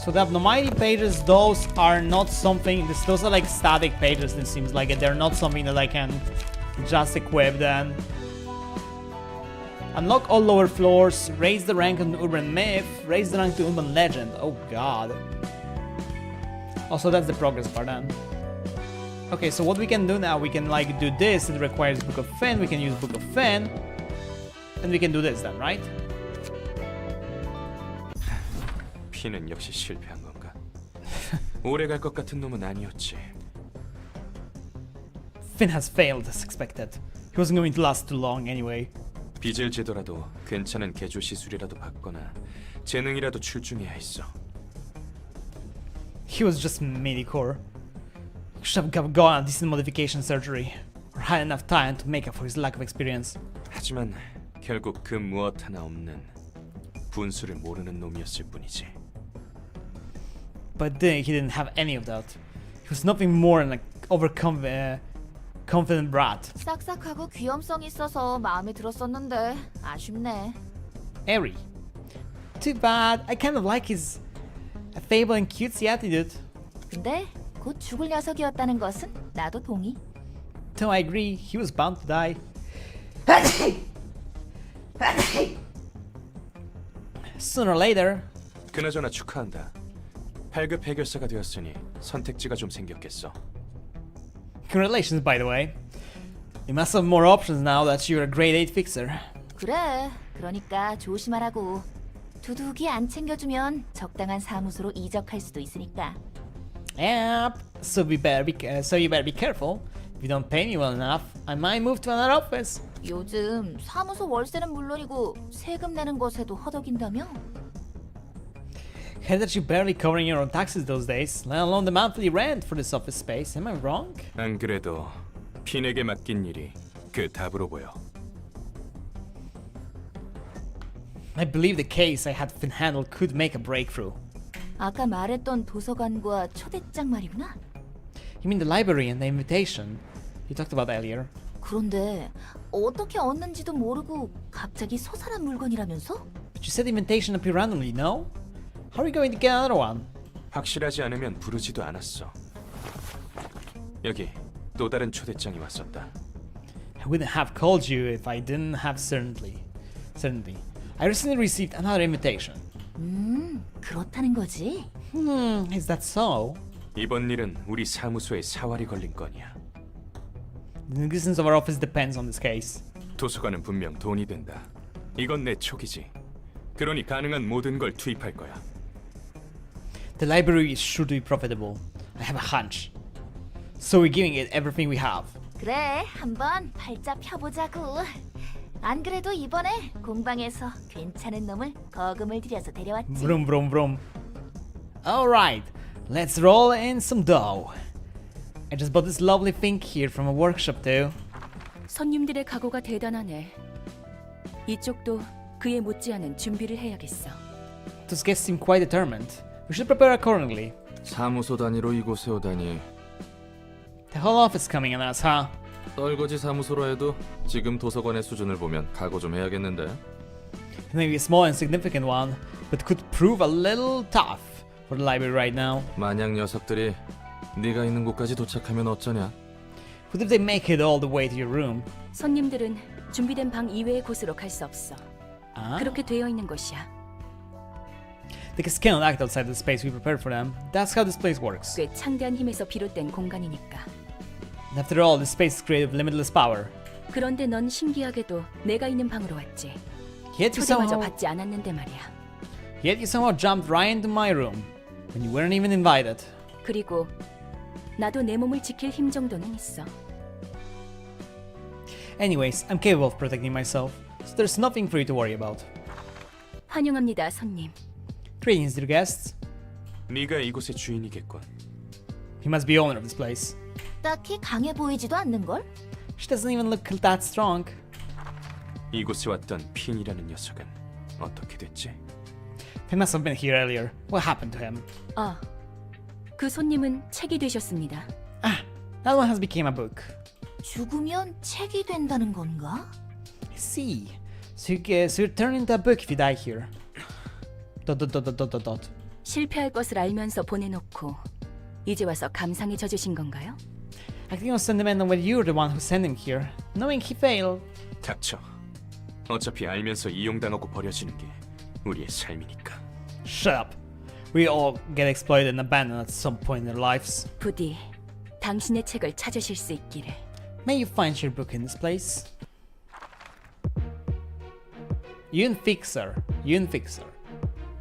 So the abnormality pages, those are not something, those are like static pages, it seems like it. They're not something that I can just equip then. Unlock all lower floors, raise the rank on Urban Myth, raise the rank to Urban Legend. Oh god. Also, that's the progress part then. Okay, so what we can do now, we can like do this, it requires Book of Finn, we can use Book of Finn, and we can do this then, right? 피는 역시 실패한 건가? 오래 갈 것 같은 놈은 아니었지. Finn has failed as expected. He wasn't going to last too long anyway. 빚을 지더라도 괜찮은 개조 시술이라도 받거나 재능이라도 출중해야 했어. He was just mediocre. He should have gone on decent modification surgery, or had enough time to make up for his lack of experience. 하지만 결국 그 무엇 하나 없는 분수를 모르는 놈이었을 뿐이지. But then he didn't have any of that. He was nothing more than an confident brat. 싹싹하고 귀염성 있어서 마음에 들었었는데 아쉽네. Airy. Too bad. I kind of like his affable and cutesy attitude. 근데 곧 죽을 녀석이었다는 것은 나도 동의. Though I agree, he was bound to die. Sooner or later. 그나저나 축하한다. 8급 해결사가 되었으니 선택지가 좀 생겼겠어. Congratulations, by the way. You must have more options now that you're a grade 8 fixer. 그래. 그러니까 조심하라고. 두둑이 안 챙겨주면 적당한 사무소로 이적할 수도 있으니까. Yep. So you better be careful. If you don't pay me well enough, I might move to another office. 요즘 사무소 월세는 물론이고 세금 내는 것에도 허덕인다며? Heard that you're barely covering your own taxes those days, let alone the monthly rent for this office space. Am I wrong? 안 그래도 핀에게 맡긴 일이 그 답으로 보여. I believe the case I had Finn handle could make a breakthrough. 아까 말했던 도서관과 초대장 말이구나. You mean the library and the invitation you talked about earlier? 그런데 어떻게 얻는지도 모르고 갑자기 소산한 물건이라면서? But you said the invitation appeared randomly, no? How are you going to get another one? 확실하지 않으면 부르지도 않았어. 여기 또 다른 초대장이 왔었다. I wouldn't have called you if I didn't have certainty. I recently received another invitation. 그렇다는 거지? Is that so? 이번 일은 우리 사무소에 사활이 걸린 건이야. The existence of our office depends on this case. 도서관은 분명 돈이 된다. 이건 내 촉이지. 그러니 가능한 모든 걸 투입할 거야. The library is sure to be profitable. I have a hunch. So we're giving it everything we have. 그래, 한번 팔자 펴보자고. 안 그래도 이번에 공방에서 괜찮은 놈을 거금을 들여서 데려왔지. Vroom vroom vroom. Alright, let's roll in some dough. I just bought this lovely thing here from a workshop too. 손님들의 각오가 대단하네. 이쪽도 그에 못지않은 준비를 해야겠어. Those guests seem quite determined. We should prepare accordingly. 사무소 단위로 이곳에 오다니. The whole office coming on us, huh? 떨거지 사무소로 해도 지금 도서관의 수준을 보면 각오 좀 해야겠는데. It may be a small and significant one, but could prove a little tough for the library right now. 만약 녀석들이 네가 있는 곳까지 도착하면 어쩌냐? What if they make it all the way to your room? 손님들은 준비된 방 이외의 곳으로 갈 수 없어. 그렇게 되어 있는 것이야. They cannot act outside the space we prepared for them. That's how this place works. 꽤 창대한 힘에서 비롯된 공간이니까. And after all, this space is created with limitless power. 그런데 넌 신기하게도 내가 있는 방으로 왔지. Yet 초대마저 받지 않았는데 말이야. you somehow jumped right into my room when you weren't even invited. 그리고 나도 내 몸을 지킬 힘 정도는 있어. Anyways, I'm capable of protecting myself, so there's nothing for you to worry about. 환영합니다, 손님. Greetings, dear guests. 네가 이곳의 주인이겠군. He must be owner of this place. 딱히 강해 보이지도 않는걸? She doesn't even look that strong. 이곳에 왔던 핀이라는 녀석은 어떻게 됐지? He must have been here earlier. What happened to him? 그 손님은 책이 되셨습니다. That one has become a book. 죽으면 책이 된다는 건가? I see. So you're turned into a book if you die here. ... 실패할 것을 알면서 보내놓고 이제 와서 감상에 젖으신 건가요? Acting on sentimental when you're the one who sent him here, knowing he failed. 닥쳐. 어차피 알면서 이용당하고 버려지는 게 우리의 삶이니까. Shut up. We all get exploited and abandoned at some point in their lives. 부디 당신의 책을 찾으실 수 있기를. May you find your book in this place. Yoon Fixer.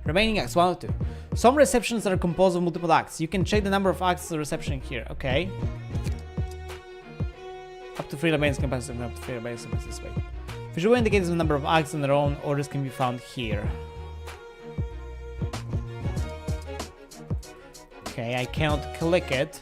Remaining Acts 1 2. Some receptions are composed of multiple acts. You can check the number of acts of the reception here. Okay. Up to 3 lanes capacity, up to 3 lanes capacity. Wait. Visual indicators the number of acts in their own orders can be found here. Okay, I cannot click it.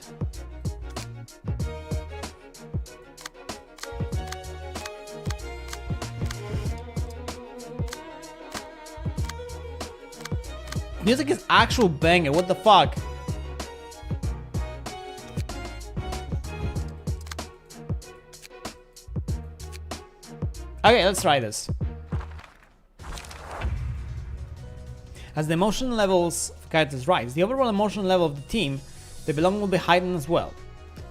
Music is actual banger, what the fuck? Okay, let's try this. As the emotion levels of characters rise, the overall emotion level of the team they belong will be heightened as well.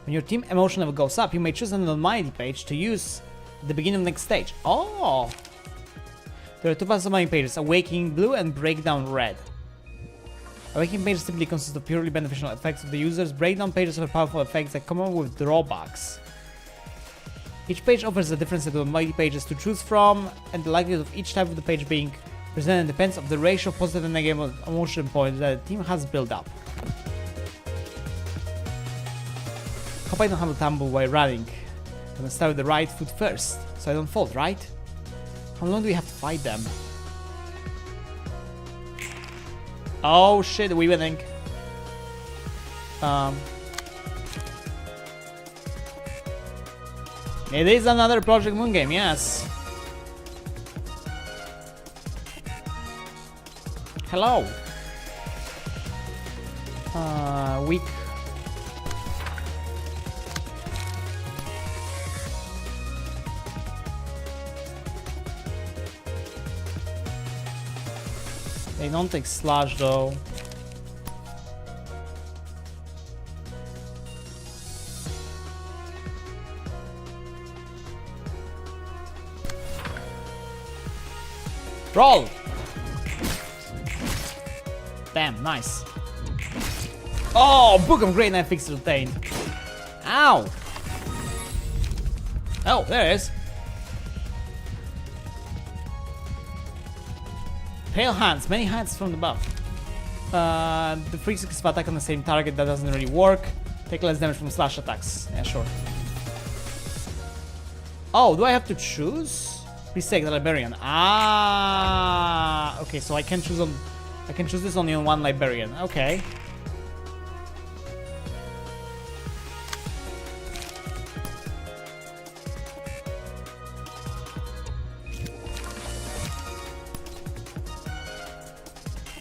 When your team emotion level goes up, you may choose an Almighty page to use at the beginning of the next stage. Oh! There are two paths of Almighty pages, Awakening Blue and Breakdown Red. Awakening pages typically consist of purely beneficial effects of the users. Breakdown pages offer powerful effects that come up with drawbacks. Each page offers a different set of Almighty pages to choose from, and the likelihood of each type of the page being presented depends on the ratio of positive and negative emotion points that the team has built up. Hope I don't have a tumble while running. I'm gonna start with the right foot first, so I don't fall, right? How long do we have to fight them? Oh shit, we winning. It is another Project Moon game, yes. Hello. Weak. They don't take slash though. Roll! Damn, nice. Oh, Book of Great Knife Fixed Retained. Ow! Oh, there it is. Pale hands, many hands from the buff. The free successive attack on the same target, that doesn't really work. Take less damage from slash attacks. Yeah, sure. Oh, do I have to choose? Please take the librarian. Ah, okay, so I can choose this only on one librarian. Okay.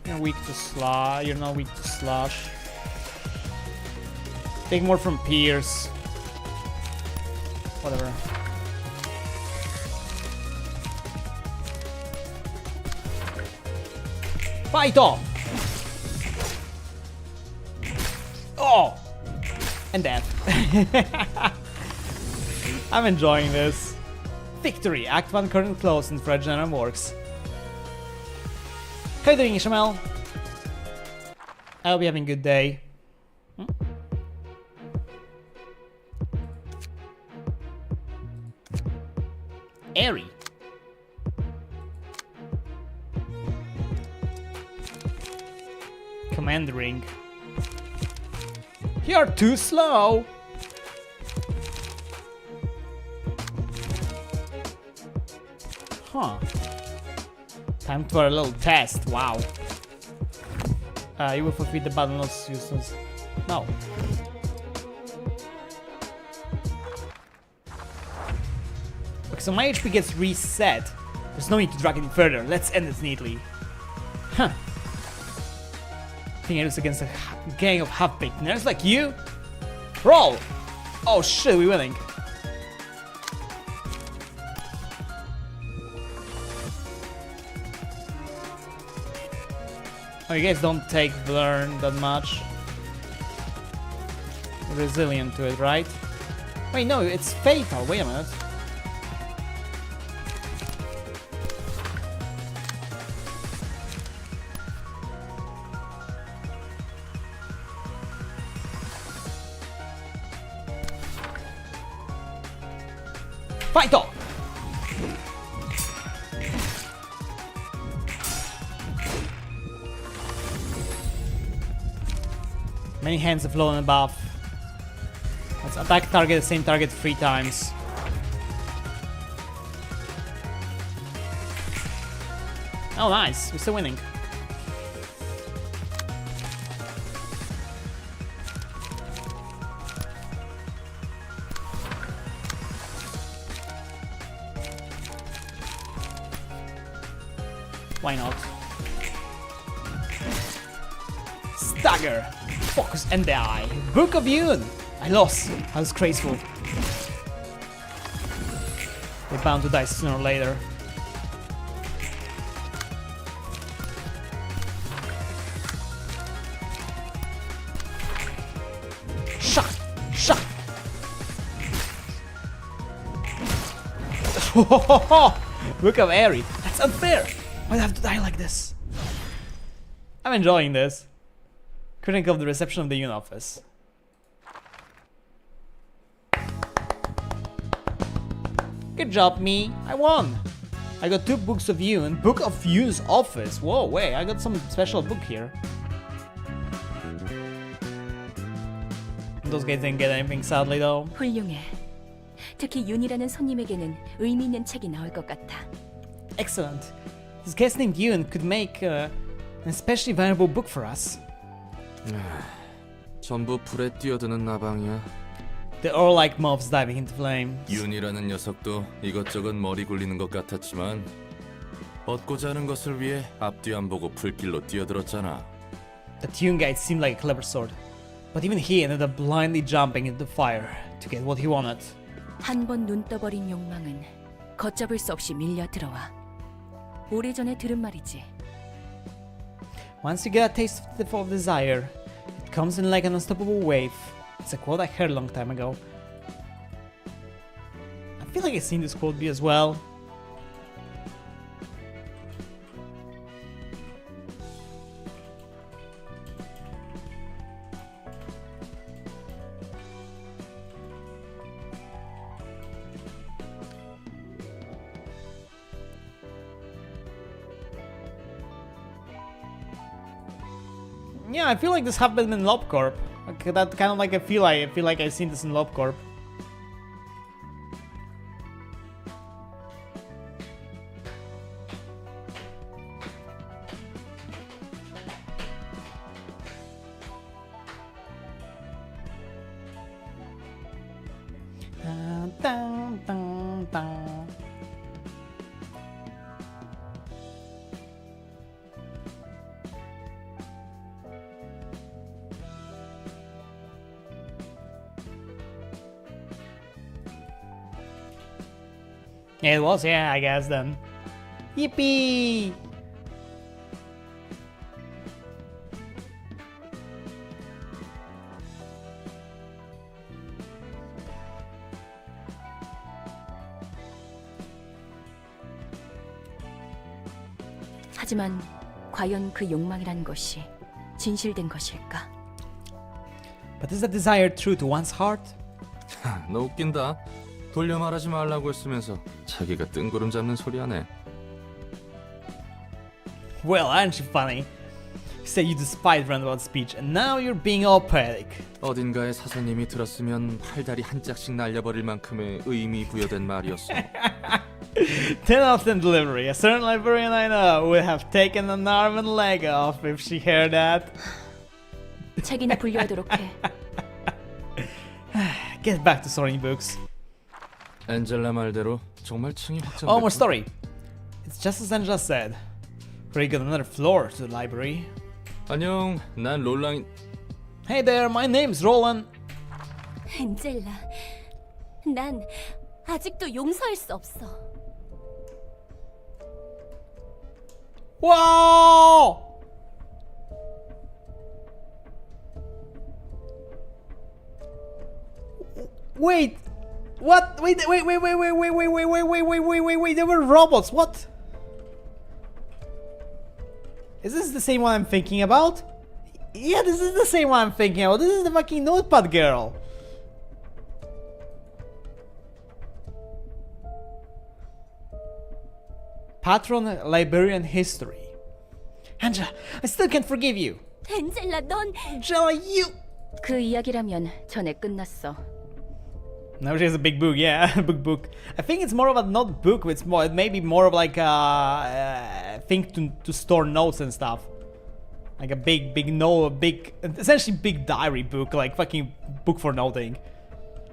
You're weak to slash. You're not weak to slash. Take more from Pierce. Whatever. Fight off! Oh! And death. I'm enjoying this. Victory! Act 1 currently closed and Fred General works. How you doing, Ishamel? I hope you're having a good day. Airy. Command ring. You're too slow. Huh. Time for a little test. Wow. You will forfeit the battle notes useless. No. Okay, so my HP gets reset. There's no need to drag it further. Let's end this neatly. Huh. I think I lose against a gang of half-baked nerds like you. Roll! Oh shit, we're winning. Oh, you guys don't take burn that much. You're resilient to it, right? Wait, no, it's fatal. Wait a minute. Fight off! Many hands have flown above. Let's attack target, the same target 3 times. Oh nice, we're still winning. Why not? Stagger! Focus and die! Book of Yun! I lost! I was graceful. They're bound to die sooner or later. Shot! Shot! Book of Airy! That's unfair! Why'd I have to die like this? I'm enjoying this. Critic of the reception of the Yun office. Good job, me. I won. I got 2 books of Yun. Book of Yun's office. Whoa, wait, I got some special book here. Those guys didn't get anything, sadly, though. 훌륭해. 특히 윤이라는 손님에게는 의미 있는 책이 나올 것 같아. Excellent. This guest named Yun could make an especially valuable book for us. 전부 불에 뛰어드는 나방이야. They're all like moths diving into flames. 윤이라는 녀석도 이것저것 머리 굴리는 것 같았지만 얻고자 하는 것을 위해 앞뒤 안 보고 불길로 뛰어들었잖아. That Yun guy seemed like a clever sort, but even he ended up blindly jumping into the fire to get what he wanted. 한 번 눈 떠버린 욕망은 걷잡을 수 없이 밀려 들어와. 오래전에 들은 말이지. Once you get a taste of desire, it comes in like an unstoppable wave. It's a quote I heard a long time ago. I feel like I've seen this quote as well. Yeah, I feel like this happened in LobCorp. Okay, that kind of like I feel like I've seen this in LobCorp. Dun, dun, dun, dun. Yeah, it was, yeah, I guess then. Yippee! 하지만 과연 그 욕망이란 것이 진실된 것일까? But is the desire true to one's heart? 너 웃긴다. 돌려 말하지 말라고 했으면서 자기가 뜬구름 잡는 소리 하네. Well, aren't you funny? You said you despise roundabout speech, and now you're being all poetic. 어딘가에 사서님이 들었으면 팔다리 한 짝씩 날려버릴 만큼의 의미 부여된 말이었어. 10 out of 10 delivery. A certain librarian I know would have taken an arm and leg off if she heard that. 책이나 분류하도록 해. Get back to sorting books. 엔젤라 말대로 정말 층이 확장됐고. Oh, more story. It's just as Angela said. We got another floor to the library. 안녕, 난 롤랑. Hey there, my name's Roland. 엔젤라, 난 아직도 용서할 수 없어. Whoa! Wait, what? Wait, they were robots. What? Is this the same one I'm thinking about? Yeah, this is the same one I'm thinking about. This is the fucking notepad girl. Patron Librarian History. Angela, I still can't forgive you. 엔젤라, 넌 Angela, you... 그 이야기라면 전에 끝났어. Now she has a big book, yeah, big book. I think it's more of a not book, it's more maybe more of like a thing to store notes and stuff. Like a big essentially big diary book, like fucking book for noting.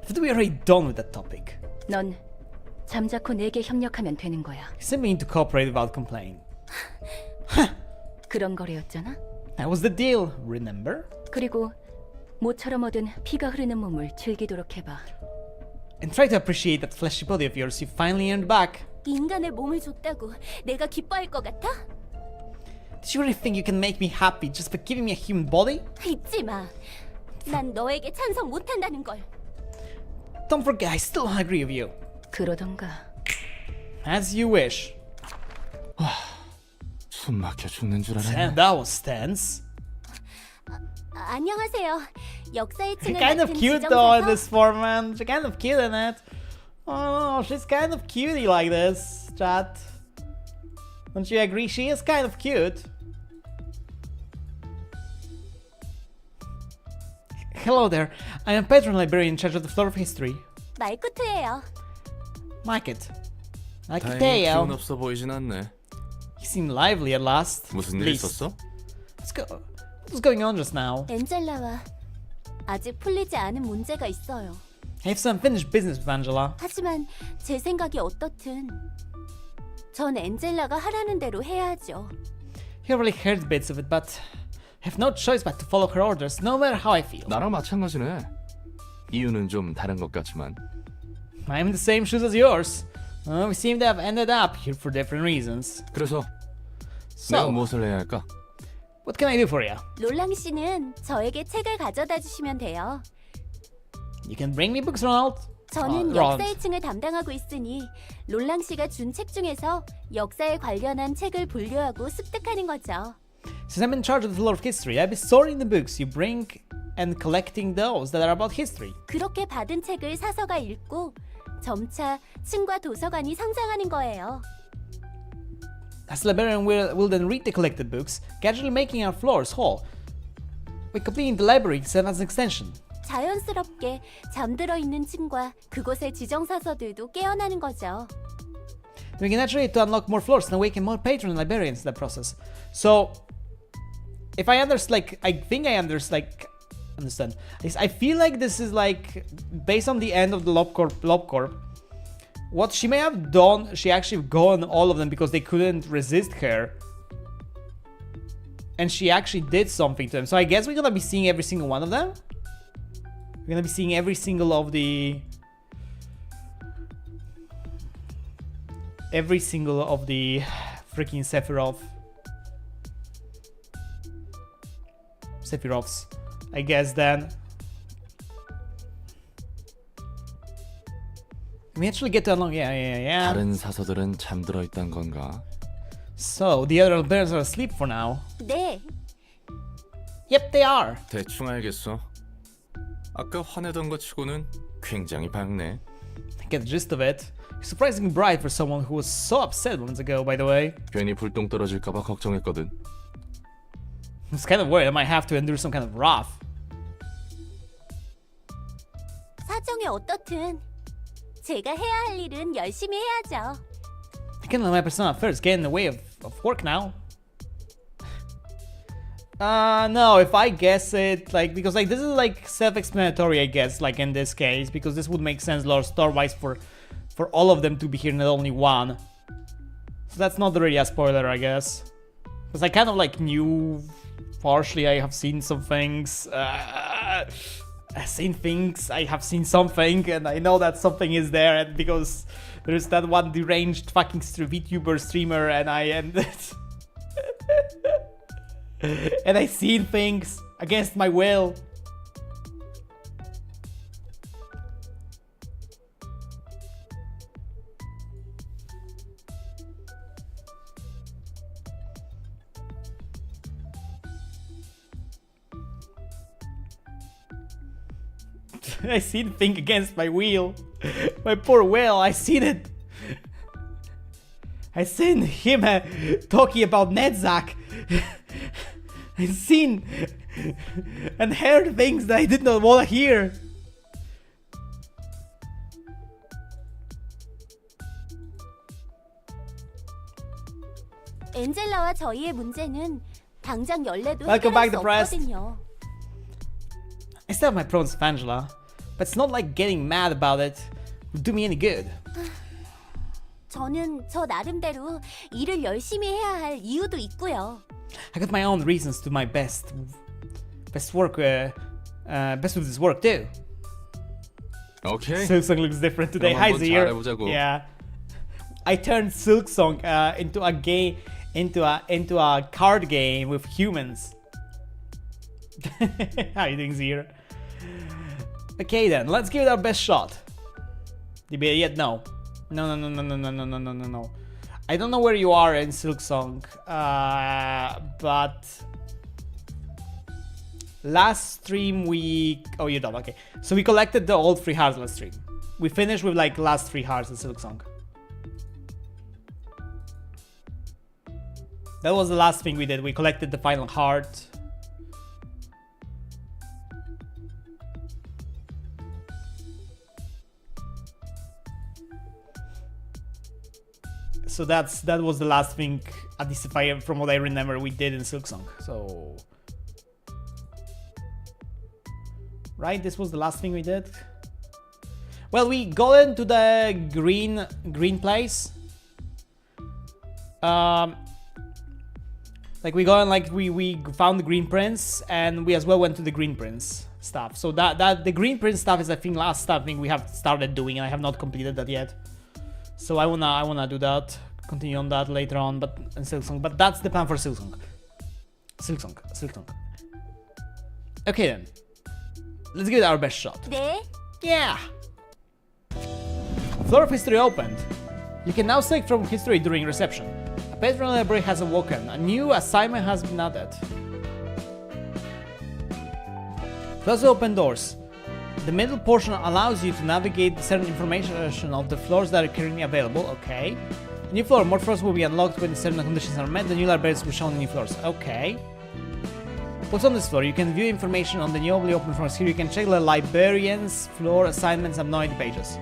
But we already done with that topic. 넌 잠자코 내게 협력하면 되는 거야. You simply need to cooperate without complaint. 그런 거래였잖아. That was the deal, remember? 그리고 모처럼 얻은 피가 흐르는 몸을 즐기도록 해봐. And try to appreciate that fleshy body of yours you finally earned back. 인간의 몸을 줬다고 내가 기뻐할 것 같아? Did you really think you can make me happy just for giving me a human body? 잊지 마. 난 너에게 찬성 못한다는 걸. Don't forget, I still don't agree with you. 그러던가. As you wish. 숨 막혀 죽는 줄 알았네. And that was tense. 안녕하세요. 역사의 층을 Kind of 맡은 cute though in 지정사서 this format. She's kind of cute in it. Oh, she's kind of cutie like this, chat. Don't you agree? She is kind of cute. Hello there. I am patron librarian in charge of the floor of history. 말쿠트예요. Like it. Like it, 다행히 기운 Teo. 없어 보이진 않네. You seem lively at last. 무슨 At 일 least. 있었어? What's going on just now? 엔젤라와 아직 풀리지 않은 문제가 있어요. I have some unfinished business with Angela. 하지만 제 생각이 어떻든 전 엔젤라가 하라는 대로 해야죠. You already heard bits of it, but I have no choice but to follow her orders, no matter how I feel. 나랑 마찬가지네. 이유는 좀 다른 것 같지만. I'm in the same shoes as yours. We seem to have ended up here for different reasons. 그래서 내가 So, 무엇을 해야 할까? what can I do for you? 롤랑 씨는 저에게 책을 가져다 주시면 돼요. You can bring me books, Ronald. 저는 Ronald. 역사의 층을 담당하고 있으니 롤랑 씨가 준 책 중에서 역사에 관련한 책을 분류하고 습득하는 거죠. Since I'm in charge of the floor of history, I'll be sorting the books you bring and collecting those that are about history. 그렇게 받은 책을 사서가 읽고 점차 층과 도서관이 성장하는 거예요. As the librarian will then read the collected books, gradually making our floors whole. We're completing the library as an extension. 자연스럽게 잠들어 있는 층과 그곳의 지정사서들도 깨어나는 거죠. We can naturally to unlock more floors and awaken more patron librarians in that process. So, if I understand, understand. I feel like this is like based on the end of the LobCorp. What she may have done, she actually gone all of them because they couldn't resist her, and she actually did something to them. So I guess we're gonna be seeing every single one of them. We're gonna be seeing every single of the freaking Sephiroths, I guess. Then we actually get to unlock. Yeah. 다른 사서들은 잠들어 있단 건가? So the other librarians are asleep for now. 네, Yep, they are. 대충 알겠어. 아까 화내던 것 치고는 굉장히 밝네. I get the gist of it. You're surprisingly bright for someone who was so upset months ago, by the way. 괜히 불똥 떨어질까봐 걱정했거든. I was kind of worried I might have to endure some kind of wrath. 사정이 어떻든 제가 해야 할 일은 열심히 해야죠. I can't let my persona first get in the way of work now. No, if I guess it, because this is self-explanatory, I guess, in this case, because this would make sense story-wise for all of them to be here, not only one. So that's not really a spoiler, I guess. Because I kind of knew, partially, I have seen some things, I have seen something, and I know that something is there, and because there's that one deranged fucking Vtuber streamer, and and I seen things against my will. I seen things against my will. My poor will, I seen it. I seen him talking about Nedzak. I seen and heard things that I did not want to hear. 엔젤라와 저희의 문제는 당장 연례도 Welcome 해결할 back, 수 depressed. 없거든요. I still have my problems with Angela, but it's not like getting mad about it would do me any good. 저는 저 나름대로 일을 열심히 해야 할 이유도 있고요. I got my own reasons to do my best work, best with this work too. 오케이. Silksong looks different today. 그럼 Hi 한번 Zir. 잘해보자고. Yeah, I turned Silksong into a game, into a card game with humans. How you doing, Zir? Okay then, let's give it our best shot. Did you yet? No. No. I don't know where you are in Silksong, but last stream we... Oh, you're done, okay. So we collected the old 3 hearts last stream. We finished with like last 3 hearts in Silksong. That was the last thing we did. We collected the final heart. So that was the last thing, at least from what I remember, we did in Silksong. So, right, this was the last thing we did. Well, we got into the green place. Like we got in, like we found the Green Prince, and we as well went to the Green Prince stuff. So that the Green Prince stuff is, I think, last stuff we have started doing, and I have not completed that yet. So I wanna do that, continue on that later on, but in Silksong. But that's the plan for Silksong. Silksong. Okay then, let's give it our best shot. 네. Yeah. Floor of History opened. You can now select from history during reception. A patron library has awoken. A new assignment has been added. Close open doors. The middle portion allows you to navigate certain information of the floors that are currently available. Okay. New floor. More floors will be unlocked when certain conditions are met. The new libraries will show on the new floors. Okay. What's on this floor? You can view information on the newly open floors. Here you can check the librarians, floor assignments, and 90 pages.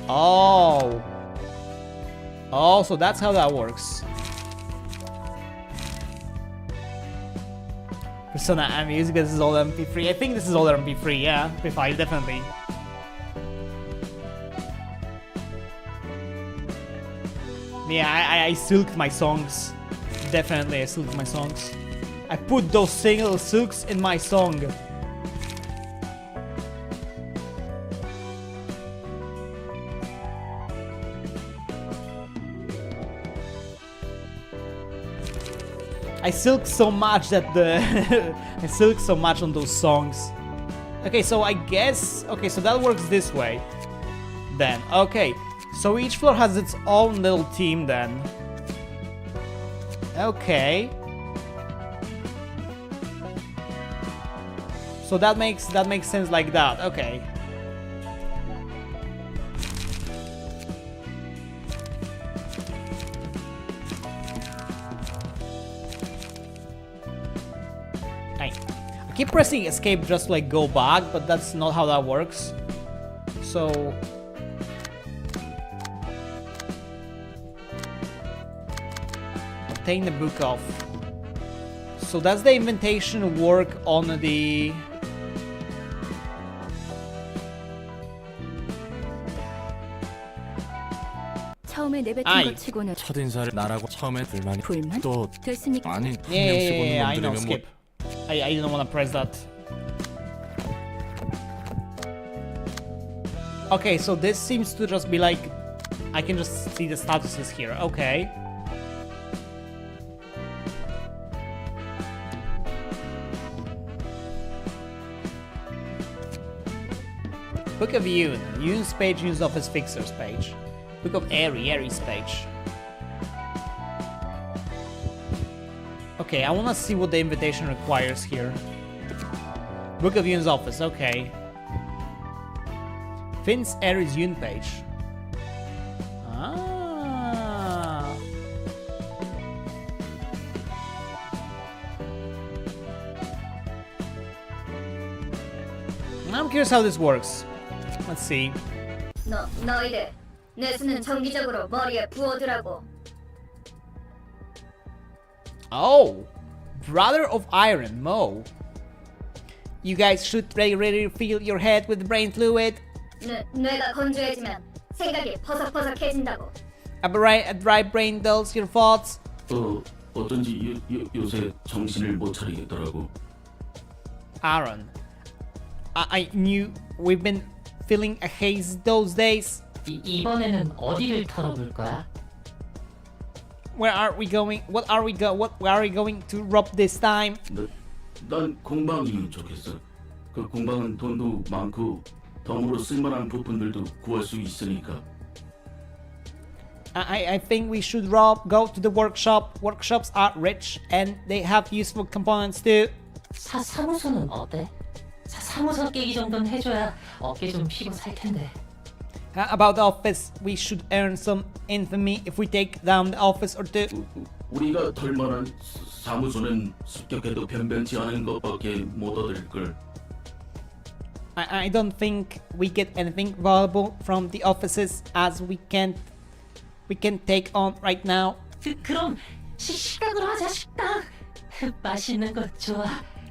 Oh. Oh, so that's how that works. Persona and music, this is all MP3. I think this is all MP3, yeah. MP5, definitely. Yeah, I silked my songs. Definitely, I silked my songs. I put those single silks in my song. I silk so much that I silk so much on those songs. Okay, so I guess so that works this way. Then okay, so each floor has its own little team then. Okay. So that makes sense like that. Okay. I keep pressing escape just to like go back, but that's not how that works. So obtain the book of. So does the invitation work on the 처음에 내뱉은 아이. 것 치고는 첫인사를 나라고 처음에 불만이 불만? 또 됐으니까 아니 Yeah, I know, 놈들이면 skip. I didn't want to press that. Okay, so this seems to just be like, I can just see the statuses here. Okay. Book of Yoon. Yoon's page, Yoon's office fixers page. Book of Aries page. Okay, I wanna see what the invitation requires here. Book of Yoon's office, okay. Finn's Aries Yoon page. Ah. I'm curious how this works. Let's see. 너희들 뇌수는 정기적으로 머리에 부어두라고. Oh, brother of iron, Mo. You guys should regularly fill your head with brain fluid. 뇌가 건조해지면 생각이 퍼석퍼석해진다고. A dry brain dulls your thoughts. 어쩐지 요새 정신을 못 차리겠더라고. Aaron, I knew we've been feeling a haze those days. 이번에는 어디를 털어볼 거야? Where are we going? What are we going to rob this time? 난 공방이면 좋겠어. 그 공방은 돈도 많고 덤으로 쓸만한 부품들도 구할 수 있으니까. I think we should go to the workshop. Workshops are rich and they have useful components too. 사무소는 어때? 사무소 깨기 정도는 해줘야 어깨 좀 피고 살 텐데. About the office, we should earn some infamy if we take down the office or two. 우리가 털 만한 사무소는 습격해도 변변치 않은 것밖에 못 얻을 걸. I don't think we get anything valuable from the offices as we can take on right now. 그럼 식당으로 하자 식당. 맛있는 것 좋아.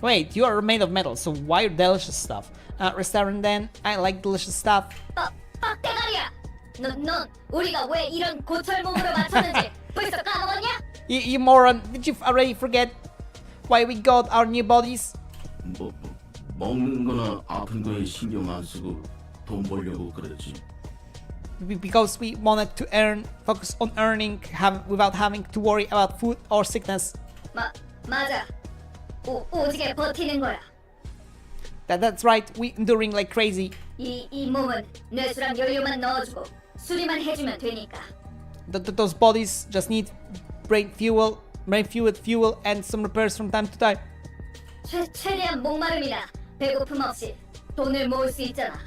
Wait, you are made of metal, so why delicious stuff? Restaurant then, I like delicious stuff. 빡대가리야! 넌 우리가 왜 이런 고철 몸으로 맞췄는지 벌써 까먹었냐? You moron, did you already forget why we got our new bodies? 먹는 거나 아픈 거에 신경 안 쓰고 돈 벌려고 그랬지. Because we wanted to focus on earning without having to worry about food or sickness. 맞아. 오지게 버티는 거야. That's right, we enduring like crazy. 이 몸은 뇌수랑 연료만 넣어주고 수리만 해주면 되니까. Those bodies just need brain fuel, and some repairs from time to time. 최대한 목마름이나 배고픔 없이 돈을 모을 수 있잖아.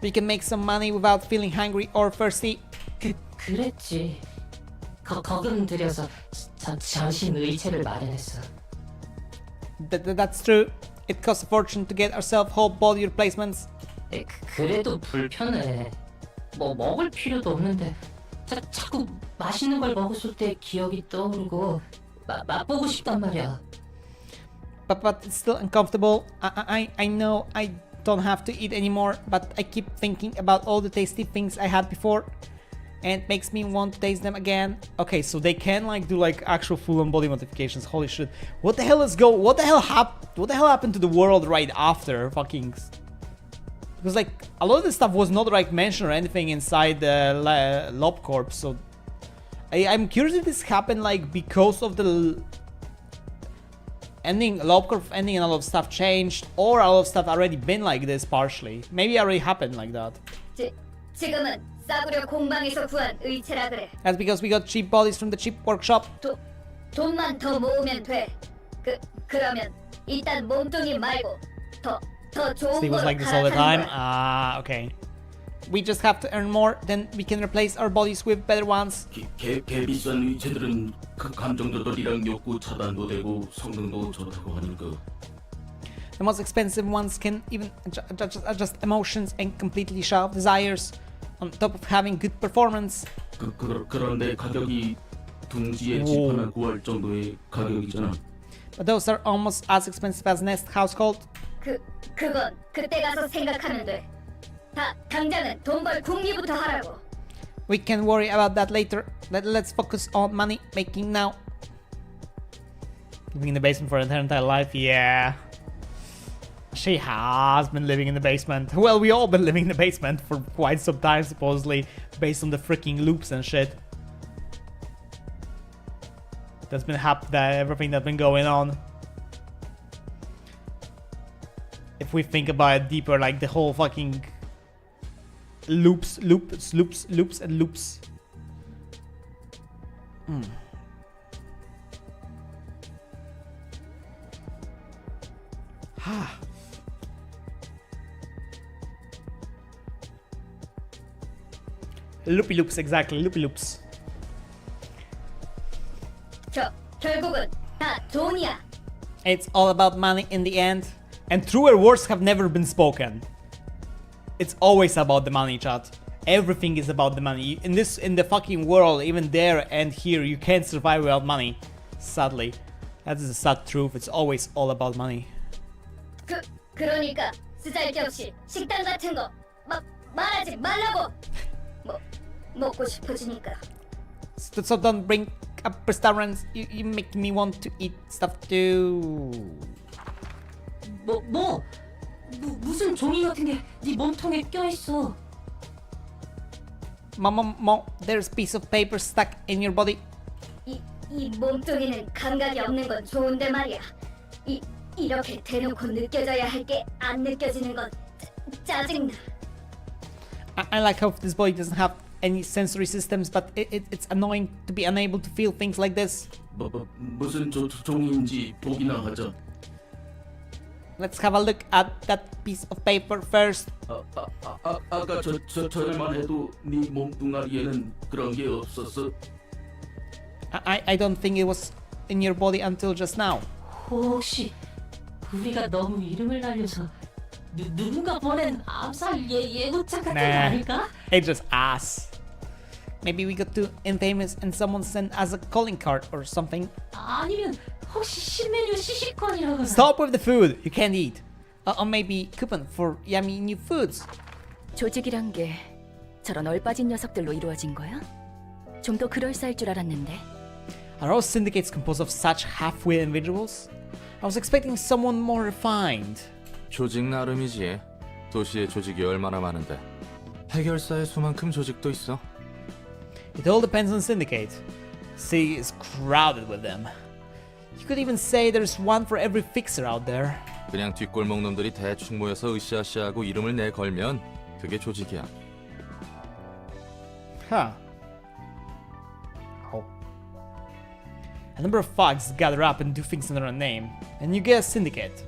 We can make some money without feeling hungry or thirsty. 그랬지. 거금 들여서 잠시 의체를 마련했어. That's true. It costs a fortune to get ourselves whole body replacements. 그래도 불편해. 뭐 먹을 필요도 없는데 자꾸 맛있는 걸 먹었을 때 기억이 떠오르고 맛보고 싶단 말이야. But it's still uncomfortable. I know I don't have to eat anymore, but I keep thinking about all the tasty things I had before, and it makes me want to taste them again. Okay, so they can like do like actual full-on body modifications. Holy shit! What the hell happened to the world right after fucking? Because like a lot of this stuff was not like mentioned or anything inside the LobCorp. So I'm curious if this happened like because of the ending, LobCorp ending, and a lot of stuff changed, or a lot of stuff already been like this partially. Maybe it already happened like that. 지금은 싸구려 공방에서 구한 의체라 그래. That's because we got cheap bodies from the cheap workshop. 돈만 더 모으면 돼. 그러면 일단 몸뚱이 말고 더 좋은 Steve was 거로 like this all the time. 갈아타는 거야. Okay. We just have to earn more, then we can replace our bodies with better ones. 개 비싼 위체들은 감정 조절이랑 욕구 차단도 되고 성능도 좋다고 하니까. The most expensive ones can even adjust emotions and completely shut off desires, on top of having good performance. 그런데 가격이 둥지에 집 하나 구할 정도의 가격이잖아. But those are almost as expensive as Nest household. 그건 그때 가서 생각하면 돼. 당장은 돈 벌 궁리부터 하라고. We can worry about that later. Let's focus on money making now. Living in the basement for her entire life, yeah. She has been living in the basement. Well, we all been living in the basement for quite some time, supposedly, based on the freaking loops and shit. That's been everything that's been going on. If we think about it deeper, like the whole fucking loops and loops. Loopy loops, exactly, loopy loops. 결국은 다 돈이야. It's all about money in the end, and truer words have never been spoken. It's always about the money, chat. Everything is about the money. In the fucking world, even there and here, you can't survive without money. Sadly. That is the sad truth. It's always all about money. 그러니까 쓰잘데없이 식당 같은 거 말하지 말라고. 먹고 싶어지니까. So don't bring up restaurants. You make me want to eat stuff too. 무슨 종이 같은 게 네 몸통에 껴있어. Mom, there's a piece of paper stuck in your body. 이 몸뚱이는 감각이 없는 건 좋은데 말이야. 이렇게 대놓고 느껴져야 할 게 안 느껴지는 건 짜증나. I like how this body doesn't have any sensory systems, but it's annoying to be unable to feel things like this. 무슨 종인지 보기나 하자. Let's have a look at that piece of paper first. 아까 전에만 해도 네 몸뚱아리에는 그런 게 없었어. I don't think it was in your body until just now. 혹시 우리가 너무 이름을 날려서 누군가 보낸 암살 예고장 같은 거 아닐까? It's just us. Maybe we got too infamous and someone sent us a calling card or something. 아니면 혹시 신메뉴 시식권이라고. Stop with the food you can't eat. Or maybe coupon for yummy new foods. 조직이란 게 저런 얼빠진 녀석들로 이루어진 거야? 좀 더 그럴싸할 줄 알았는데. Are all syndicates composed of such half-wit individuals? I was expecting someone more refined. 조직 나름이지. 도시에 조직이 얼마나 많은데. 해결사의 수만큼 조직도 있어. It all depends on syndicate. City is crowded with them. You could even say there's one for every fixer out there. 그냥 뒷골목 놈들이 대충 모여서 으쌰으쌰하고 이름을 내걸면 그게 조직이야. Huh. Oh. A number of thugs gather up and do things under a name, and you get a syndicate.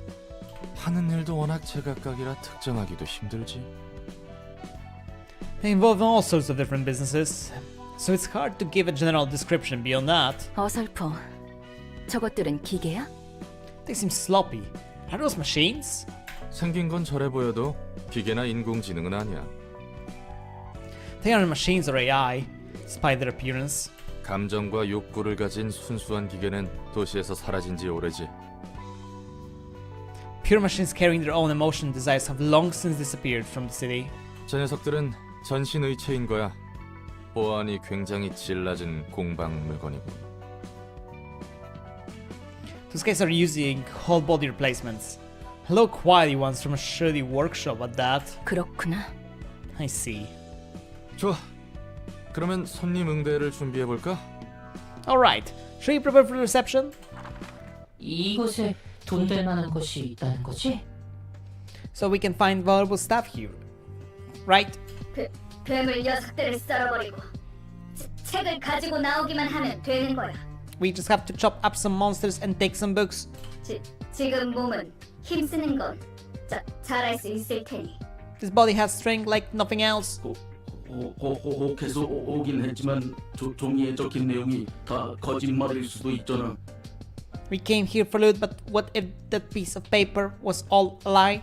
하는 일도 워낙 제각각이라 특정하기도 힘들지. They involve all sorts of different businesses, so it's hard to give a general description beyond that. 어설퍼. 저것들은 기계야? They seem sloppy. Are those machines? 생긴 건 저래 보여도 기계나 인공지능은 아니야. They aren't machines or AI, despite their appearance. 감정과 욕구를 가진 순수한 기계는 도시에서 사라진 지 오래지. Pure machines carrying their own emotion and desires have long since disappeared from the city. 저 녀석들은 전신의체인 거야. 보안이 굉장히 질 낮은 공방 물건이고. Those guys are using whole body replacements. Low quality ones from a shitty workshop at that. 그렇구나. I see. 좋아. 그러면 손님 응대를 준비해 볼까? Alright, should we prepare for the reception? 이곳에 돈 될 만한 곳이 있다는 거지? So we can find valuable stuff here. Right? 괴물 녀석들을 썰어버리고 책을 가지고 나오기만 하면 되는 거야. We just have to chop up some monsters and take some books. 지금 몸은 힘쓰는 건 잘할 수 있을 테니. This body has strength like nothing else. 혹해서 오긴 했지만 종이에 적힌 내용이 다 거짓말일 수도 있잖아. We came here for loot, but what if that piece of paper was all a lie?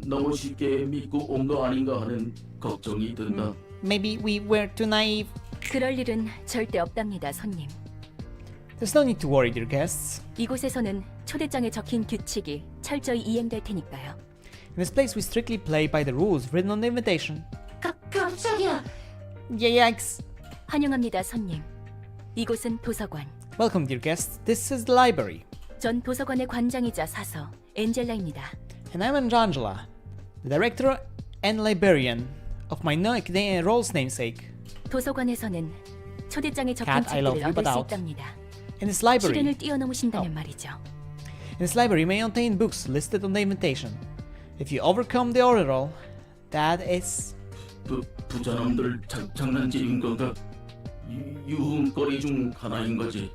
너무 쉽게 믿고 온 거 아닌가 하는 걱정이 든다. Maybe we were too naive. 그럴 일은 절대 없답니다, 손님. There's no need to worry, dear guests. 이곳에서는 초대장에 적힌 규칙이 철저히 이행될 테니까요. In this place, we strictly play by the rules written on the invitation. 깜짝이야. Yikes! 환영합니다, 손님. 이곳은 도서관. Welcome, dear guests. This is the library. 전 도서관의 관장이자 사서 엔젤라입니다. And I'm Angela, the director and librarian of my role's namesake. 도서관에서는 초대장에 적힌 Cat, I love 책들을 you, but 얻을 수 out. 있답니다. In this library, 시련을 뛰어넘으신다면 말이죠. in this library, you may obtain books listed on the invitation. If you overcome the ordeal, that is. 부자놈들 장난질인 건가? 유흥거리 중 하나인 거지.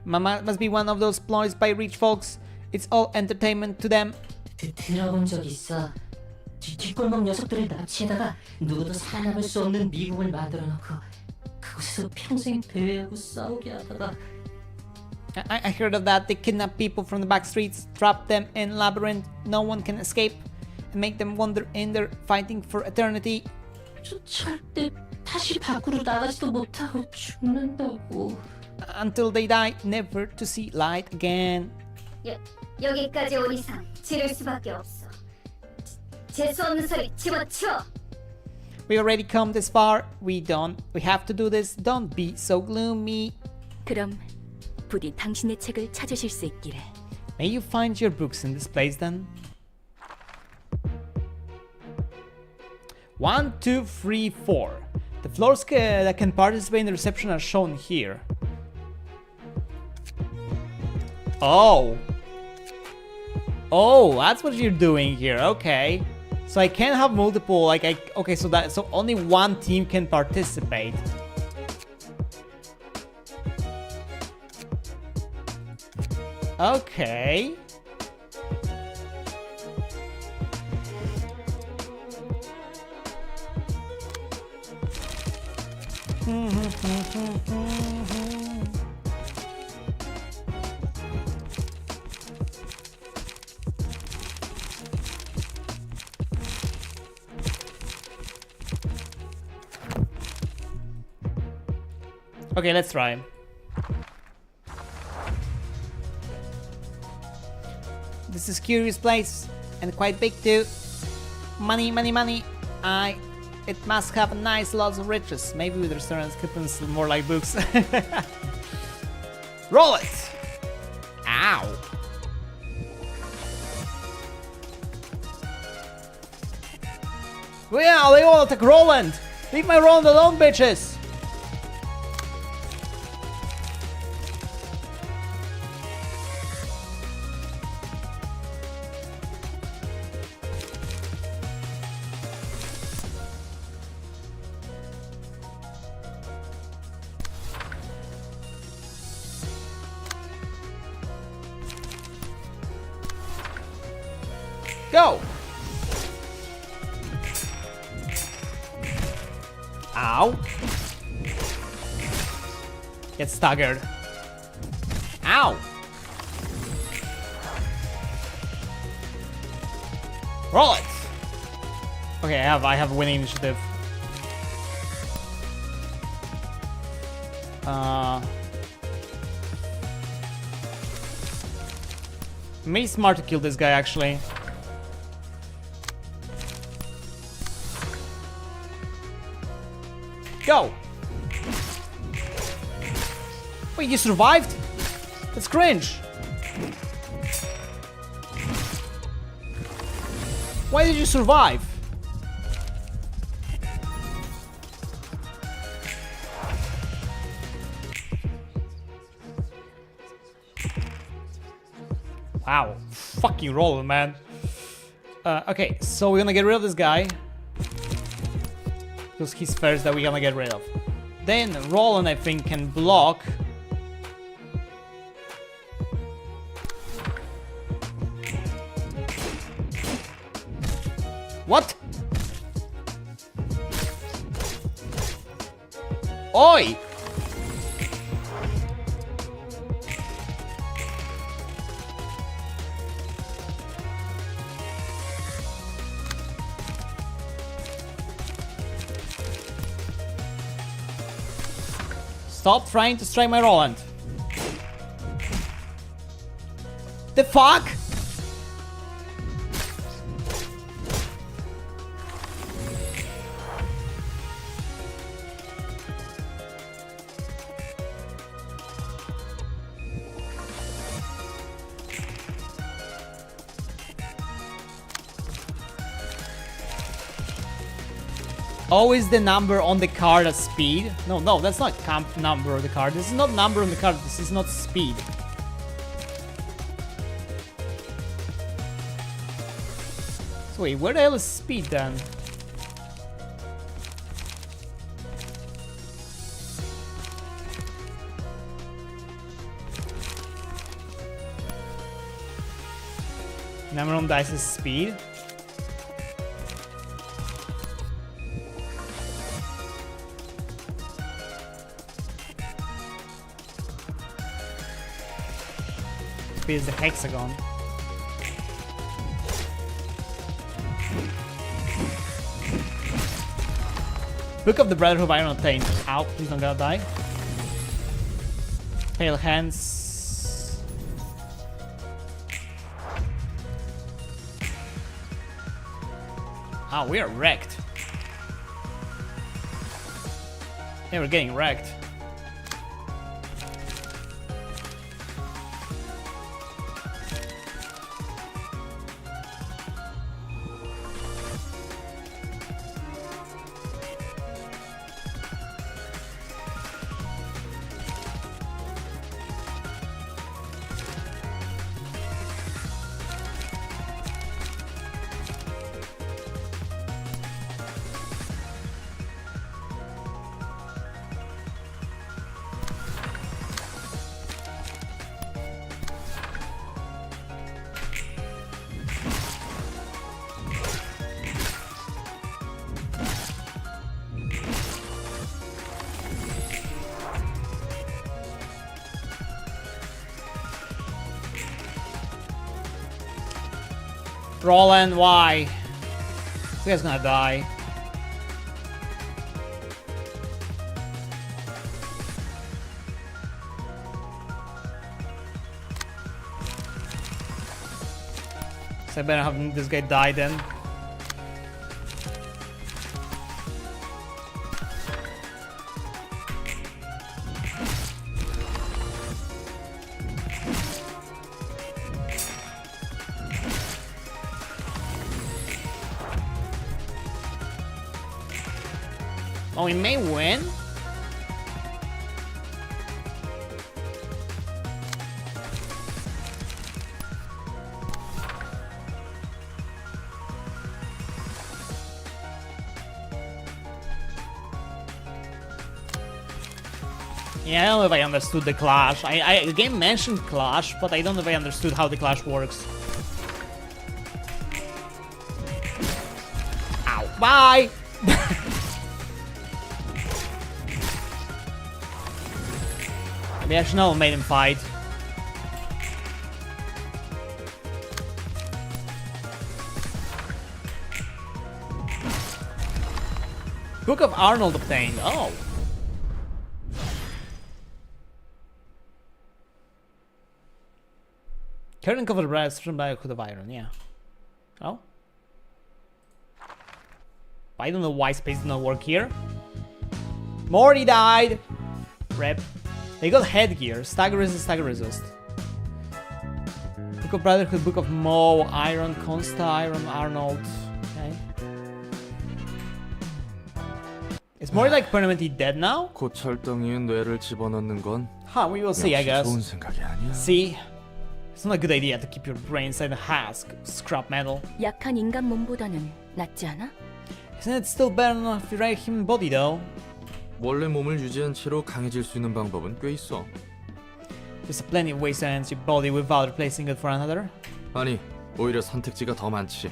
Must be one of those ploys by rich folks. It's all entertainment to them. 들어본 적 있어. 뒷골목 녀석들을 납치에다가 누구도 살아남을 수 없는 미국을 만들어놓고 그곳에서 평생 대회하고 싸우게 하다가. I heard of that. They kidnap people from the back streets, trap them in labyrinth. No one can escape. and make them wander in there fighting for eternity. 저 절대 다시 밖으로 나가지도 못하고 죽는다고. Until they die, never to see light again. 여기까지 온 이상 지를 수밖에 없어. 재수 없는 소리 집어치워. We already come this far. We have to do this. Don't be so gloomy. 그럼 부디 당신의 책을 찾으실 수 있기를. May you find your books in this place then. 1, 2, 3, 4. The floors that can participate in the reception are shown here. Oh, that's what you're doing here. Okay, so I can't have multiple. Okay, so only one team can participate. Okay. Okay, let's try. This is a curious place and quite big too. Money, money, money. It must have nice lots of riches. Maybe with restaurants, coupons, more like books. Roll it! Ow! Yeah, they all attack Roland! Leave my Roland alone, bitches! Go! Ow! Get staggered. Ow! Roll it! Okay, I have winning initiative. Maybe smart to kill this guy actually. Go! Wait, you survived? That's cringe. Why did you survive? Wow, fucking rolling, man. Okay, so we're gonna get rid of this guy. Because he's first that we're gonna get rid of. Then Roland, I think, can block. What? Oi! Stop trying to strike my Roland. The fuck? Always the number on the card as speed. No, that's not number on the card. This is not number on the card. This is not speed. So wait, where the hell is speed then? Number on dice is speed. Speed is the hexagon. Book of the Brotherhood of Iron obtained. Ow, please don't gonna die. Pale hands. Ah, we are wrecked. Yeah, we're getting wrecked. Roland, why? This guy's gonna die. So I better have this guy die then. Oh, we may win? Yeah, I don't know if I understood the clash. The game mentioned clash, but I don't know if I understood how the clash works. Ow, bye! Maybe I should not have made him fight. Book of Arnold obtained. Oh. Current cover breast from Brotherhood of Iron, yeah. Oh. I don't know why space did not work here. Morty died! Rep. They got headgear. Stagger resist, stagger resist. Book of Brotherhood, Book of Mo, Iron, Consta, Iron, Arnold. Okay. Is Morty like permanently dead now? 고철덩이에 뇌를 집어넣는 건 Huh, we will see, I guess. 좋은 생각이 아니야. See? It's not a good idea to keep your brain inside a husk, scrap metal. 약한 인간 몸보다는 낫지 않아? Isn't it still better than a right human body though? 원래 몸을 유지한 채로 강해질 수 있는 방법은 꽤 있어. There's plenty of ways to enhance your body without replacing it for another. 아니, 오히려 선택지가 더 많지.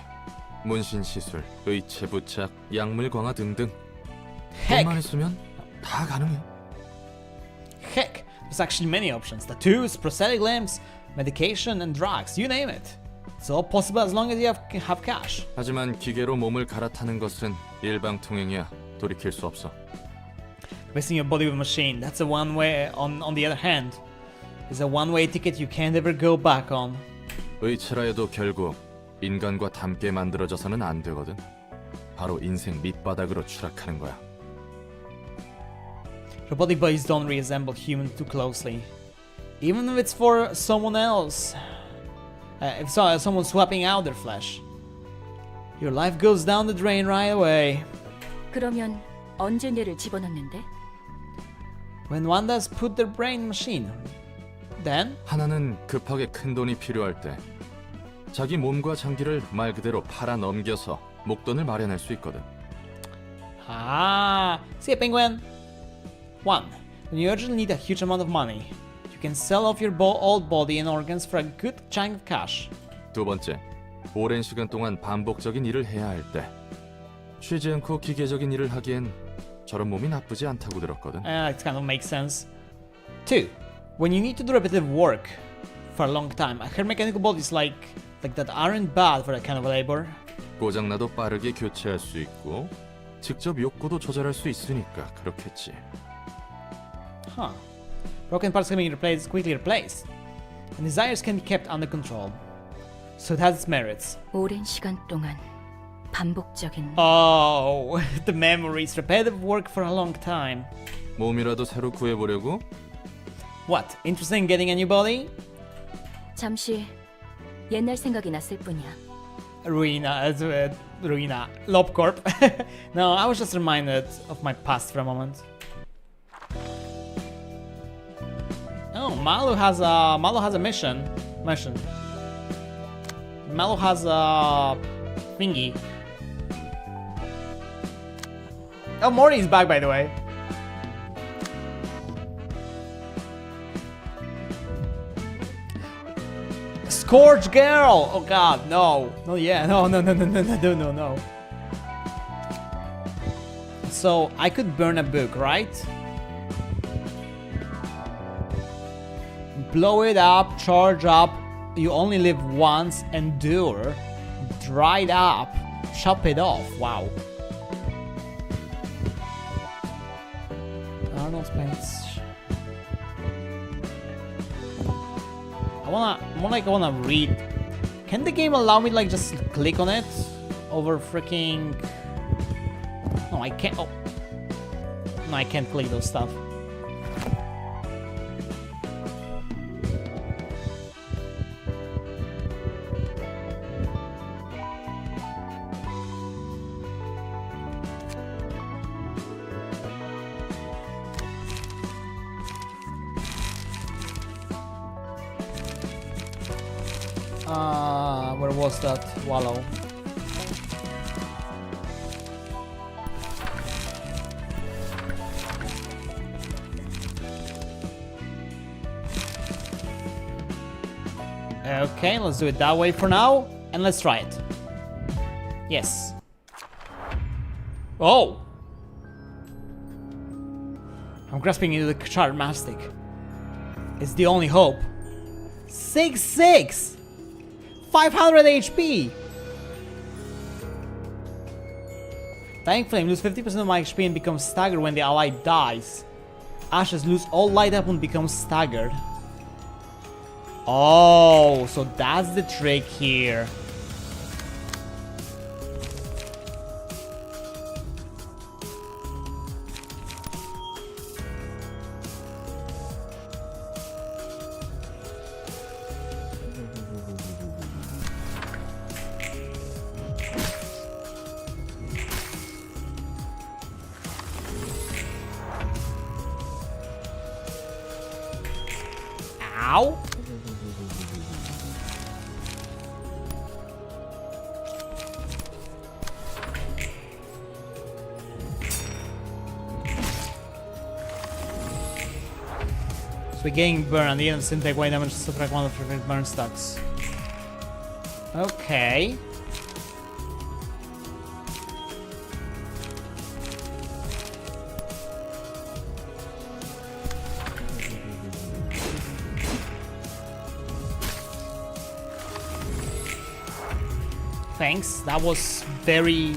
문신 시술, 의체 부착, 약물 강화 등등. Heck! 돈만 있으면 다 가능해. Heck! There's actually many options. Tattoos, prosthetic limbs, medication and drugs, you name it. It's all possible as long as you have cash. 하지만 기계로 몸을 갈아타는 것은 일방통행이야. 돌이킬 수 없어. Replacing your body with a machine, that's a one way. On the other hand, is a one-way ticket you can't ever go back on. 의체라 해도 결국 인간과 닮게 만들어져서는 안 되거든. 바로 인생 밑바닥으로 추락하는 거야. Robotic bodies don't resemble humans too closely. Even if it's for someone else. If someone's swapping out their flesh. Your life goes down the drain right away. 그러면 언제 뇌를 집어넣는데? When one does put their brain in machine. Then? 하나는 급하게 큰 돈이 필요할 때 자기 몸과 장기를 말 그대로 팔아 넘겨서 목돈을 마련할 수 있거든. Ah, see, Penguin. 1. When you urgently need a huge amount of money, you can sell off your old body and organs for a good chunk of cash. 두 번째, 오랜 시간 동안 반복적인 일을 해야 할 때 쉬지 않고 기계적인 일을 하기엔 저런 몸이 나쁘지 않다고 들었거든. It kind of makes sense. 2. When you need to do repetitive work for a long time, I heard mechanical bodies like that aren't bad for that kind of labor. 고장나도 빠르게 교체할 수 있고 직접 욕구도 조절할 수 있으니까 그렇겠지. Huh. Broken parts can be quickly replaced. And desires can be kept under control. So it has its merits. 오랜 시간 동안 반복적인 Oh, the memories. Repetitive work for a long time. 몸이라도 새로 구해보려고? What? Interested in getting a new body? 잠시 옛날 생각이 났을 뿐이야. Ruina, Lobcorp. No, I was just reminded of my past for a moment. Oh, Malu has a mission. Malu has a thingy. Oh, Mori is back, by the way. Scourge girl! Oh god, no. No, yeah, no. So, I could burn a book, right? Blow it up, charge up, you only live once, endure, dried up, chop it off, wow. Arnold Spence. I wanna read. Can the game allow me to like just click on it over freaking? No, I can't. Oh, no, I can't click those stuff. Where was that wallow? Okay, let's do it that way for now, and let's try it. Yes. Oh! I'm grasping into the charred mastic. It's the only hope. 6-6! 500 HP! Dying Flame, lose 50% of my HP and becomes staggered when the ally dies. Ashes, lose all light up and becomes staggered. Oh, so that's the trick here. Ow! So we're getting burned, and the end of take away damage to subtract one of the burn stacks. Okay. Thanks, that was very...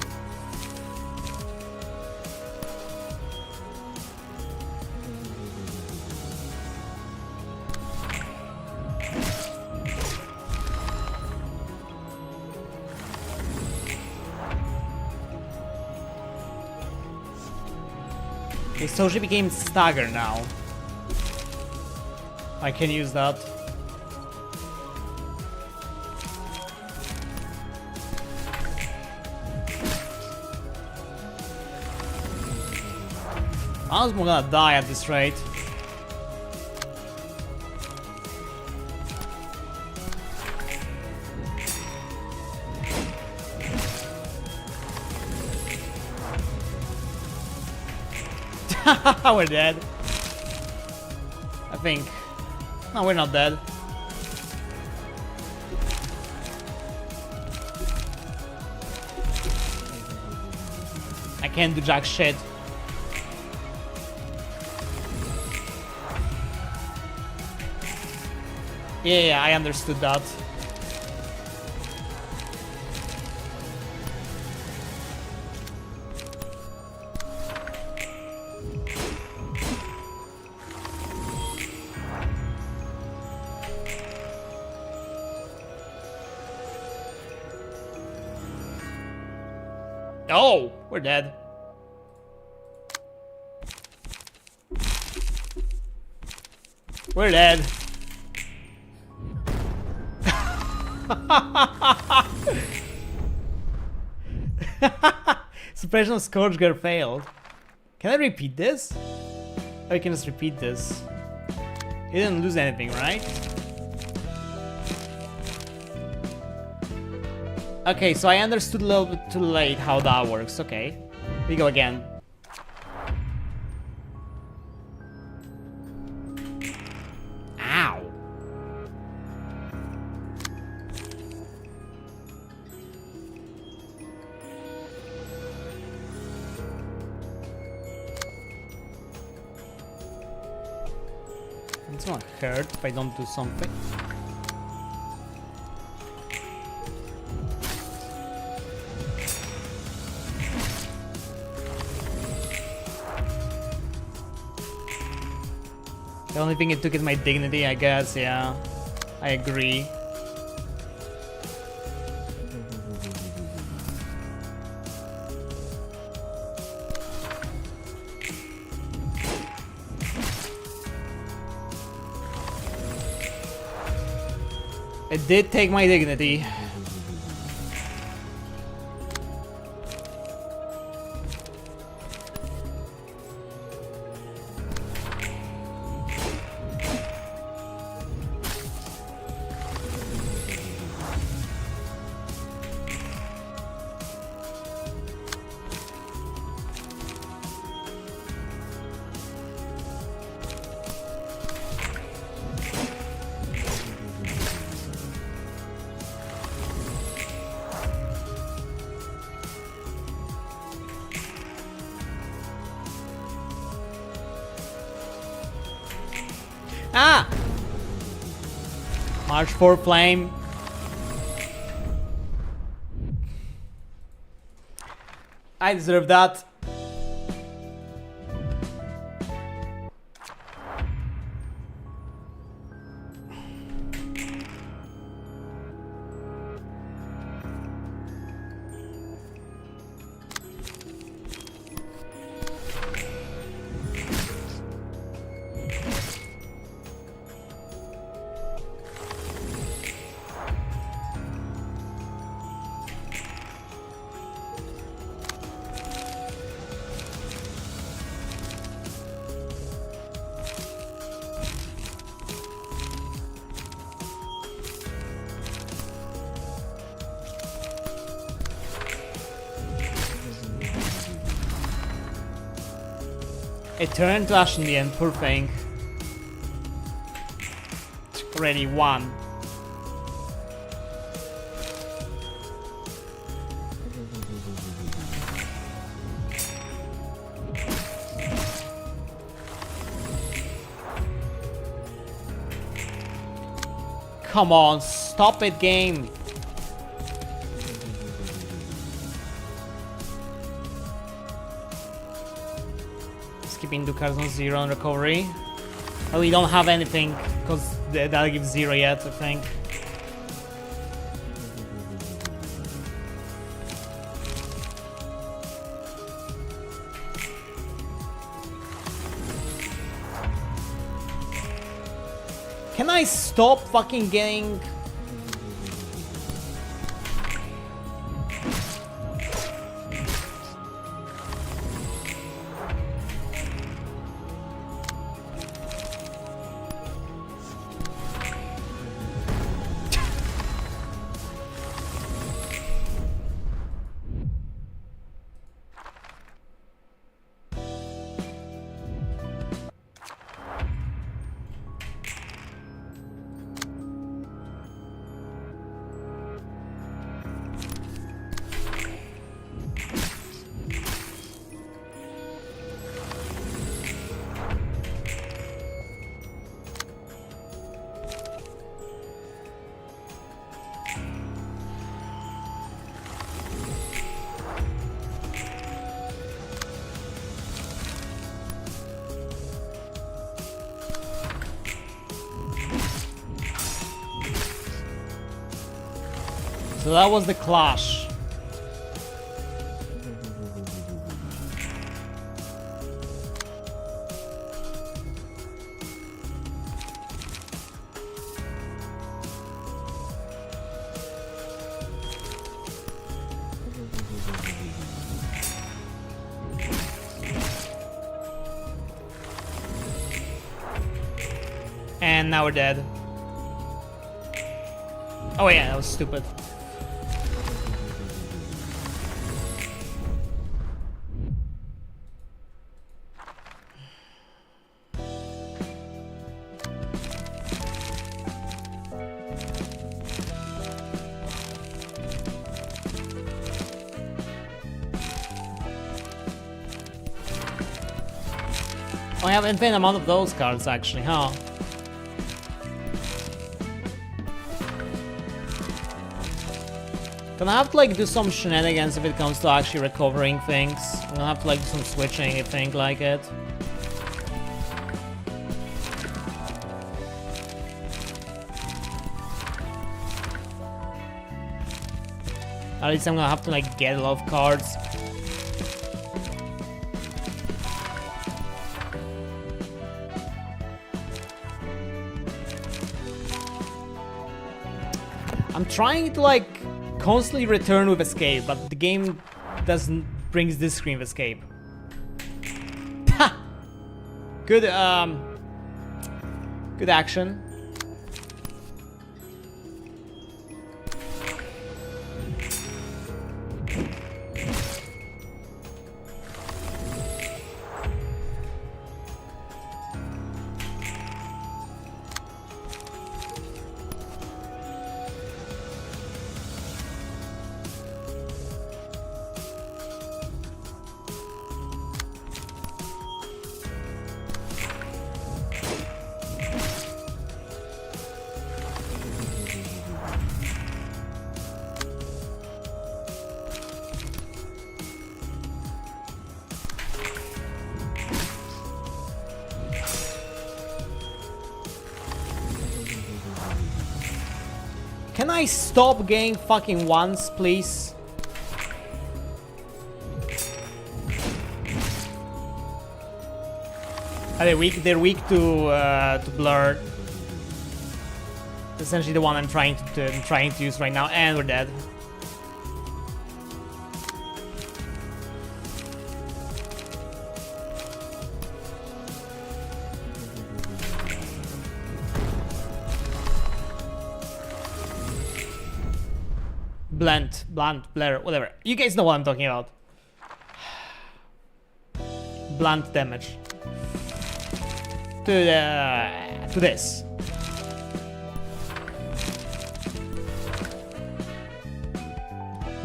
Okay, so she became staggered now. I can use that. I was gonna die at this rate. We're dead. I think. No, we're not dead. I can't do jack shit. Yeah, I understood that. Oh, we're dead. We're dead. Suppression of Scourge Girl failed. Can I repeat this? Oh, I can just repeat this. He didn't lose anything, right? Okay, so I understood a little bit too late how that works. Okay, we go again. Ow. It's gonna hurt if I don't do something. The only thing it took is my dignity, I guess, yeah. I agree. It did take my dignity. Ah! March 4 flame. I deserve that. It turned to ash in the end, poor thing. Already won. Come on, stop it, game. Skipping the cards on 0 on recovery. Oh, we don't have anything because that'll give 0 yet, I think. Can I stop fucking getting... So that was the clash. And now we're dead. Oh yeah, that was stupid. Oh, I have infinite amount of those cards actually, huh? Gonna have to like do some shenanigans if it comes to actually recovering things. I'm gonna have to like do some switching, I think, like it. At least I'm gonna have to like get a lot of cards. I'm trying to like constantly return with escape, but the game doesn't brings this screen of escape. Ha! Good good action. Can I stop getting fucking once, please? Are they weak? They're weak to blur. Essentially, the one I'm trying to use right now, and we're dead. Blunt, blur, whatever. You guys know what I'm talking about. Blunt damage. To this.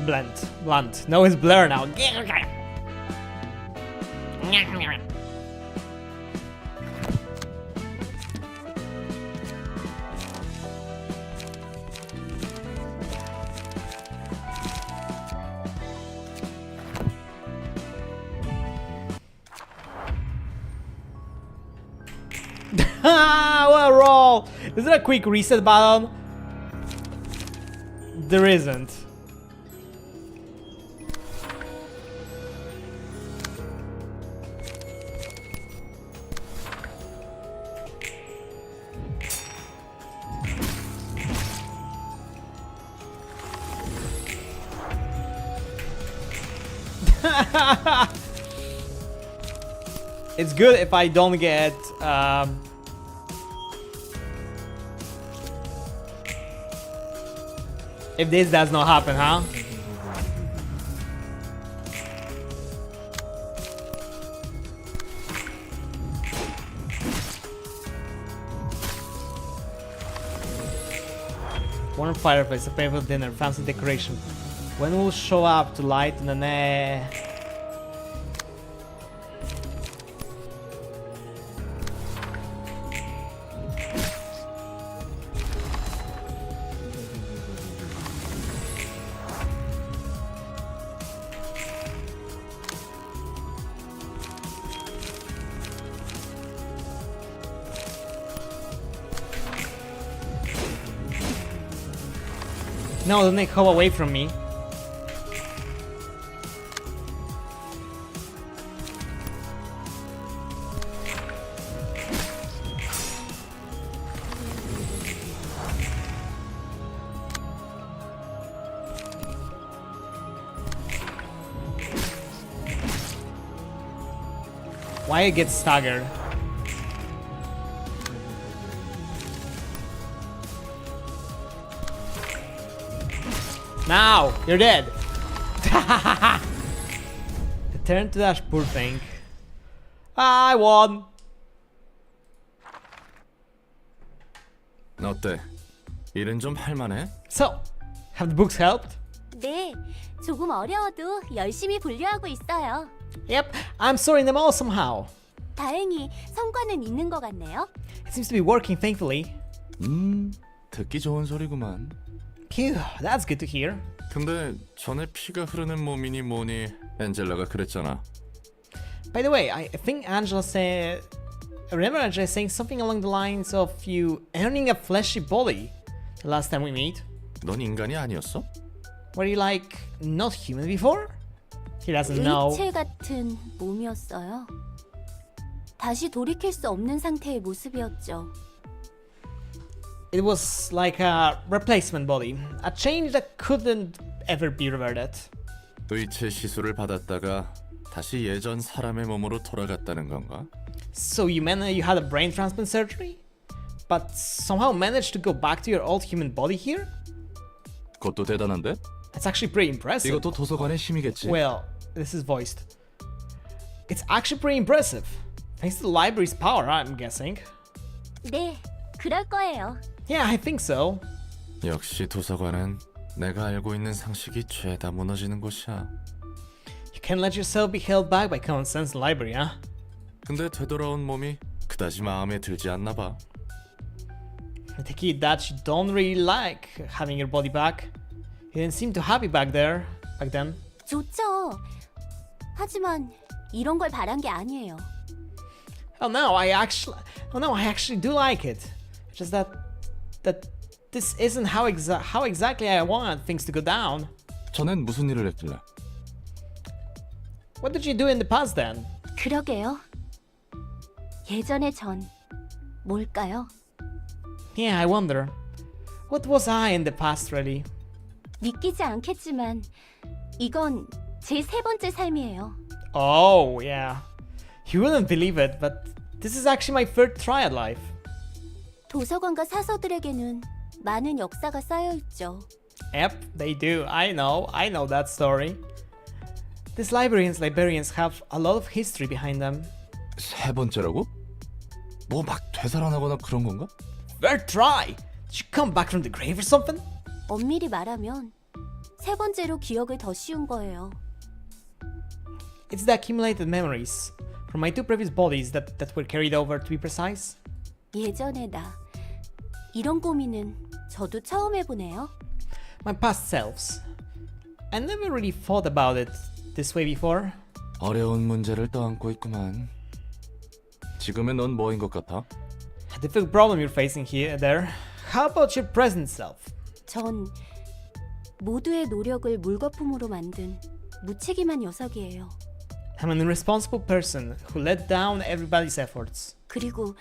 Blunt. No, it's blur now. What a roll! Is there a quick reset button? There isn't. It's good if I don't get if this does not happen, huh? Warm fireplace, a painful dinner, fancy decoration. When will show up to light the No, don't they go away from me? Why I get staggered? Now you're dead. Return to that poor thing. I won. 어때? 일은 좀 할만해? So, have the books helped? 네, 조금 어려워도 열심히 분류하고 있어요. Yep, I'm sorting them all somehow. 다행히 성과는 있는 것 같네요. It seems to be working, thankfully. 듣기 좋은 소리구만. Phew, that's good to hear. 근데 전에 피가 흐르는 몸이니 뭐니 엔젤라가 그랬잖아. By the way, I think Angela said... I remember Angela saying something along the lines of you earning a fleshy body the last time we meet. 넌 인간이 아니었어? Were you like not human before? He doesn't know. 의체 같은 몸이었어요. 다시 돌이킬 수 없는 상태의 모습이었죠. It was like a replacement body, a change that couldn't ever be reverted. 의체 시술을 받았다가 다시 예전 사람의 몸으로 돌아갔다는 건가? So you had a brain transplant surgery, but somehow managed to go back to your old human body here? 그것도 대단한데? That's actually pretty impressive. 이것도 도서관의 힘이겠지. Well, this is voiced. It's actually pretty impressive. Thanks to the library's power, I'm guessing. 네, 그럴 거예요. Yeah, I think so. 역시 도서관은 내가 알고 있는 상식이 죄다 무너지는 곳이야. You can't let yourself be held back by common sense in the library, huh? 근데 되돌아온 몸이 그다지 마음에 들지 않나 봐. I take it that you don't really like having your body back. You didn't seem too happy back then. 좋죠. 하지만 이런 걸 바란 게 아니에요. Oh no, I actually do like it. Just that this isn't how exactly I want things to go down. 전엔 무슨 일을 했길래? What did you do in the past then? 그러게요. 예전의 전 뭘까요? Yeah, I wonder. What was I in the past really? 믿기지 않겠지만 이건 제 세 번째 삶이에요. Oh, yeah. You wouldn't believe it, but this is actually my third try at life. 도서관과 사서들에게는 많은 역사가 쌓여 있죠. Yep, they do. I know that story. These librarians have a lot of history behind them. 세 번째라고? 뭐 막 되살아나거나 그런 건가? Third try? Did you come back from the grave or something? 엄밀히 말하면 세 번째로 기억을 더 씌운 거예요. It's the accumulated memories from my two previous bodies that were carried over, to be precise. 예전의 나. 이런 고민은 저도 처음 해보네요. My past selves. I never really thought about it this way before. 어려운 문제를 떠안고 있구만. 지금의 넌 뭐인 것 같아? A difficult problem you're facing there. How about your present self? 전 모두의 노력을 물거품으로 만든 무책임한 녀석이에요. I'm an irresponsible person who let down everybody's efforts. 그리고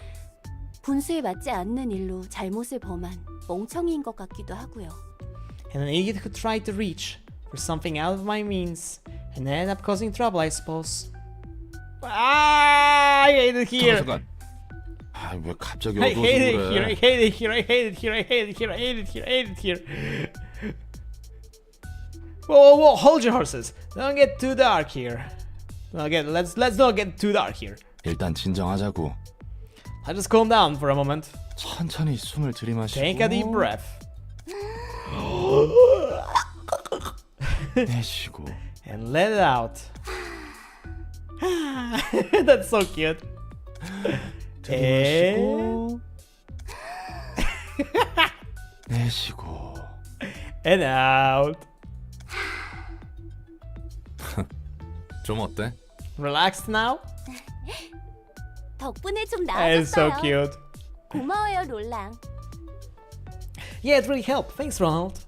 분수에 맞지 않는 일로 잘못을 범한 멍청이인 것 같기도 하고요. And an idiot who tried to reach for something out of my means and ended up causing trouble, I suppose. I hate it here. 잠깐. 왜 갑자기 I 어두워서 hate it 그래? here. I hate it here. I hate it here. I hate it here. I hate it here. I hate it here. Whoa, hold your horses. Don't get too dark here. Let's not get too dark here. 일단 진정하자고. I'll just calm down for a moment. 천천히 숨을 들이마시고. Take a deep breath. 내쉬고. And let it out. That's so cute. 들이마시고. 내쉬고. And out. 좀 어때? Relaxed now? 덕분에 좀 It's so 나아졌어요. cute. 고마워요, 롤랑. Yeah, it really helped. Thanks, Ronald.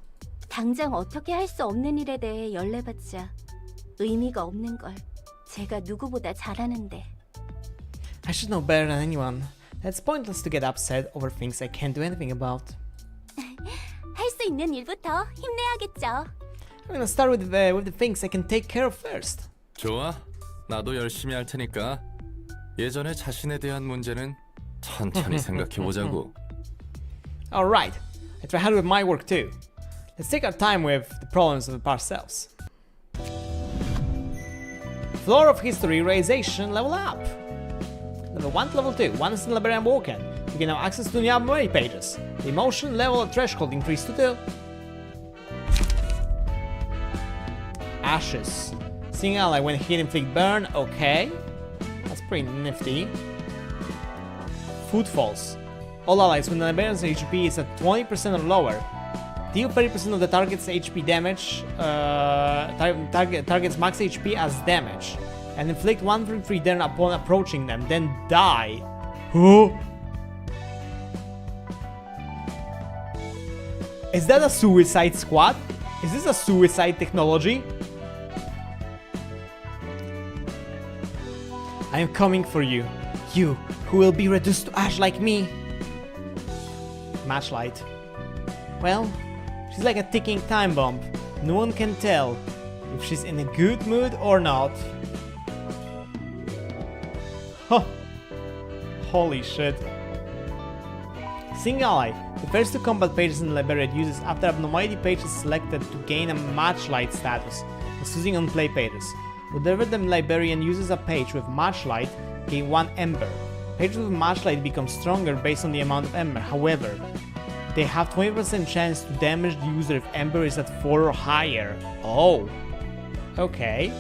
당장 어떻게 할 수 없는 일에 대해 연례받자 의미가 없는 걸 제가 누구보다 잘하는데. I should know better than anyone. It's pointless to get upset over things I can't do anything about. 할 수 있는 일부터 힘내야겠죠. I'm gonna start with the things I can take care of first. 좋아. 나도 열심히 할 테니까 예전에 자신에 대한 문제는 천천히 생각해 보자고. Alright, I try hard with my work too. Let's take our time with the problems of the past selves. Floor of History Realization level up. Level 1 to level 2. Once in Librarian Walk-in, you can have access to new memory pages. The emotion level threshold increased to 2. Ashes. Seeing ally when hit inflict burn, okay. That's pretty nifty. Footfalls. All allies when the librarian's HP is at 20% or lower, deal 30% of the target's HP damage, target's max HP as damage, and inflict 1.3 damage upon approaching them, then die. Is that a suicide squad? Is this a suicide technology? I am coming for you. You, who will be reduced to ash like me. Matchlight. Well, she's like a ticking time bomb. No one can tell if she's in a good mood or not. Huh. Holy shit. Seeing ally. The first 2 combat pages in the library uses after abnormality page is selected to gain a matchlight status, excluding on play pages. Whenever the librarian uses a page with matchlight, gain 1 ember. Pages with matchlight become stronger based on the amount of ember. However, they have 20% chance to damage the user if ember is at 4 or higher. Oh, okay.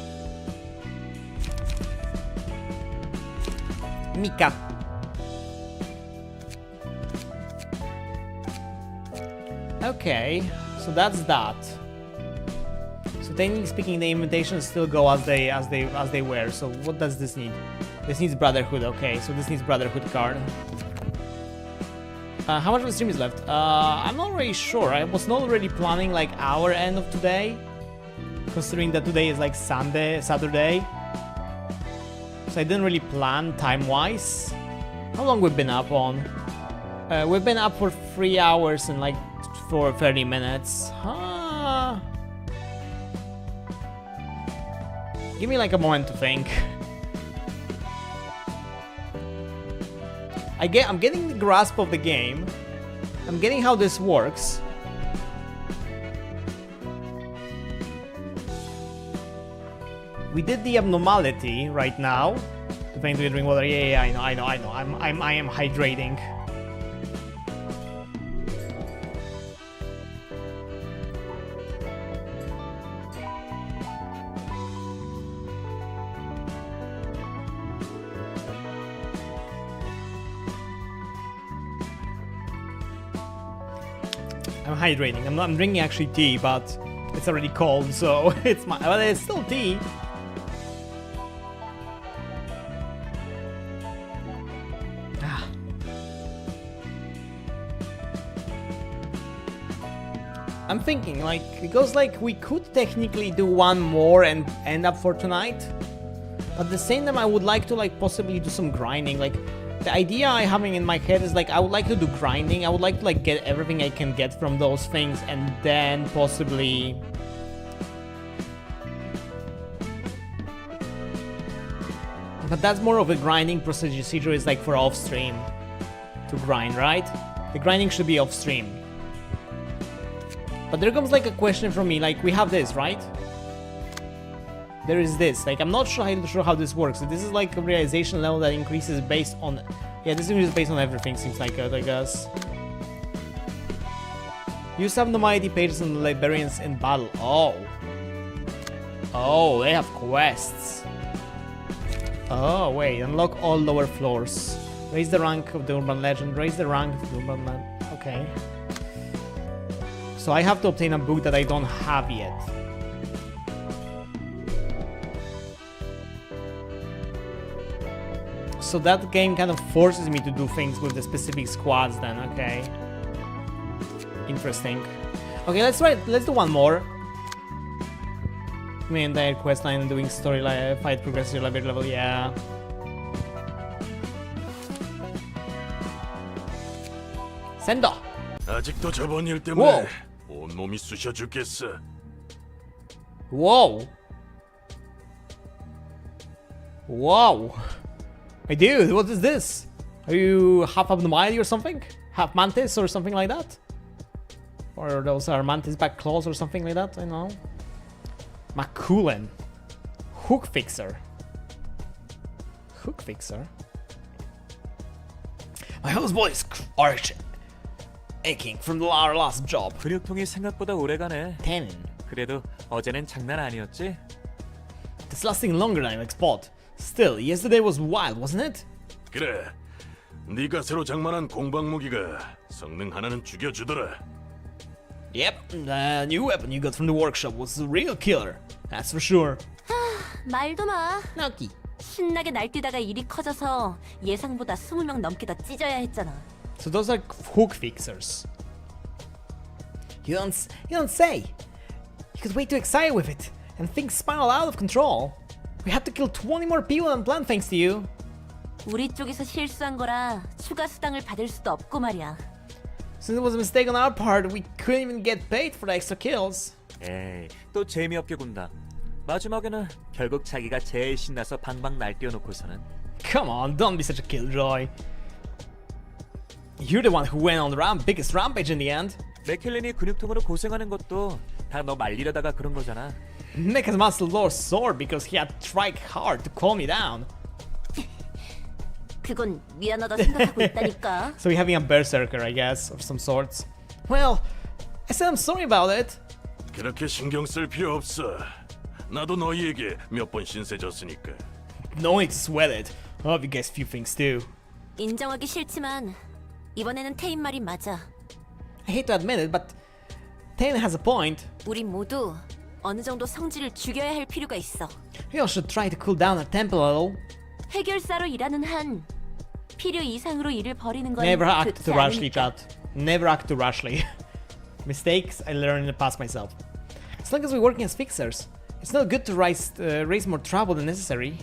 Mika. Okay, so that's that. So technically speaking, the invitations still go as they were. So what does this need? This needs Brotherhood. Okay, so this needs Brotherhood card. How much of the stream is left? I'm not really sure. I was not already planning like our end of today, considering that today is like Saturday. So I didn't really plan time-wise. How long we've been up on? We've been up for 3 hours and like for 30 minutes. Huh? Give me like a moment to think. I'm getting the grasp of the game. I'm getting how this works. We did the abnormality right now. Depending to drink water. Yeah, I know. I am hydrating. I'm hydrating. I'm drinking actually tea, but it's already cold, so but it's still tea. I'm thinking like, because like we could technically do one more and end up for tonight, but at the same time I would like to like possibly do some grinding. Like the idea I'm having in my head is like I would like to do grinding. I would like to like get everything I can get from those things and then possibly but that's more of a grinding procedure is like for off stream to grind, right? The grinding should be off stream. But there comes like a question from me, like we have this, right? There is this, like I'm not sure how this works. So this is like a realization level that increases based on, yeah, this is based on everything, seems like I guess. Use abnormality pages on the librarians in battle. Oh, they have quests. Oh wait, unlock all lower floors. Raise the rank of the urban legend. Raise the rank of the urban legend. Okay. So I have to obtain a book that I don't have yet. So that game kind of forces me to do things with the specific squads then, okay. Interesting. Okay, let's do one more. My entire questline doing story fight progressive level, yeah. Sendo! 아직도 저번 일 때문에 온몸이 쑤셔 죽겠어. Whoa! Whoa! Hey dude, what is this? Are you half abnormality or something? Half mantis or something like that? Or those are mantis back claws or something like that, I don't know. Maculen. Hook fixer. Hook fixer? My whole body is aching from our last job. 근육통이 생각보다 오래가네. Tannin. 그래도 어제는 장난 아니었지? It's lasting longer than I expect. Still, yesterday was wild, wasn't it? 그래. 네가 새로 장만한 공방 무기가 성능 하나는 죽여주더라. Yep, the new weapon you got from the workshop was a real killer. That's for sure. 말도 마. Nucky. 신나게 날뛰다가 일이 커져서 예상보다 20명 넘게 더 찢어야 했잖아. So those are hook fixers. You don't say. You got way too excited with it, and things spiraled out of control. We had to kill 20 more people than planned thanks to you. 우리 쪽에서 실수한 거라 추가 수당을 받을 수도 없고 말이야. Since it was a mistake on our part, we couldn't even get paid for the extra kills. 에이, 또 재미없게 군다. 마지막에는 결국 자기가 제일 신나서 방방 날뛰어놓고서는. Come on, don't be such a killjoy. You're the one who went on the biggest rampage in the end. 맥켈린이 근육통으로 고생하는 것도 다 너 말리려다가 그런 거잖아. Nick has muscle lost sore because he had tried hard to calm me down. 그건 미안하다 생각하고 있다니까. So you're having a berserker, I guess, of some sorts. Well, I said I'm sorry about it. 그렇게 신경 쓸 필요 없어. 나도 너희에게 몇 번 신세 졌으니까. No need to sweat it. I hope you guys feel things too. 인정하기 싫지만 이번에는 테인 말이 맞아. I hate to admit it, but Taylor has a point. 우리 모두 어느 정도 성질을 죽여야 할 필요가 있어. We all should try to cool down our temper a little. 해결사로 일하는 한 필요 이상으로 일을 벌이는 건 Never act 좋지 too rashly, 않으니까. chat. Never act too rashly. Mistakes I learned in the past myself. As long as we're working as fixers, it's not good to raise more trouble than necessary.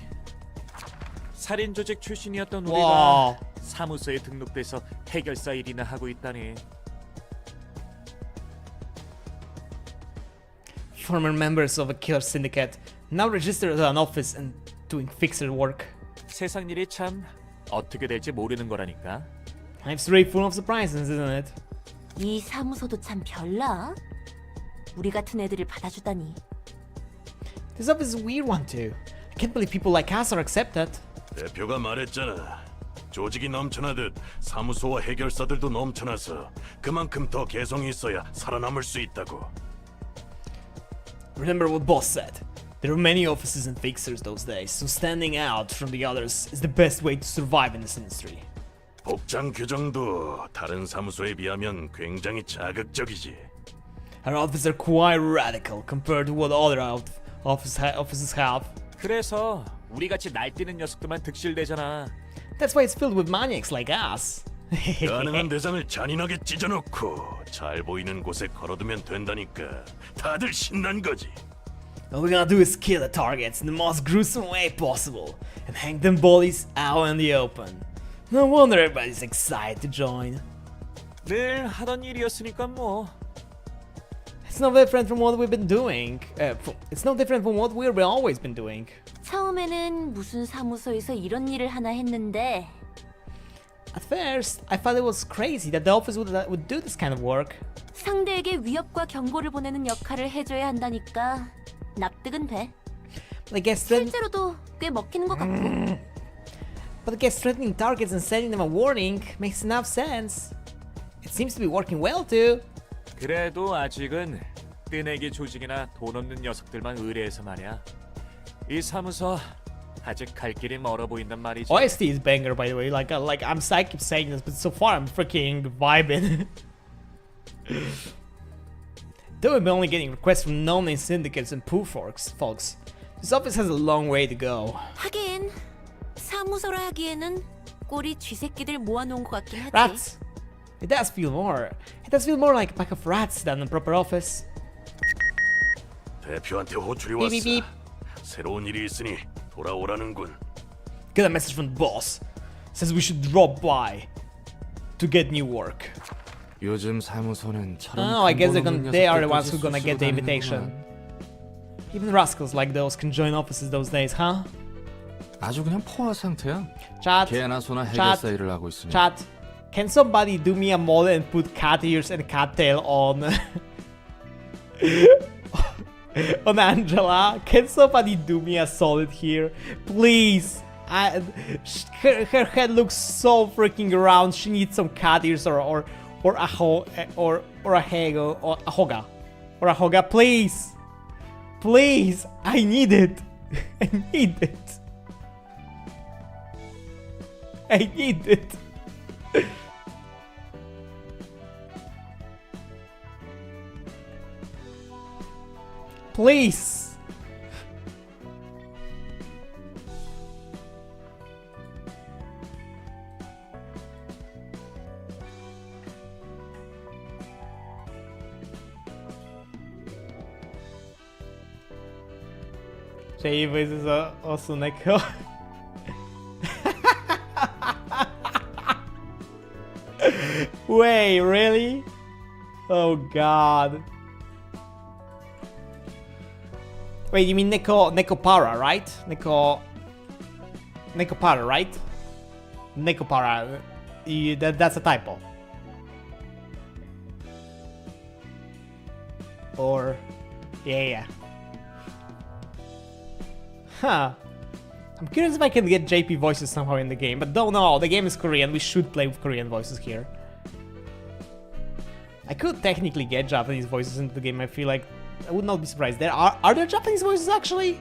살인 조직 출신이었던 와. 우리가 사무소에 등록돼서 해결사 일이나 하고 있다니. Former members of a killer syndicate, now registered at an office and doing fixer work. 세상 일이 참 어떻게 될지 모르는 거라니까. Life's really full of surprises, isn't it? 이 사무소도 참 별나. 우리 같은 애들을 받아주다니. This office is a weird one too. I can't believe people like us are accepted. 대표가 말했잖아. 조직이 넘쳐나듯 사무소와 해결사들도 넘쳐나서 그만큼 더 개성이 있어야 살아남을 수 있다고. Remember what boss said. There were many offices and fixers those days, so standing out from the others is the best way to survive in this industry. 복장 규정도 다른 사무소에 비하면 굉장히 자극적이지. Our offices are quite radical compared to what other offices have. 그래서 우리같이 날뛰는 녀석들만 득실되잖아. That's why it's filled with maniacs like us. 가능한 대상을 잔인하게 찢어놓고 잘 보이는 곳에 걸어두면 된다니까. 다들 신난 거지. All we're gonna do is kill the targets in the most gruesome way possible and hang them bodies out in the open. No wonder everybody's excited to join. 늘 하던 일이었으니까 뭐. It's no different from what we've been doing. It's no different from what we've always been doing. 처음에는 무슨 사무소에서 이런 일을 하나 했는데 At first, I thought it was crazy that the office would do this kind of work. 상대에게 위협과 경고를 보내는 역할을 해줘야 한다니까 납득은 돼. But I guess 실제로도 꽤 먹히는 것 같고. But I guess threatening targets and sending them a warning makes enough sense. It seems to be working well too. 그래도 아직은 뜨내기 조직이나 돈 없는 녀석들만 의뢰해서 말이야. 이 사무소 아직 갈 길이 멀어 보인단 말이지. OST is banger, by the way. Like I keep saying this, but so far I'm freaking vibing. Though we've been only getting requests from no-name syndicates and poo folks, this office has a long way to go. 하긴 사무소라 하기에는 꼴이 쥐새끼들 모아놓은 것 같긴 하지. Rats. It does feel more like a pack of rats than a proper office. 대표한테 호출이 Beep, beep, beep. 왔어. 새로운 일이 있으니 돌아오라는군. Get a message from the boss. Says we should drop by to get new work. 요즘 사무소는 Oh, I guess they are the ones who are gonna get the invitation. Even rascals like those can join offices those days, huh? 아주 그냥 포화 상태야. Chat. 개나 소나 해결사 일을 하고 있으니. Chat. Can somebody do me a model and put cat ears and cat tail on on Angela? Can somebody do me a solid here, please? Her head looks so freaking round. She needs some cat ears or a hoga, please, please. I need it. I need it. I need it. Please. J voices are also Neko. Wait, really? Oh god. Wait, you mean Nekopara, right? Nekopara, right? Nekopara. That's a typo. Or yeah. Huh. I'm curious if I can get JP voices somehow in the game, but don't know. The game is Korean. We should play with Korean voices here. I could technically get Japanese voices into the game. I feel like I would not be surprised. Are there Japanese voices actually?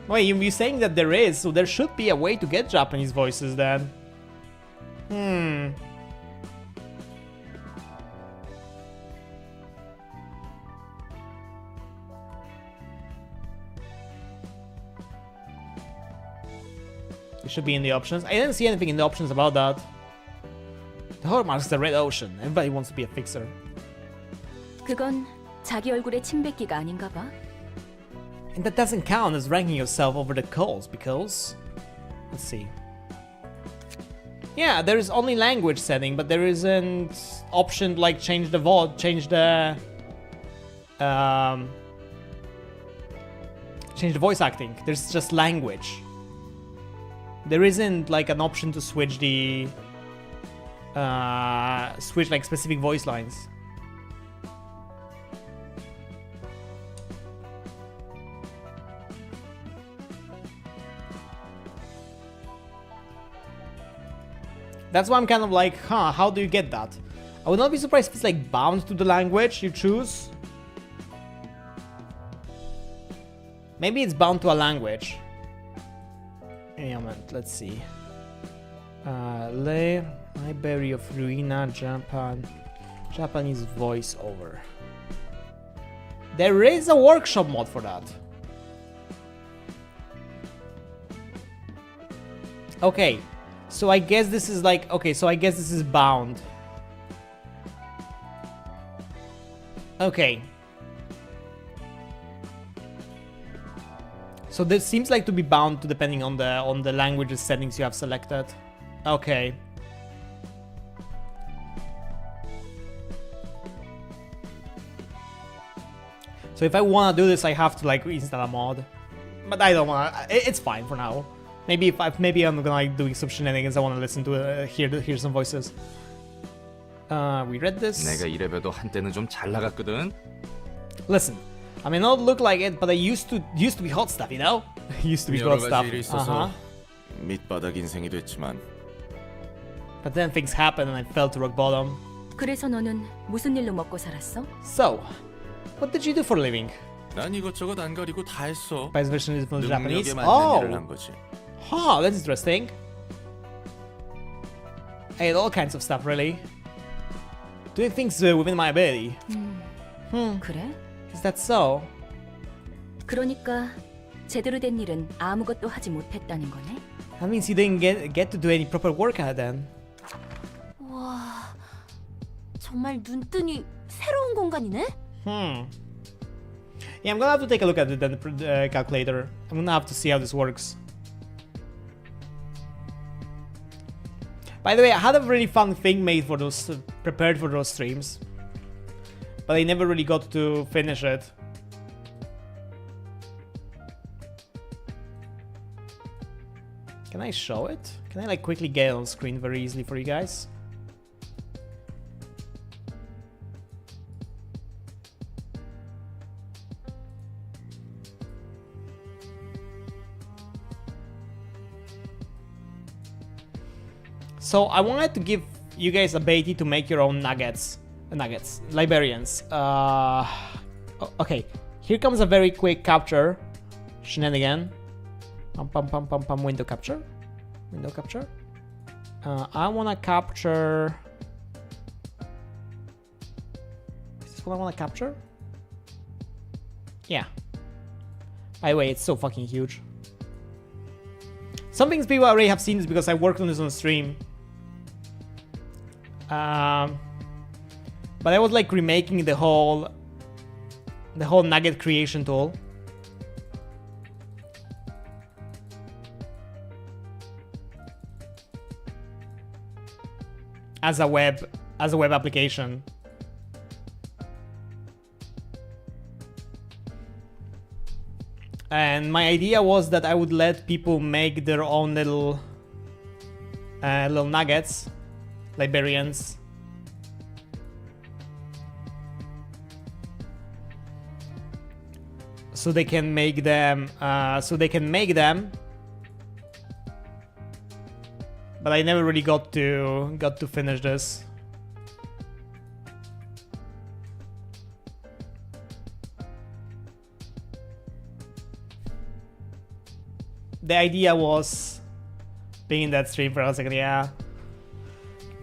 Wait, you're saying that there is, so there should be a way to get Japanese voices then. It should be in the options. I didn't see anything in the options about that. The hallmark's the red ocean. Everybody wants to be a fixer. 그건 자기 얼굴에 침 뱉기가 아닌가 봐. And that doesn't count as ranking yourself over the calls because... Let's see. Yeah, there is only language setting, but there isn't option like change the VOD, change the voice acting. There's just language. There isn't like an option to switch the switch like specific voice lines. That's why I'm kind of like, huh, how do you get that? I would not be surprised if it's like bound to the language you choose. Maybe it's bound to a language. Any moment, let's see. Library of Ruina, Japanese voiceover. There is a workshop mod for that. Okay, so I guess this is like, okay, so I guess this is bound. Okay. So this seems like to be bound to depending on the languages settings you have selected. Okay. So if I wanna do this, I have to like install a mod, but I don't wanna. It's fine for now. Maybe maybe I'm gonna like doing some shenanigans. I wanna listen to hear some voices. We read this. 내가 이래봬도 한때는 좀 잘 나갔거든. Listen. I may not look like it, but I used to be hot stuff, you know? Used to be hot stuff. 밑바닥 인생이 됐지만. But then things happened and I fell to rock bottom. 그래서 너는 무슨 일로 먹고 살았어? So, what did you do for a living? 난 이것저것 안 가리고 다 했어. By version is from Japanese. 능력에 맞는 일을 한 거지. Huh, that's interesting. I had all kinds of stuff, really. Doing things within my ability. 그래? Is that so? 그러니까 제대로 된 일은 아무것도 하지 못했다는 거네? That means you didn't get to do any proper work at it then. 와, 정말 눈뜨니 새로운 공간이네? Yeah, I'm gonna have to take a look at the calculator. I'm gonna have to see how this works. By the way, I had a really fun thing made for those, prepared for those streams, but I never really got to finish it. Can I show it? Can I like quickly get it on screen very easily for you guys? So I wanted to give you guys ability to make your own librarians. Okay, here comes a very quick capture shenanigan. Window capture. I wanna capture. Is this what I wanna capture? Yeah. By the way, it's so fucking huge. Some things people already have seen this because I worked on this on stream. But I was like remaking the whole nugget creation tool. As a web application. And my idea was that I would let people make their own little nuggets, librarians. So they can make them. But I never really got to finish this. The idea was being in that stream for a second, yeah.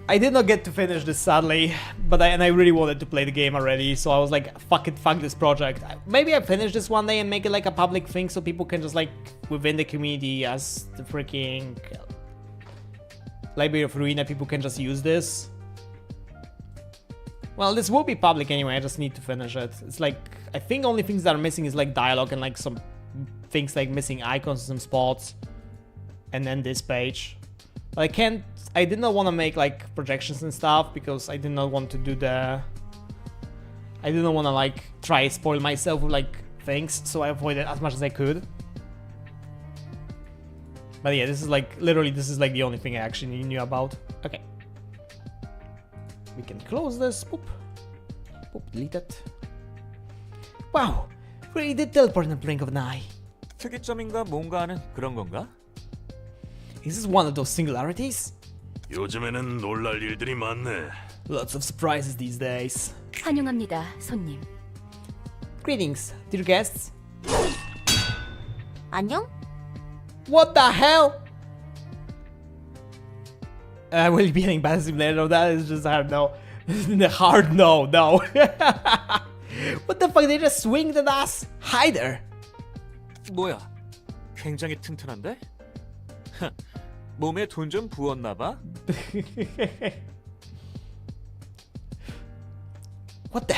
I did not get to finish this sadly, but I really wanted to play the game already, so I was like, fuck this project. Maybe I finish this one day and make it like a public thing so people can just like within the community as the freaking Library of Ruina, people can just use this. Well, this will be public anyway, I just need to finish it. It's like, I think only things that are missing is like dialogue and like some things like missing icons and some spots. And then this page. But I did not want to make like projections and stuff because I did not want to do I didn't want to like try spoil myself with like things, so I avoided as much as I could. But yeah, this is like, literally this is like the only thing I actually knew about. Okay. We can close this. Boop. Boop, delete it. Wow, really did teleport in the blink of an eye. 특이점인가 뭔가 하는 그런 건가? Is this one of those singularities? 요즘에는 놀랄 일들이 많네. Lots of surprises these days. 환영합니다, 손님. Greetings, dear guests. 안녕? What the hell? Will you be getting bad simulator? No, that is just hard no. Hard no, no. What the fuck? They just swinged at us? Hi there. 뭐야? 굉장히 튼튼한데? 몸에 돈 좀 부었나 봐? What the?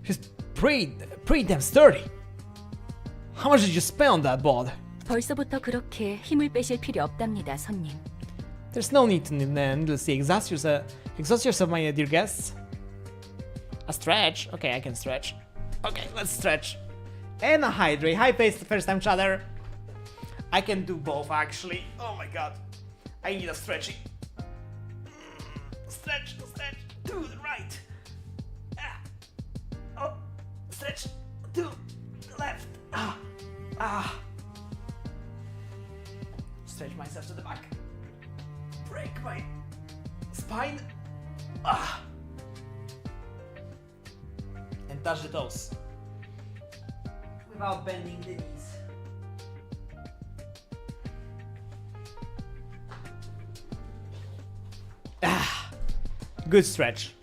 He's pretty damn sturdy. How much did you spend on that board? 벌써부터 그렇게 힘을 빼실 필요 없답니다, 손님. There's no need to needlessly exhaust yourself, my dear guests. A stretch? Okay, I can stretch. Okay, let's stretch. And a hydrate. Hi, first time chatter. I can do both, actually. Oh my god. I need a stretchy. Stretch. To the right. Oh, stretch. To the left. Stretch myself to the back. Break my spine. And touch the toes. Without bending the knees. Good stretch.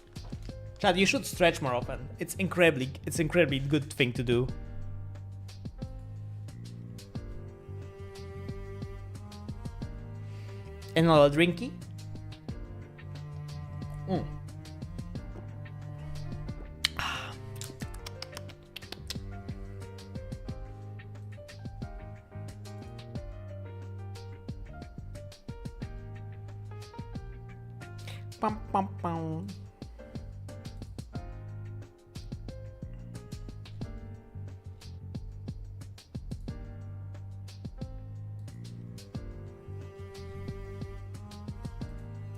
Chad, you should stretch more often. It's incredibly good thing to do. Another drinky. Pum, pum, pum.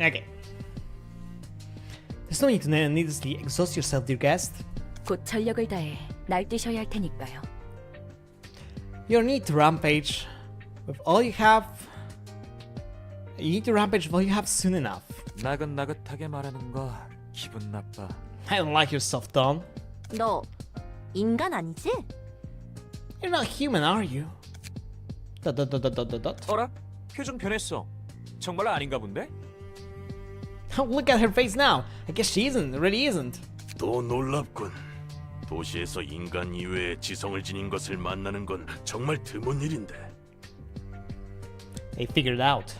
Okay. There's no need to needlessly exhaust yourself, dear guest. 곧 전력을 다해 날뛰셔야 할 테니까요. You need to rampage with all you have. You need to rampage with all you have soon enough. 나긋나긋하게 말하는 거 기분 나빠. I don't like your soft tone. 너 인간 아니지? You're not human, are you? Dot. 어라? 표정 변했어. 정말 아닌가 본데? Look at her face now. I guess she isn't. Really isn't. 또 놀랍군. 도시에서 인간 이외의 지성을 지닌 것을 만나는 건 정말 드문 일인데. They figured out.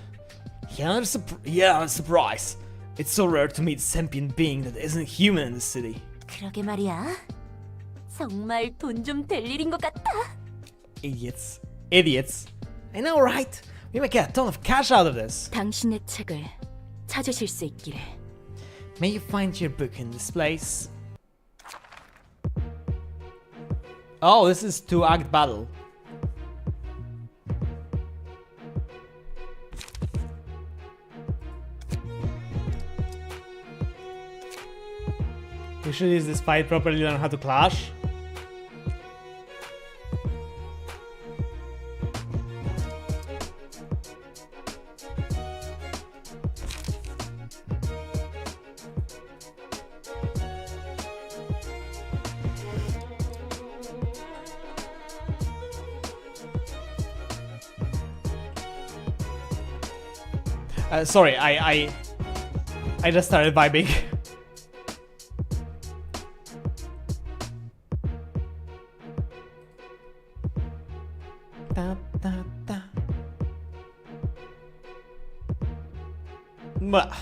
Yeah, surprise. It's so rare to meet a sentient being that isn't human in the city. 그러게 말이야. 정말 돈 좀 될 일인 것 같아. Idiots. I know, right? We might get a ton of cash out of this. 당신의 책을 찾으실 수 있기를. May you find your book in this place. Oh, this is 2-act battle. We should use this fight properly, learn how to clash. Sorry, I just started vibing. But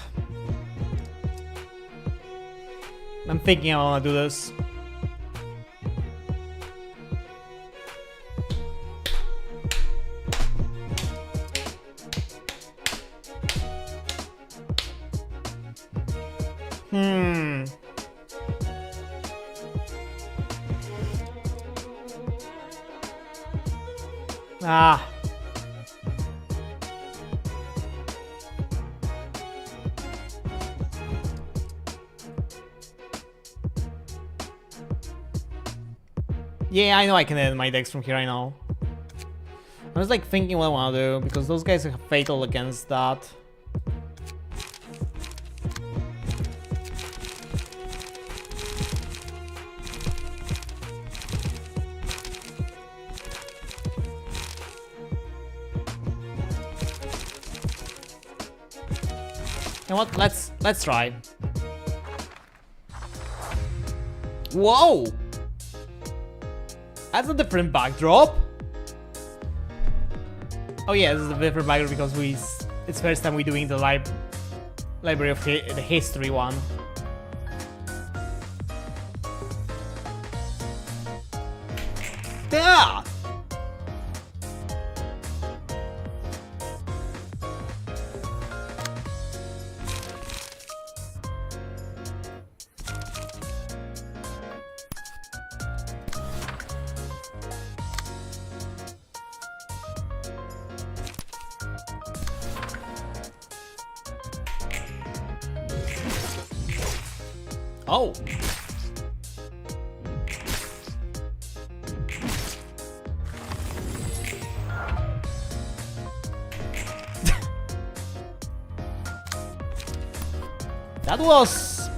I'm thinking I wanna do this. Ah. Yeah, I know I can edit my decks from here, I know. I was like thinking what I want to do, because those guys are fatal against that. You know what? Let's try. Whoa! That's a different backdrop. Oh yeah, this is a different backdrop because it's first time we're doing the library of the history one. Yeah. Oh. That was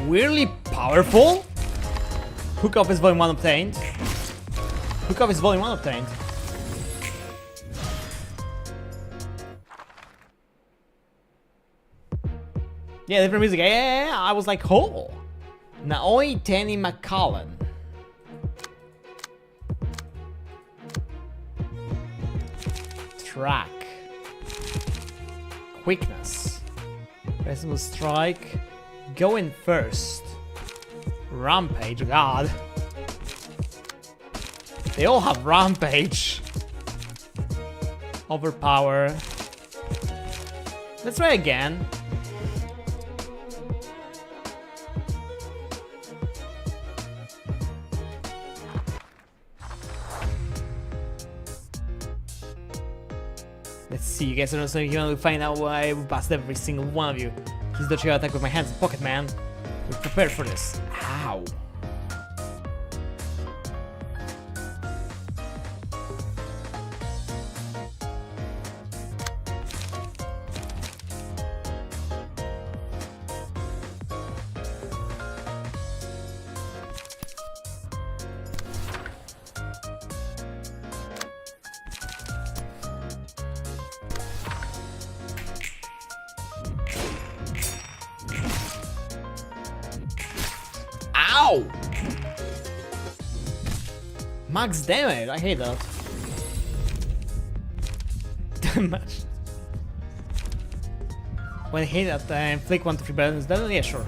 weirdly powerful. Hook off is volume 1 obtained. Hook off is volume 1 obtained. Yeah, different music. Yeah, I was like, oh. Naoi Tenny McCallan. Track. Quickness. Festival Strike. Go in first. Rampage, god. They all have Rampage. Overpower. Let's try again. Let's see, you guys are also going to find out why we passed every single one of you. Use the trio attack with my hands in pocket, man. We're prepared for this. Ow. Ow! Max damage, I hate that. Damage. When I hate that, inflict 1 to 3 buttons, then yeah, sure.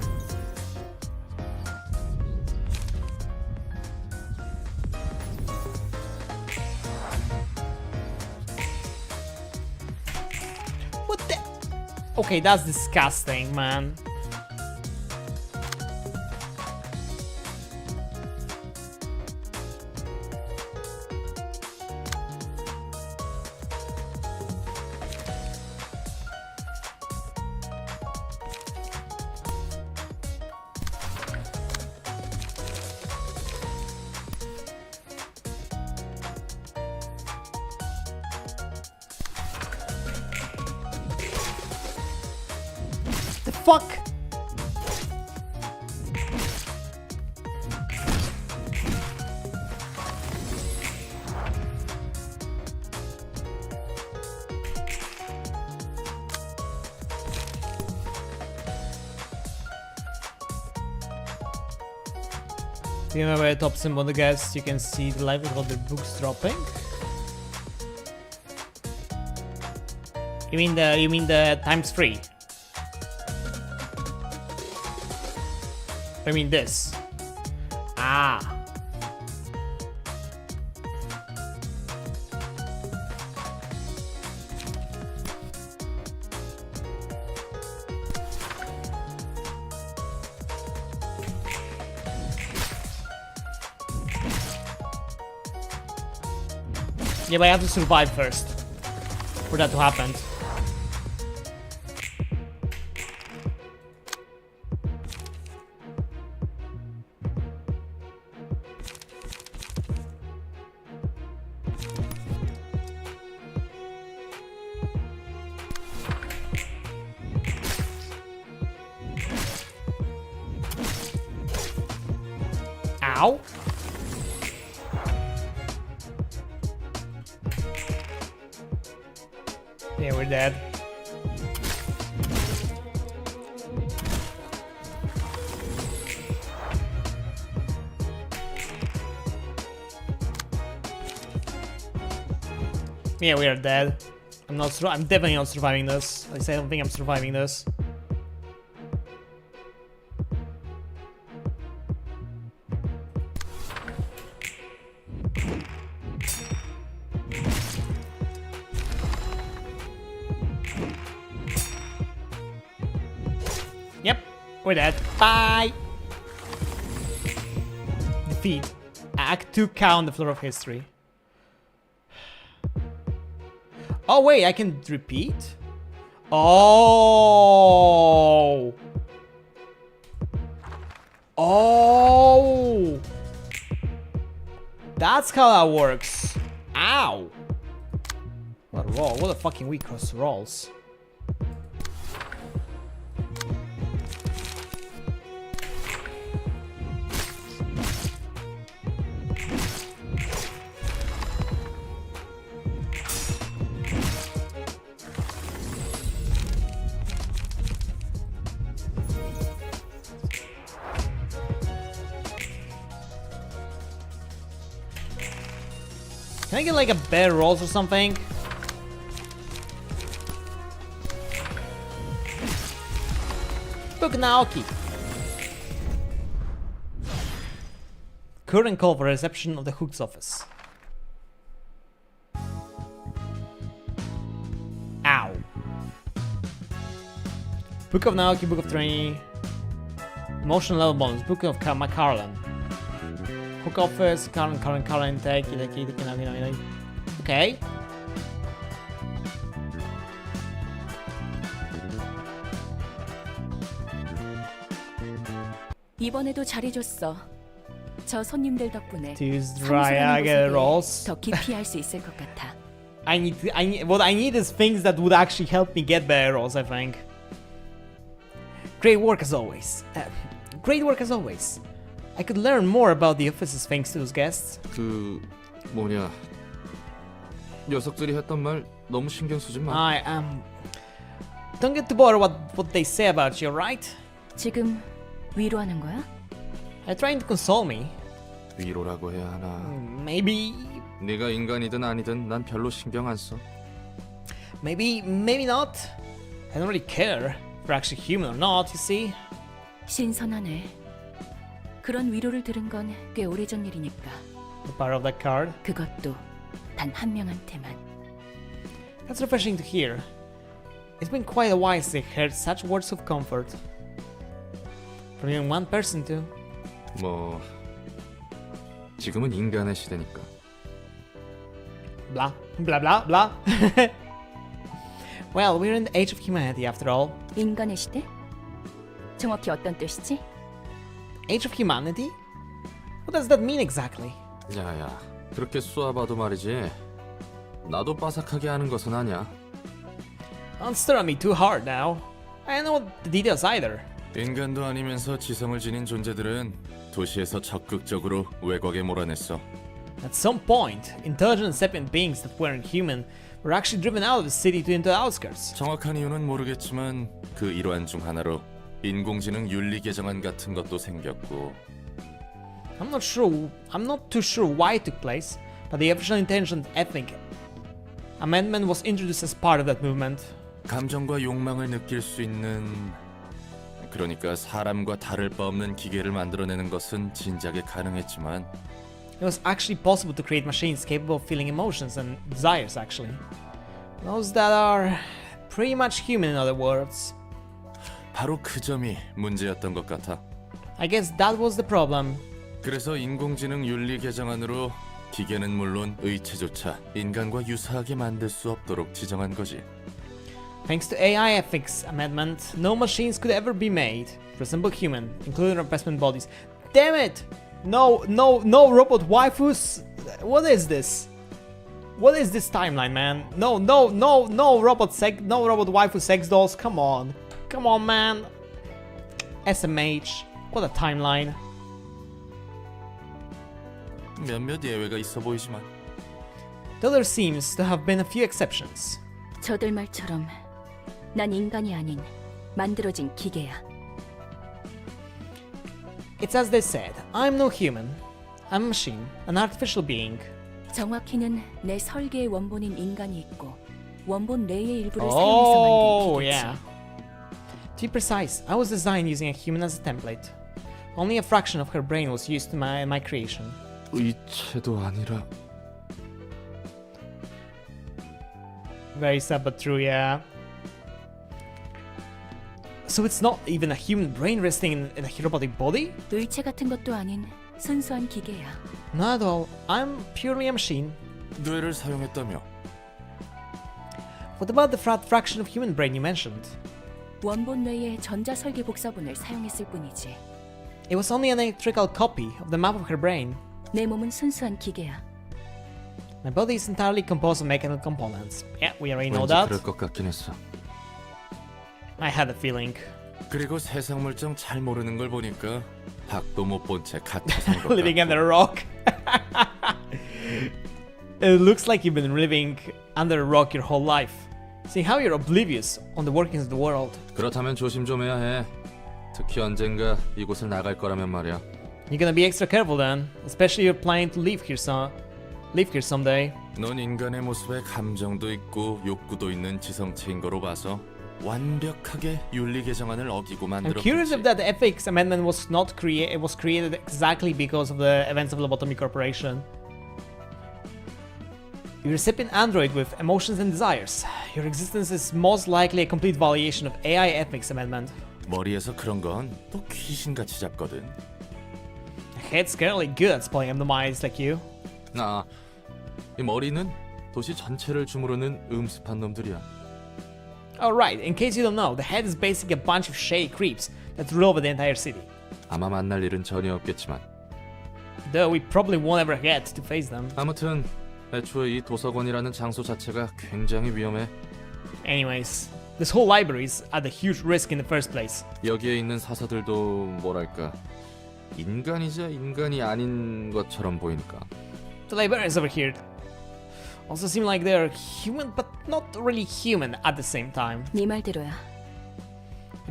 What the? Okay, that's disgusting, man. The fuck? Do you remember the top symbol on the guest? You can see the live with all the books dropping. You mean the times 3? I mean this. Ah. Yeah, but I have to survive first for that to happen. Ow. Yeah, we're dead. Yeah, we are dead. I'm definitely not surviving this. At least I don't think I'm surviving this. Yep, we're dead. Bye! Defeat. Act 2 count the floor of history. Oh wait, I can repeat? Oh! Oh! That's how that works. Ow! What a roll. What a fucking weak cross rolls. Can I get like a better rolls or something? Book Naoki. Current call for reception of the Hook's office. Ow. Book of Naoki, Book of Trainee. Emotional level bonus. Book of Macarlan. Hook office, current intake. Okay. 이번에도 잘해줬어. 저 손님들 덕분에 These 사무소라는 dry 곳에 rolls. 더 깊이 할 수 있을 것 같아. What I need is things that would actually help me get better rolls, I think. Great work as always. Great work as always. I could learn more about the offices thanks to those guests. 그 뭐냐 녀석들이 했던 말 너무 신경 쓰지 마. I don't get to bother what they say about you, right? 지금 위로하는 거야? They're trying to console me. 위로라고 해야 하나. Maybe 네가 인간이든 아니든 난 별로 신경 안 써. maybe not. I don't really care if you're actually human or not, you see. 신선하네. 그런 위로를 들은 건 꽤 오래전 일이니까. The power of that card. 그것도 단 한 명한테만. That's refreshing to hear. It's been quite a while since I heard such words of comfort. From even one person too. 뭐 지금은 인간의 시대니까. Blah, blah, blah, blah. Well, we're in the age of humanity after all. 인간의 시대? 정확히 어떤 뜻이지? Age of humanity? What does that mean exactly? 야야, 그렇게 쏘아봐도 말이지. 나도 빠삭하게 하는 것은 아니야. Don't stare at me too hard now. I don't know the details either. 인간도 아니면서 지성을 지닌 존재들은 도시에서 적극적으로 외곽에 몰아냈어. At some point, intelligent and sapient beings that weren't human were actually driven out of the city to into the outskirts. 정확한 이유는 모르겠지만 그 일환 중 하나로 인공지능 윤리 개정안 같은 것도 생겼고. I'm not too sure why it took place, but the Artificial Intelligence Ethnic Amendment was introduced as part of that movement. 감정과 욕망을 느낄 수 있는, 그러니까 사람과 다를 바 없는 기계를 만들어내는 것은 진작에 가능했지만 It was actually possible to create machines capable of feeling emotions and desires, actually. Those that are pretty much human, in other words. 바로 그 점이 문제였던 것 같아. I guess that was the problem. 그래서 인공지능 윤리 개정안으로 기계는 물론 의체조차 인간과 유사하게 만들 수 없도록 지정한 거지. Thanks to AI Ethics Amendment, no machines could ever be made to resemble human, including replacement bodies. Damn it! No robot waifus! What is this? What is this timeline, man? No robot waifu sex dolls, come on, man. SMH, what a timeline. 몇몇 예외가 있어 보이지만 Though there seems to have been a few exceptions. 저들 말처럼 난 인간이 아닌 만들어진 기계야. It's as they said, I'm no human. I'm a machine, an artificial being. 정확히는 내 설계의 원본인 인간이 있고 원본 내의 일부를 사용해서 Oh, 만든 기계지. yeah. To be precise, I was designed using a human as a template. Only a fraction of her brain was used in my creation. 의체도 아니라 Very sad but true, yeah. So it's not even a human brain resting in a robotic body? 의체 같은 것도 아닌 순수한 기계야. Not at all. I'm purely a machine. 뇌를 사용했다며. What about the fraction of human brain you mentioned? 원본 내의 전자 설계 복사본을 사용했을 뿐이지. It was only an electrical copy of the map of her brain. 내 몸은 순수한 기계야. My body is entirely composed of mechanical components. Yeah, we already know 왠지 that. 그럴 것 같긴 했어. I had a feeling. 그리고 세상 물정 잘 모르는 걸 보니까 밖도 못 본 채 갇혀 산 것 Living under a 같고. rock. It looks like you've been living under a rock your whole life. Seeing how you're oblivious on the workings of the world. 그렇다면 조심 좀 해야 해. 특히 언젠가 이곳을 나갈 거라면 말이야. You're gonna be extra careful then, especially if you're planning to live here someday. 넌 인간의 모습에 감정도 있고 욕구도 있는 지성체인 거로 봐서 완벽하게 윤리 개정안을 어기고 I'm curious if 만들었겠지. that ethics amendment was not created exactly because of the events of Lobotomy Corporation. You're a recipient android with emotions and desires. Your existence is most likely a complete violation of AI ethics amendment. 머리에서 그런 건 또 귀신같이 잡거든. Head's scarily good at spelling up the minds like you. 이 머리는 도시 전체를 주무르는 음습한 놈들이야. Alright, in case you don't know, the head is basically a bunch of shady creeps that rule over the entire city. 아마 만날 일은 전혀 없겠지만 Though we probably won't ever get to face them. 아무튼 애초에 이 도서관이라는 장소 자체가 굉장히 위험해. Anyways, this whole library is at a huge risk in the first place. 여기에 있는 사서들도 뭐랄까 인간이자 인간이 아닌 것처럼 보이니까. The librarians over here also seem like they're human, but not really human at the same time. 네 말대로야.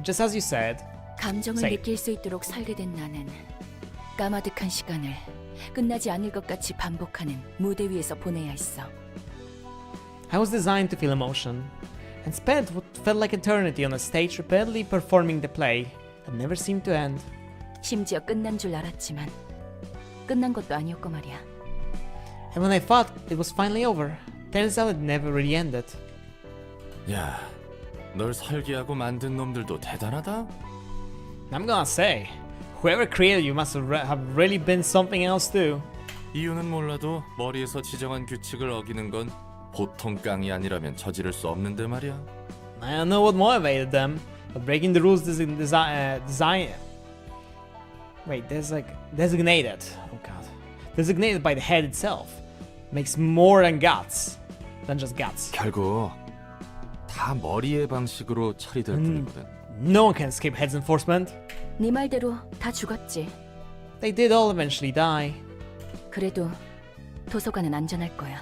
Just as you said, 감정을 Say. 느낄 수 있도록 설계된 나는 까마득한 시간을 끝나지 않을 것 같이 반복하는 무대 위에서 보내야 했어. I was designed to feel emotion, and spent what felt like eternity on a stage repeatedly performing the play that never seemed to end. 심지어 끝난 줄 알았지만 끝난 것도 아니었고 말이야. And when I thought it was finally over, turns out it never really ended. 야, 널 설계하고 만든 놈들도 대단하다. I'm gonna say, whoever created you must have really been something else too. 이유는 몰라도 머리에서 지정한 규칙을 어기는 건 보통 깡이 아니라면 저지를 수 없는데 말이야. I don't know what motivated them, but breaking the rules designated. Oh god, designated by the head itself makes more than just guts. 결국 다 머리의 방식으로 처리될 뿐이거든. No one can escape head's enforcement. 네 말대로 다 죽었지. They did all eventually die. 그래도 도서관은 안전할 거야.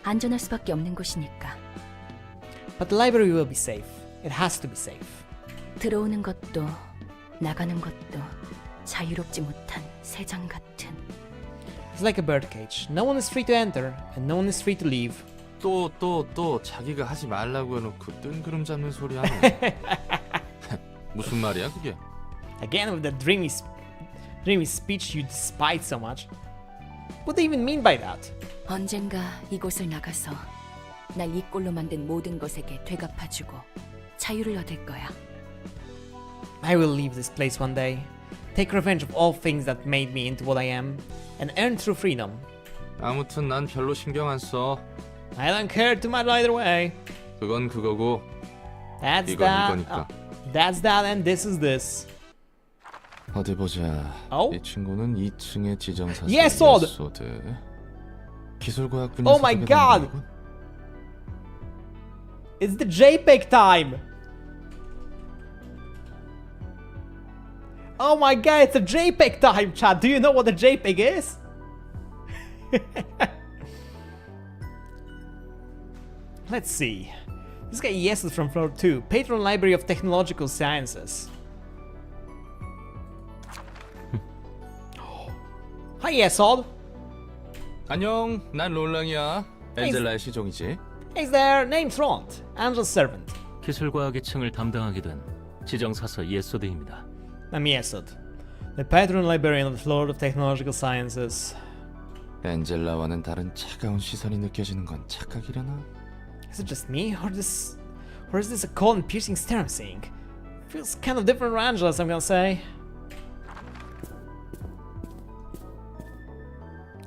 안전할 수밖에 없는 곳이니까. But the library will be safe. It has to be safe. 들어오는 것도 나가는 것도 자유롭지 못한 새장 같은. It's like a birdcage. No one is free to enter, and no one is free to leave. 또 자기가 하지 말라고 해놓고 뜬구름 잡는 소리 하네. 무슨 말이야 그게? Again with the dreamy speech you despise so much. What do they even mean by that? 언젠가 이곳을 나가서 날 이 꼴로 만든 모든 것에게 되갚아주고 자유를 얻을 거야. I will leave this place one day, take revenge of all things that made me into what I am, and earn true freedom. 아무튼 난 별로 신경 안 써. I don't care too much either way. 그건 그거고 That's 이건 that. 이거니까. That's that, and this is this. 어디 보자. Oh? 이 친구는 2층의 지정사서 Yes, Sword! 예소대. 기술과학 분야 Oh my 소속의 God! 단원이군. It's the JPEG time. Oh my god, it's a JPEG time, chat. Do you know what a JPEG is? Let's see. This guy Yes is from floor 2, Patron Library of Technological Sciences. Hi Yesod. 안녕, 난 롤랑이야. 엔젤라의 시종이지. He's there, name front, Angel's servant. 기술과학의 층을 담당하게 된 지정사서 예소드입니다. I'm Yesod, the Patron Librarian of the Lord of Technological Sciences. 엔젤라와는 다른 차가운 시선이 느껴지는 건 착각이려나? Is it just me, or is this a cold and piercing stare I'm seeing? Feels kind of different from Angela's, I'm gonna say.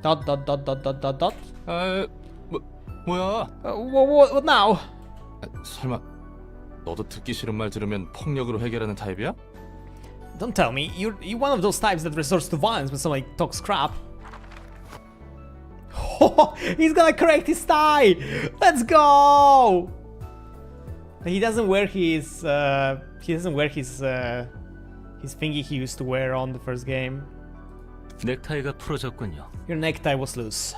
Dot. 뭐야? What now? 설마 너도 듣기 싫은 말 들으면 폭력으로 해결하는 타입이야? Don't tell me, you're one of those types that resorts to violence when somebody talks crap. Oh, he's gonna correct his tie! Let's go! He doesn't wear his thingy he used to wear on the first game. 넥타이가 풀어졌군요. Your necktie was loose.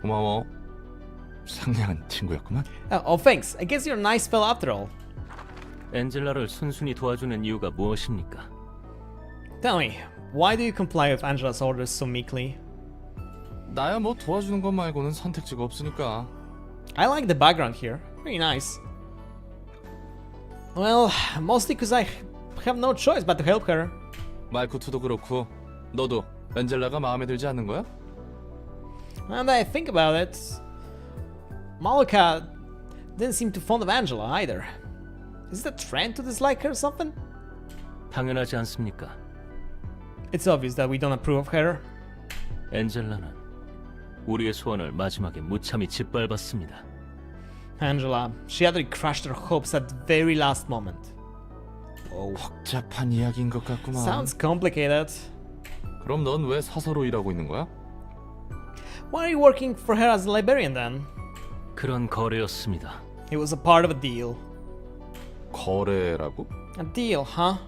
고마워. 상냥한 친구였구만. Oh, thanks. I guess you're a nice fellow after all. 엔젤라를 순순히 도와주는 이유가 무엇입니까? Tell me, why do you comply with Angela's orders so meekly? 나야 뭐 도와주는 것 말고는 선택지가 없으니까. I like the background here. Very nice. Well, mostly because I have no choice but to help her. 말쿠트도 그렇고 너도 엔젤라가 마음에 들지 않는 거야? And I think about it, Malika didn't seem too fond of Angela either. Is it a trend to dislike her or something? 당연하지 않습니까? It's obvious that we don't approve of her. 엔젤라는 우리의 소원을 마지막에 무참히 짓밟았습니다. Angela, she utterly crushed her hopes at the very last moment. 복잡한 이야기인 것 같구만. Sounds complicated. 그럼 넌 왜 사서로 일하고 있는 거야? Why are you working for her as a librarian then? 그런 거래였습니다. It was a part of a deal. 거래라고? A deal, huh?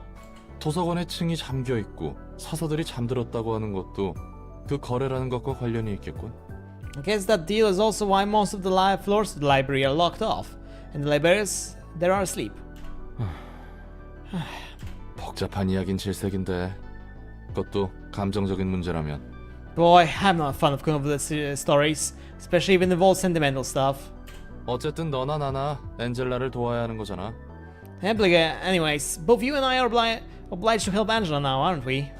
도서관에 층이 잠겨 있고 사서들이 잠들었다고 하는 것도 그 거래라는 것과 관련이 있겠군. I guess that deal is also why most of the floors of the library are locked off, and the librarians there are asleep. 복잡한 이야긴 질색인데 그것도 감정적인 문제라면. Boy, I'm not fond of complicated stories, especially if it involves sentimental stuff. 어쨌든 너나 나나 엔젤라를 도와야 하는 거잖아. Anyways, both you and I are obliged to help Angela now, aren't we?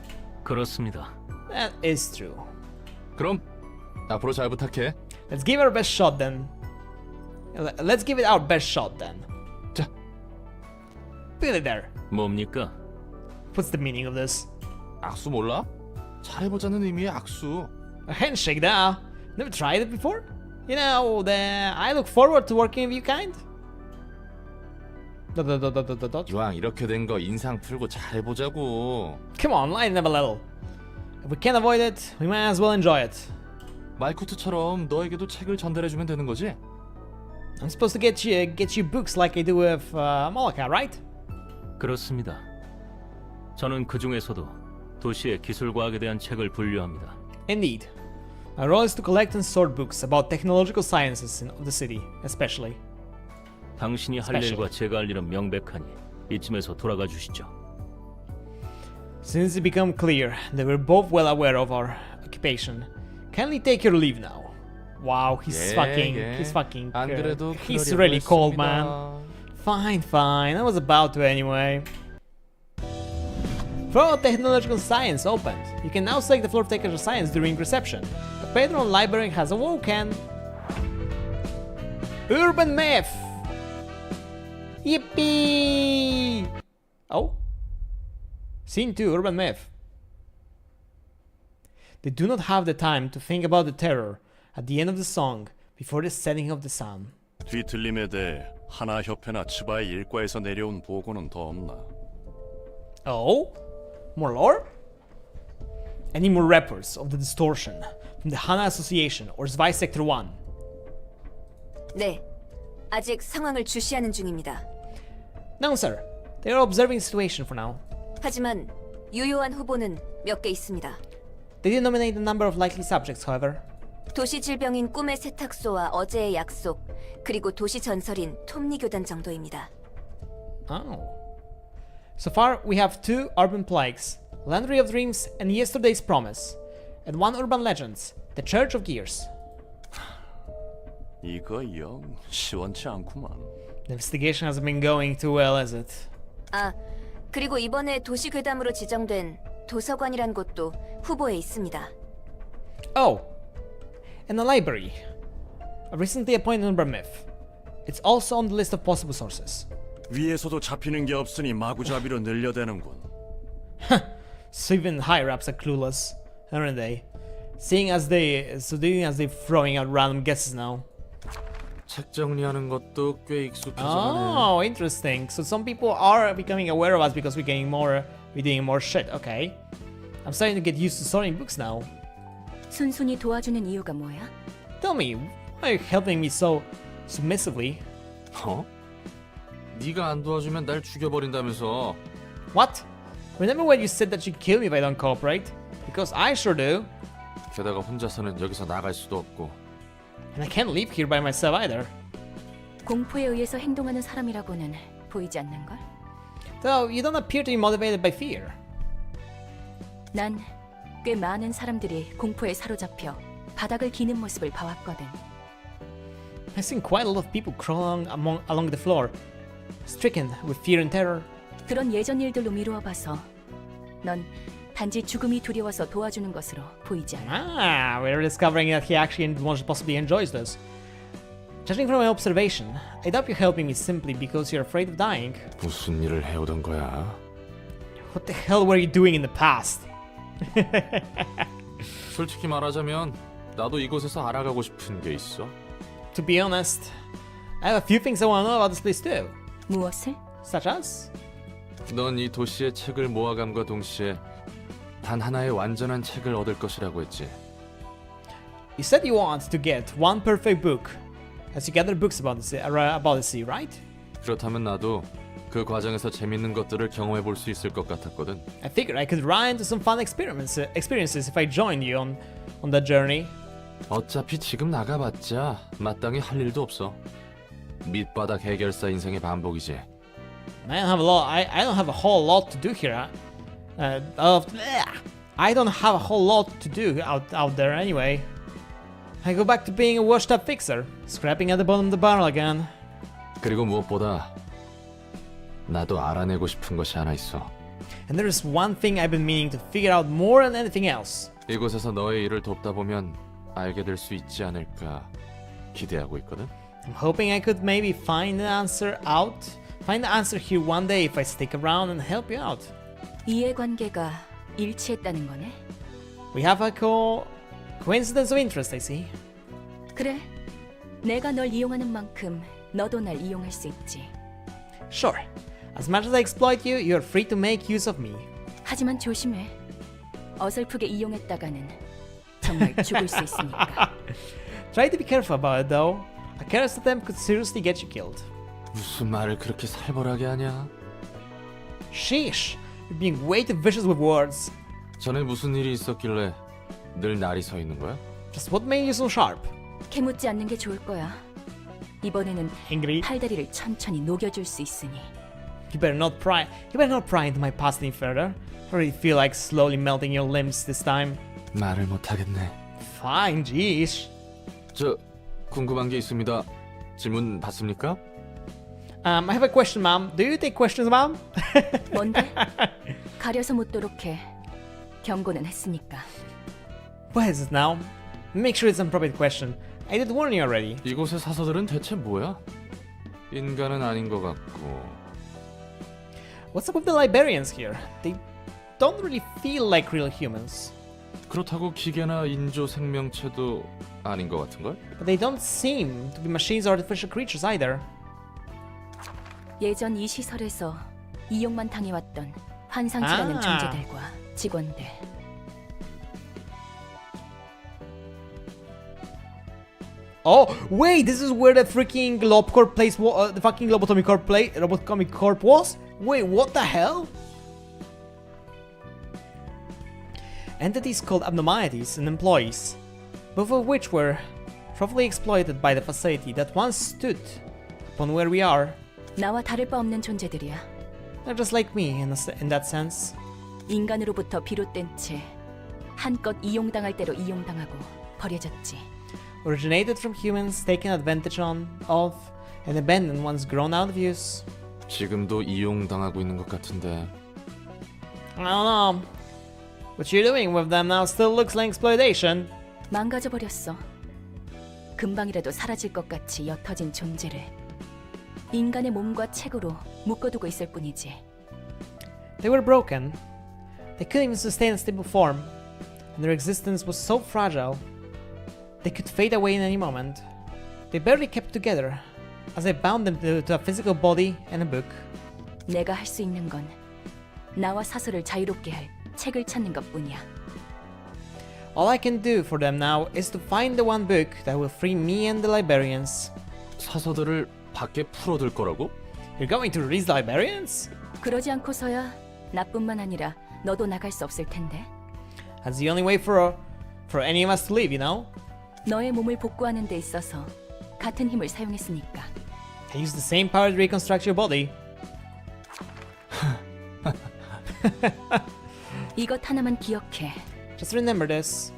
그렇습니다. That is true. 그럼 앞으로 잘 부탁해. Let's give it our best shot then. Let's give it our best shot then. 자. Put it there. 뭡니까? What's the meaning of this? 악수 몰라? 잘해보자는 의미의 악수. A handshake, there. Never tried it before? You know, I look forward to working with you kind. 이왕 이렇게 된 거 인상 풀고 잘해보자고. Come on, lighten up a little. If we can't avoid it, we might as well enjoy it. 말쿠트처럼 너에게도 책을 전달해주면 되는 거지? I'm supposed to get you books like I do with Molaka, right? 그렇습니다. 저는 그 중에서도 도시의 기술과학에 대한 책을 분류합니다. Indeed. My role is to collect and sort books about technological sciences of the city, especially. 당신이 할 일과 제가 할 일은 명백하니 이쯤에서 돌아가 주시죠. Since it become clear that we're both well aware of our occupation, kindly take your leave now. Wow, he's fucking. 안 그래도 He's 그러려고 really cold, 했습니다. man. Fine. I was about to anyway. Floor of Technological Science opened. You can now select the floor of Technological Science during reception. The patron library has awoken. Urban Myth! Yippee! Oh? Scene 2, Urban Myth. They do not have the time to think about the terror at the end of the song before the setting of the sun. 뒤틀림에 대해 하나협회나 치바의 일과에서 내려온 보고는 더 없나? Oh? More lore? Any more reports of the distortion from the Hana Association or Zwei Sector 1? 네, 아직 상황을 주시하는 중입니다. No, sir. They are observing the situation for now. 하지만 유효한 후보는 몇 개 있습니다. They did nominate a number of likely subjects, however. 도시 질병인 꿈의 세탁소와 어제의 약속, 그리고 도시 전설인 톱니교단 정도입니다. Oh. So far, we have 2 urban plagues, Landry of Dreams and Yesterday's Promise, and 1 urban legend, The Church of Gears. 이거 영 시원치 않구만. The investigation hasn't been going too well, has it? 아, 그리고 이번에 도시 괴담으로 지정된 도서관이란 곳도 후보에 있습니다. Oh, and the library. A recently appointed urban myth. It's also on the list of possible sources. 위에서도 잡히는 게 없으니 마구잡이로 늘려대는군. So even higher-ups are clueless, aren't they? Seeing as they're throwing out random guesses now. 책 정리하는 것도 꽤 익숙해져가네. Oh, interesting. So some people are becoming aware of us because we're doing more shit. Okay. I'm starting to get used to sorting books now. 순순히 도와주는 이유가 뭐야? Tell me, why are you helping me so submissively? 어? 네가 안 도와주면 날 죽여버린다면서. What? Remember when you said that you'd kill me if I don't cooperate? Because I sure do. 게다가 혼자서는 여기서 나갈 수도 없고. And I can't leave here by myself either. 공포에 의해서 행동하는 사람이라고는 보이지 않는걸? Though you don't appear to be motivated by fear. 난 꽤 많은 사람들이 공포에 사로잡혀 바닥을 기는 모습을 봐왔거든. I've seen quite a lot of people crawling along the floor, stricken with fear and terror. 그런 예전 일들로 미루어 봐서 넌 단지 죽음이 두려워서 도와주는 것으로 보이지 않아. We're discovering that he actually most possibly enjoys this. Judging from my observation, I doubt you're helping me simply because you're afraid of dying. 무슨 일을 해오던 거야? What the hell were you doing in the past? 솔직히 말하자면 나도 이곳에서 알아가고 싶은 게 있어. To be honest, I have a few things I want to know about this place too. 무엇을? Such as? 넌 이 도시의 책을 모아감과 동시에 단 하나의 완전한 책을 얻을 것이라고 했지. You said you want to get one perfect book as you gather books about the sea, right? 그렇다면 나도 그 과정에서 재밌는 것들을 경험해 볼 수 있을 것 같았거든. I figured I could run into some fun experiences if I joined you on that journey. 어차피 지금 나가봤자 마땅히 할 일도 없어. 밑바닥 해결사 인생의 반복이지. I don't have a whole lot to do here. I don't have a whole lot to do out there anyway. I go back to being a washed-up fixer, scrapping at the bottom of the barrel again. 그리고 무엇보다 나도 알아내고 싶은 것이 하나 있어. And there is one thing I've been meaning to figure out more than anything else. 이곳에서 너의 일을 돕다 보면 알게 될 수 있지 않을까 기대하고 있거든. I'm hoping I could maybe find the answer here one day if I stick around and help you out. 이해관계가 일치했다는 거네. We have a coincidence of interest, I see. 그래. 내가 널 이용하는 만큼 너도 날 이용할 수 있지. Sure. As much as I exploit you, you're free to make use of me. 하지만 조심해. 어설프게 이용했다가는 정말 죽을 수 있으니까. Try to be careful about it though. A careless attempt could seriously get you killed. 무슨 말을 그렇게 살벌하게 하냐? Sheesh. You're being way too vicious with words. 전에 무슨 일이 있었길래 늘 날이 서 있는 거야? Just what made you so sharp? 캐묻지 않는 게 좋을 거야. 이번에는 Angry? 팔다리를 천천히 녹여줄 수 있으니. You better not pry into my past any further. I already feel like slowly melting your limbs this time. 말을 못하겠네. Fine, geez. 저 궁금한 게 있습니다. 질문 받습니까? I have a question, ma'am. Do you take questions, ma'am? 뭔데? 가려서 묻도록 해. 경고는 했으니까. What is it now? Make sure it's an appropriate question. I did warn you already. 이곳의 사서들은 대체 뭐야? 인간은 아닌 것 같고. What's up with the librarians here? They don't really feel like real humans. 그렇다고 기계나 인조 생명체도 아닌 것 같은걸? But they don't seem to be machines or artificial creatures either. 예전 이 시설에서 이용만 당해왔던 환상치라는 존재들과 직원들. Oh, wait, this is where the freaking Globcorp place, the fucking Lobotomic Corp was? Wait, what the hell? Entities called abnormalities and employees, both of which were roughly exploited by the facility that once stood upon where we are. 나와 다를 바 없는 존재들이야. They're just like me in that sense. 인간으로부터 비롯된 채 한껏 이용당할 대로 이용당하고 버려졌지. Originated from humans taken advantage of and abandoned once grown out of use. 지금도 이용당하고 있는 것 같은데. I don't know. What you're doing with them now still looks like exploitation. 망가져버렸어. 금방이라도 사라질 것 같이 옅어진 존재를 인간의 몸과 책으로 묶어두고 있을 뿐이지. They were broken. They couldn't even sustain a stable form, and their existence was so fragile. They could fade away in any moment. They barely kept together, as I bound them to a physical body and a book. 내가 할 수 있는 건 나와 사설을 자유롭게 할 책을 찾는 것뿐이야. All I can do for them now is to find the one book that will free me and the librarians. 사서들을 밖에 풀어둘 거라고? You're going to release the librarians? 그러지 않고서야 나뿐만 아니라 너도 나갈 수 없을 텐데. That's the only way for any of us to leave, you know? 너의 몸을 복구하는 데 있어서 같은 힘을 사용했으니까. I use the same power to reconstruct your body. 이것 하나만 기억해. Just remember this.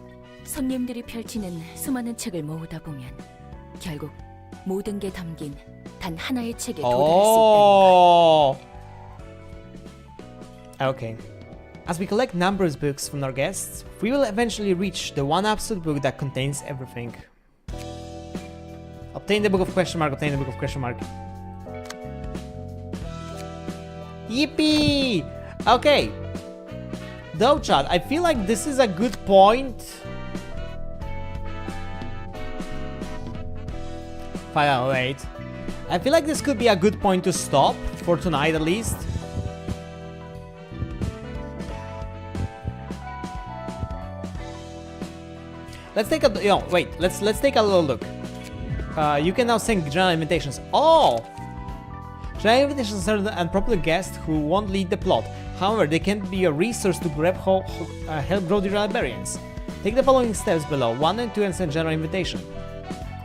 손님들이 펼치는 수많은 책을 모으다 보면 결국 모든 게 담긴 단 하나의 책에 도달할 수 있다는 걸. Okay. As we collect numerous books from our guests, we will eventually reach the one absolute book that contains everything. Obtain the book of question mark, obtain the book of question mark. Yippee! Okay. Though, Chad, I feel like this is a good point. 5 out of 8. I feel like this could be a good point to stop, for tonight at least. let's take a wait. Let's take a little look. You can now send general invitations. Oh, general invitations are and popular guests who won't lead the plot. However, they can be a resource to help grow the librarians. Take the following steps below: 1 and 2, and send general invitation.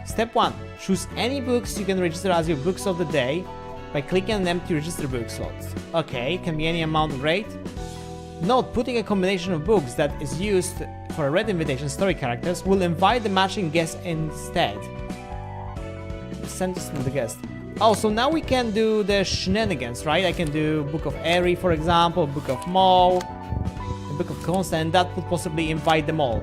Step 1: choose any books you can register as your books of the day by clicking an empty register book slot. Okay, can be any amount of rate. Note: putting a combination of books that is used for a read invitation story characters will invite the matching guest instead. Send this to the guest. Oh, so now we can do the shenanigans, right? I can do Book of Eri, for example, Book of Mo, the Book of Consta, and that would possibly invite them all.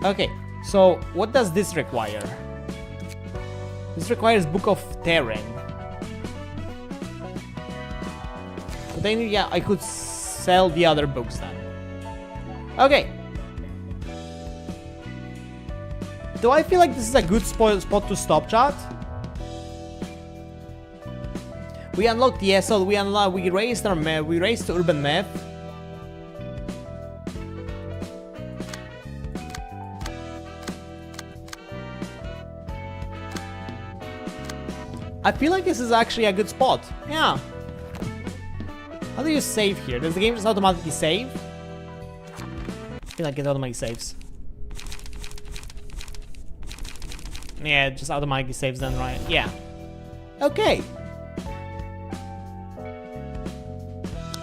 Okay, so what does this require? This requires Book of Terran. But then, yeah, I could sell the other books then. Okay. Do I feel like this is a good spot to stop, chat? We unlocked, yes, so we raised our myth, we raised the urban myth. I feel like this is actually a good spot. Yeah. How do you save here? Does the game just automatically save? I feel like it automatically saves. Yeah, it just automatically saves then, right? Yeah. Okay.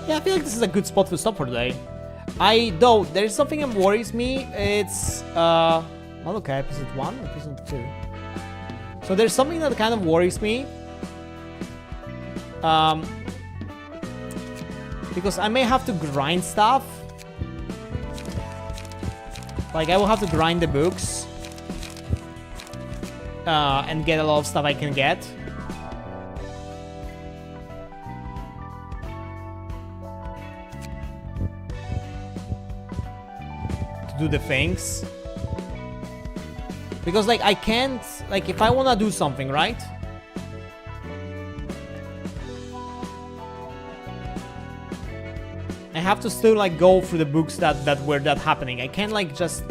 Yeah, I feel like this is a good spot to stop for today. Though, there is something that worries me. It's, well, okay, episode 1, episode 2. So there's something that kind of worries me. Because I may have to grind stuff. Like, I will have to grind the books. And get a lot of stuff I can get. To do the things. Because, like, I can't... Like, if I wanna do something, right? I have to still, like, go through the books that were happening. I can't, like, just...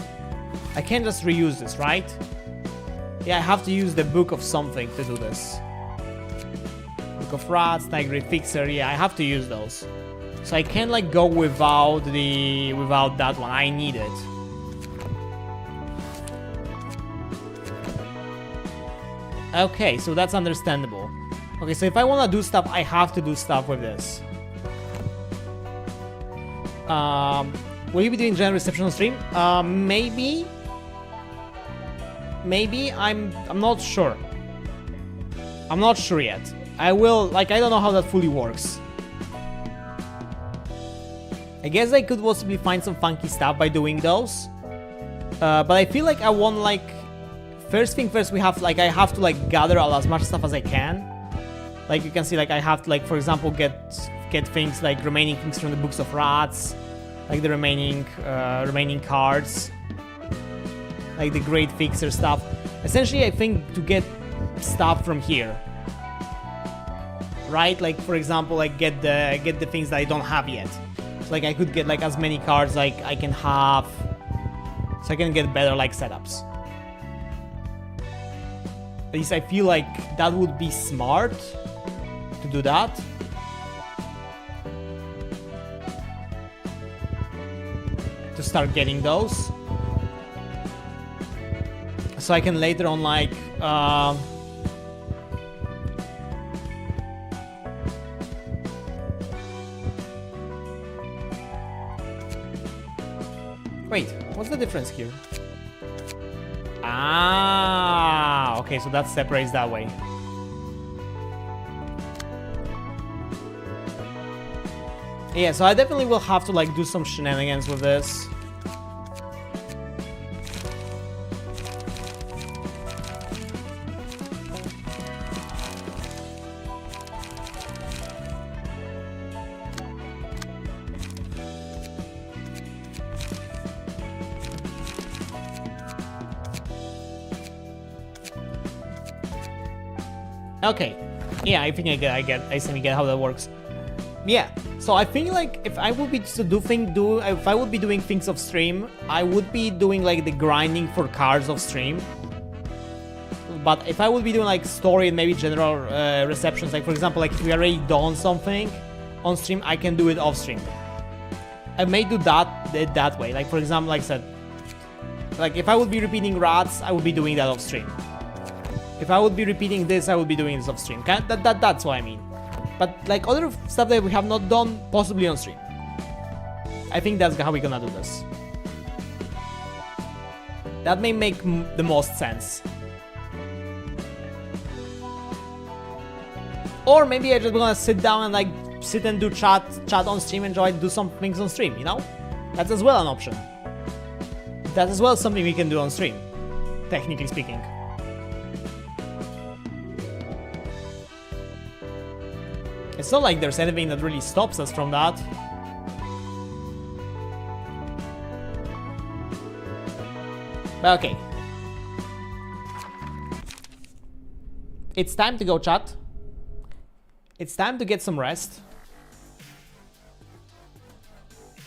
I can't just reuse this, right? Yeah, I have to use the book of something to do this. Book of Rats, Tiger Fixer, yeah, I have to use those. So I can't like go without that one. I need it. Okay, so that's understandable. Okay, so if I wanna do stuff, I have to do stuff with this. Will you be doing general reception on stream? Maybe. Maybe, I'm not sure. I'm not sure yet. I will, like, I don't know how that fully works. I guess I could possibly find some funky stuff by doing those. But I feel like I want, like, first thing first, we have, like, I have to, like, gather as much stuff as I can. Like, you can see, like, I have to, like, for example, get things, like, remaining things from the Books of Rats. Like, the remaining cards. Like the Great Fixer stuff. Essentially, I think to get stuff from here, right? Like for example, like get the things that I don't have yet. So like I could get like as many cards like I can have, so I can get better like setups. At least I feel like that would be smart to do that. To start getting those. So I can later on like wait, what's the difference here? Ah, okay, so that separates that way. Yeah, so I definitely will have to like do some shenanigans with this. Okay, yeah, I think I semi get how that works. Yeah, So I feel like if I would be if I would be doing things off stream, I would be doing like the grinding for cars off stream. But if I would be doing like story and maybe general receptions, like for example, like if we already done something on stream, I can do it off stream. I may do that way. Like for example, like I said, like if I would be repeating rats, I would be doing that off stream. If I would be repeating this, I would be doing this off stream. That's what I mean. But like other stuff that we have not done, possibly on stream. I think that's how we're gonna do this. That may make the most sense. Or maybe I just gonna sit down and like sit and do chat on stream, enjoy, do some things on stream, you know? That's as well an option. That's as well something we can do on stream, technically speaking. It's not like there's anything that really stops us from that. But okay. It's time to go, chat. It's time to get some rest.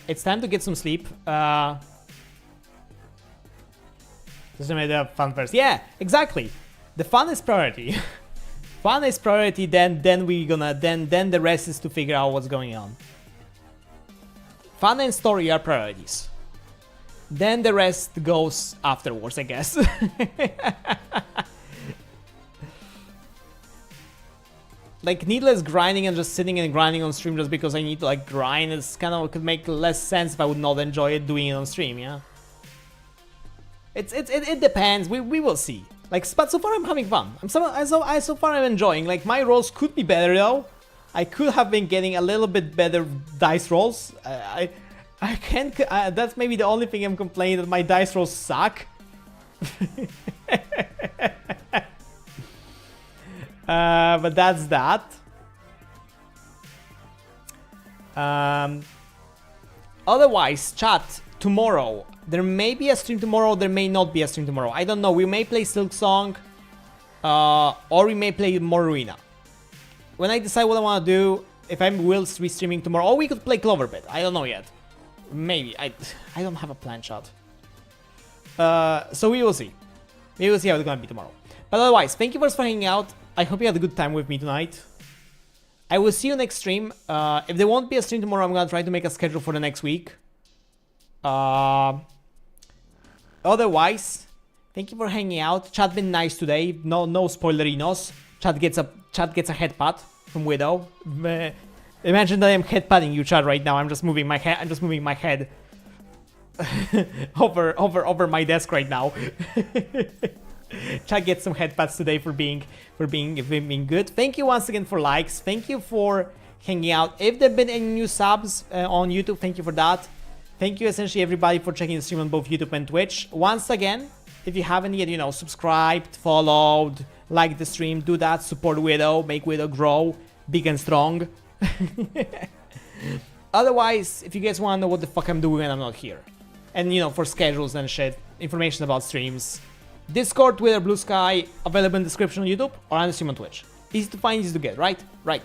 It's time to get some sleep. Just made the fun first. Yeah, exactly. The fun is priority. Fun is priority. Then the rest is to figure out what's going on. Fun and story are priorities. Then the rest goes afterwards, I guess. Like needless grinding and just sitting and grinding on stream just because I need to like grind is kind of could make less sense if I would not enjoy it doing it on stream, yeah. It depends. We will see. Like, but so far I'm having fun. So far I'm enjoying. Like my rolls could be better though. I could have been getting a little bit better dice rolls. I can't. That's maybe the only thing I'm complaining, that my dice rolls suck. But that's that. Otherwise, chat, tomorrow. There may be a stream tomorrow, there may not be a stream tomorrow. I don't know. We may play Silk Song, or we may play more Ruina. When I decide what I want to do, if I will be streaming tomorrow, or we could play Cloverbit. I don't know yet. Maybe. I don't have a plan, chat. So we will see. We will see how it's gonna be tomorrow. But otherwise, thank you for hanging out. I hope you had a good time with me tonight. I will see you next stream. If there won't be a stream tomorrow, I'm gonna try to make a schedule for the next week. Otherwise, thank you for hanging out. Chat been nice today. No spoilerinos. Chat gets a head pat from Wito. Imagine that I'm head patting you, chat, right now. I'm just moving my head. I'm just moving my head over my desk right now. Chat gets some head pats today for being good. Thank you once again for likes. Thank you for hanging out. If there have been any new subs on YouTube, thank you for that. Thank you essentially everybody for checking the stream on both YouTube and Twitch. Once again, if you haven't yet, subscribed, followed, liked the stream, do that. Support Wito, make Wito grow big and strong. Otherwise, if you guys want to know what the fuck I'm doing when I'm not here, and for schedules and shit, information about streams, Discord, Twitter, Blue Sky, available in the description on YouTube or on the stream on Twitch. Easy to find, easy to get, right? Right.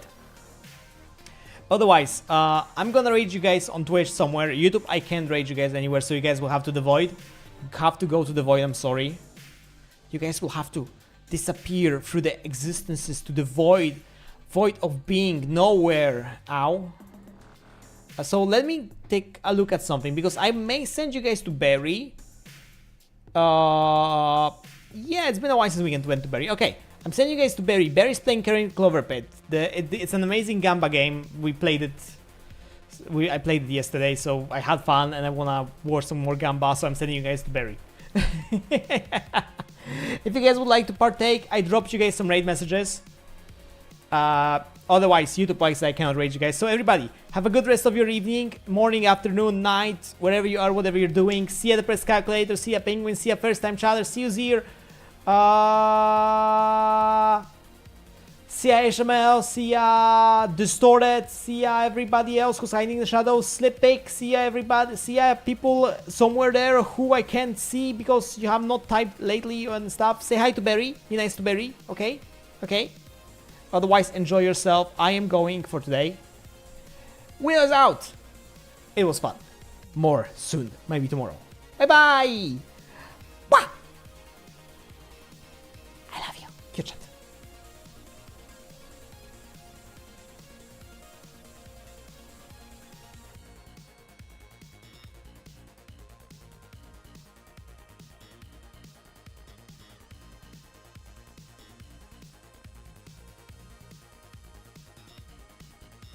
Otherwise, I'm gonna raid you guys on Twitch somewhere. YouTube, I can't raid you guys anywhere, so you guys will have to the void. You have to go to the void, I'm sorry. You guys will have to disappear through the existences to the void. Void of being nowhere. Ow. So let me take a look at something, because I may send you guys to Barry. Yeah, it's been a while since we went to Barry. Okay, I'm sending you guys to Barry. Barry's playing current Clover Pit. It's an amazing Gamba game. We played it. I played it yesterday, so I had fun, and I wanna watch some more Gamba, so I'm sending you guys to Barry. If you guys would like to partake, I dropped you guys some raid messages. Otherwise, YouTube-wise, I cannot raid you guys. So everybody, have a good rest of your evening, morning, afternoon, night, wherever you are, whatever you're doing. See ya the press calculator, see ya Penguin, see ya first time chatter, see you Zir, see ya HML, see ya Distorted, see ya everybody else who's hiding in the shadows, Slip Pick, see ya everybody, see ya people somewhere there who I can't see because you have not typed lately and stuff. Say hi to Barry, be nice to Barry, okay? Okay? Otherwise, enjoy yourself. I am going for today. Wito's out. It was fun. More soon, maybe tomorrow. Bye bye. Bye. I love you. Cute chat.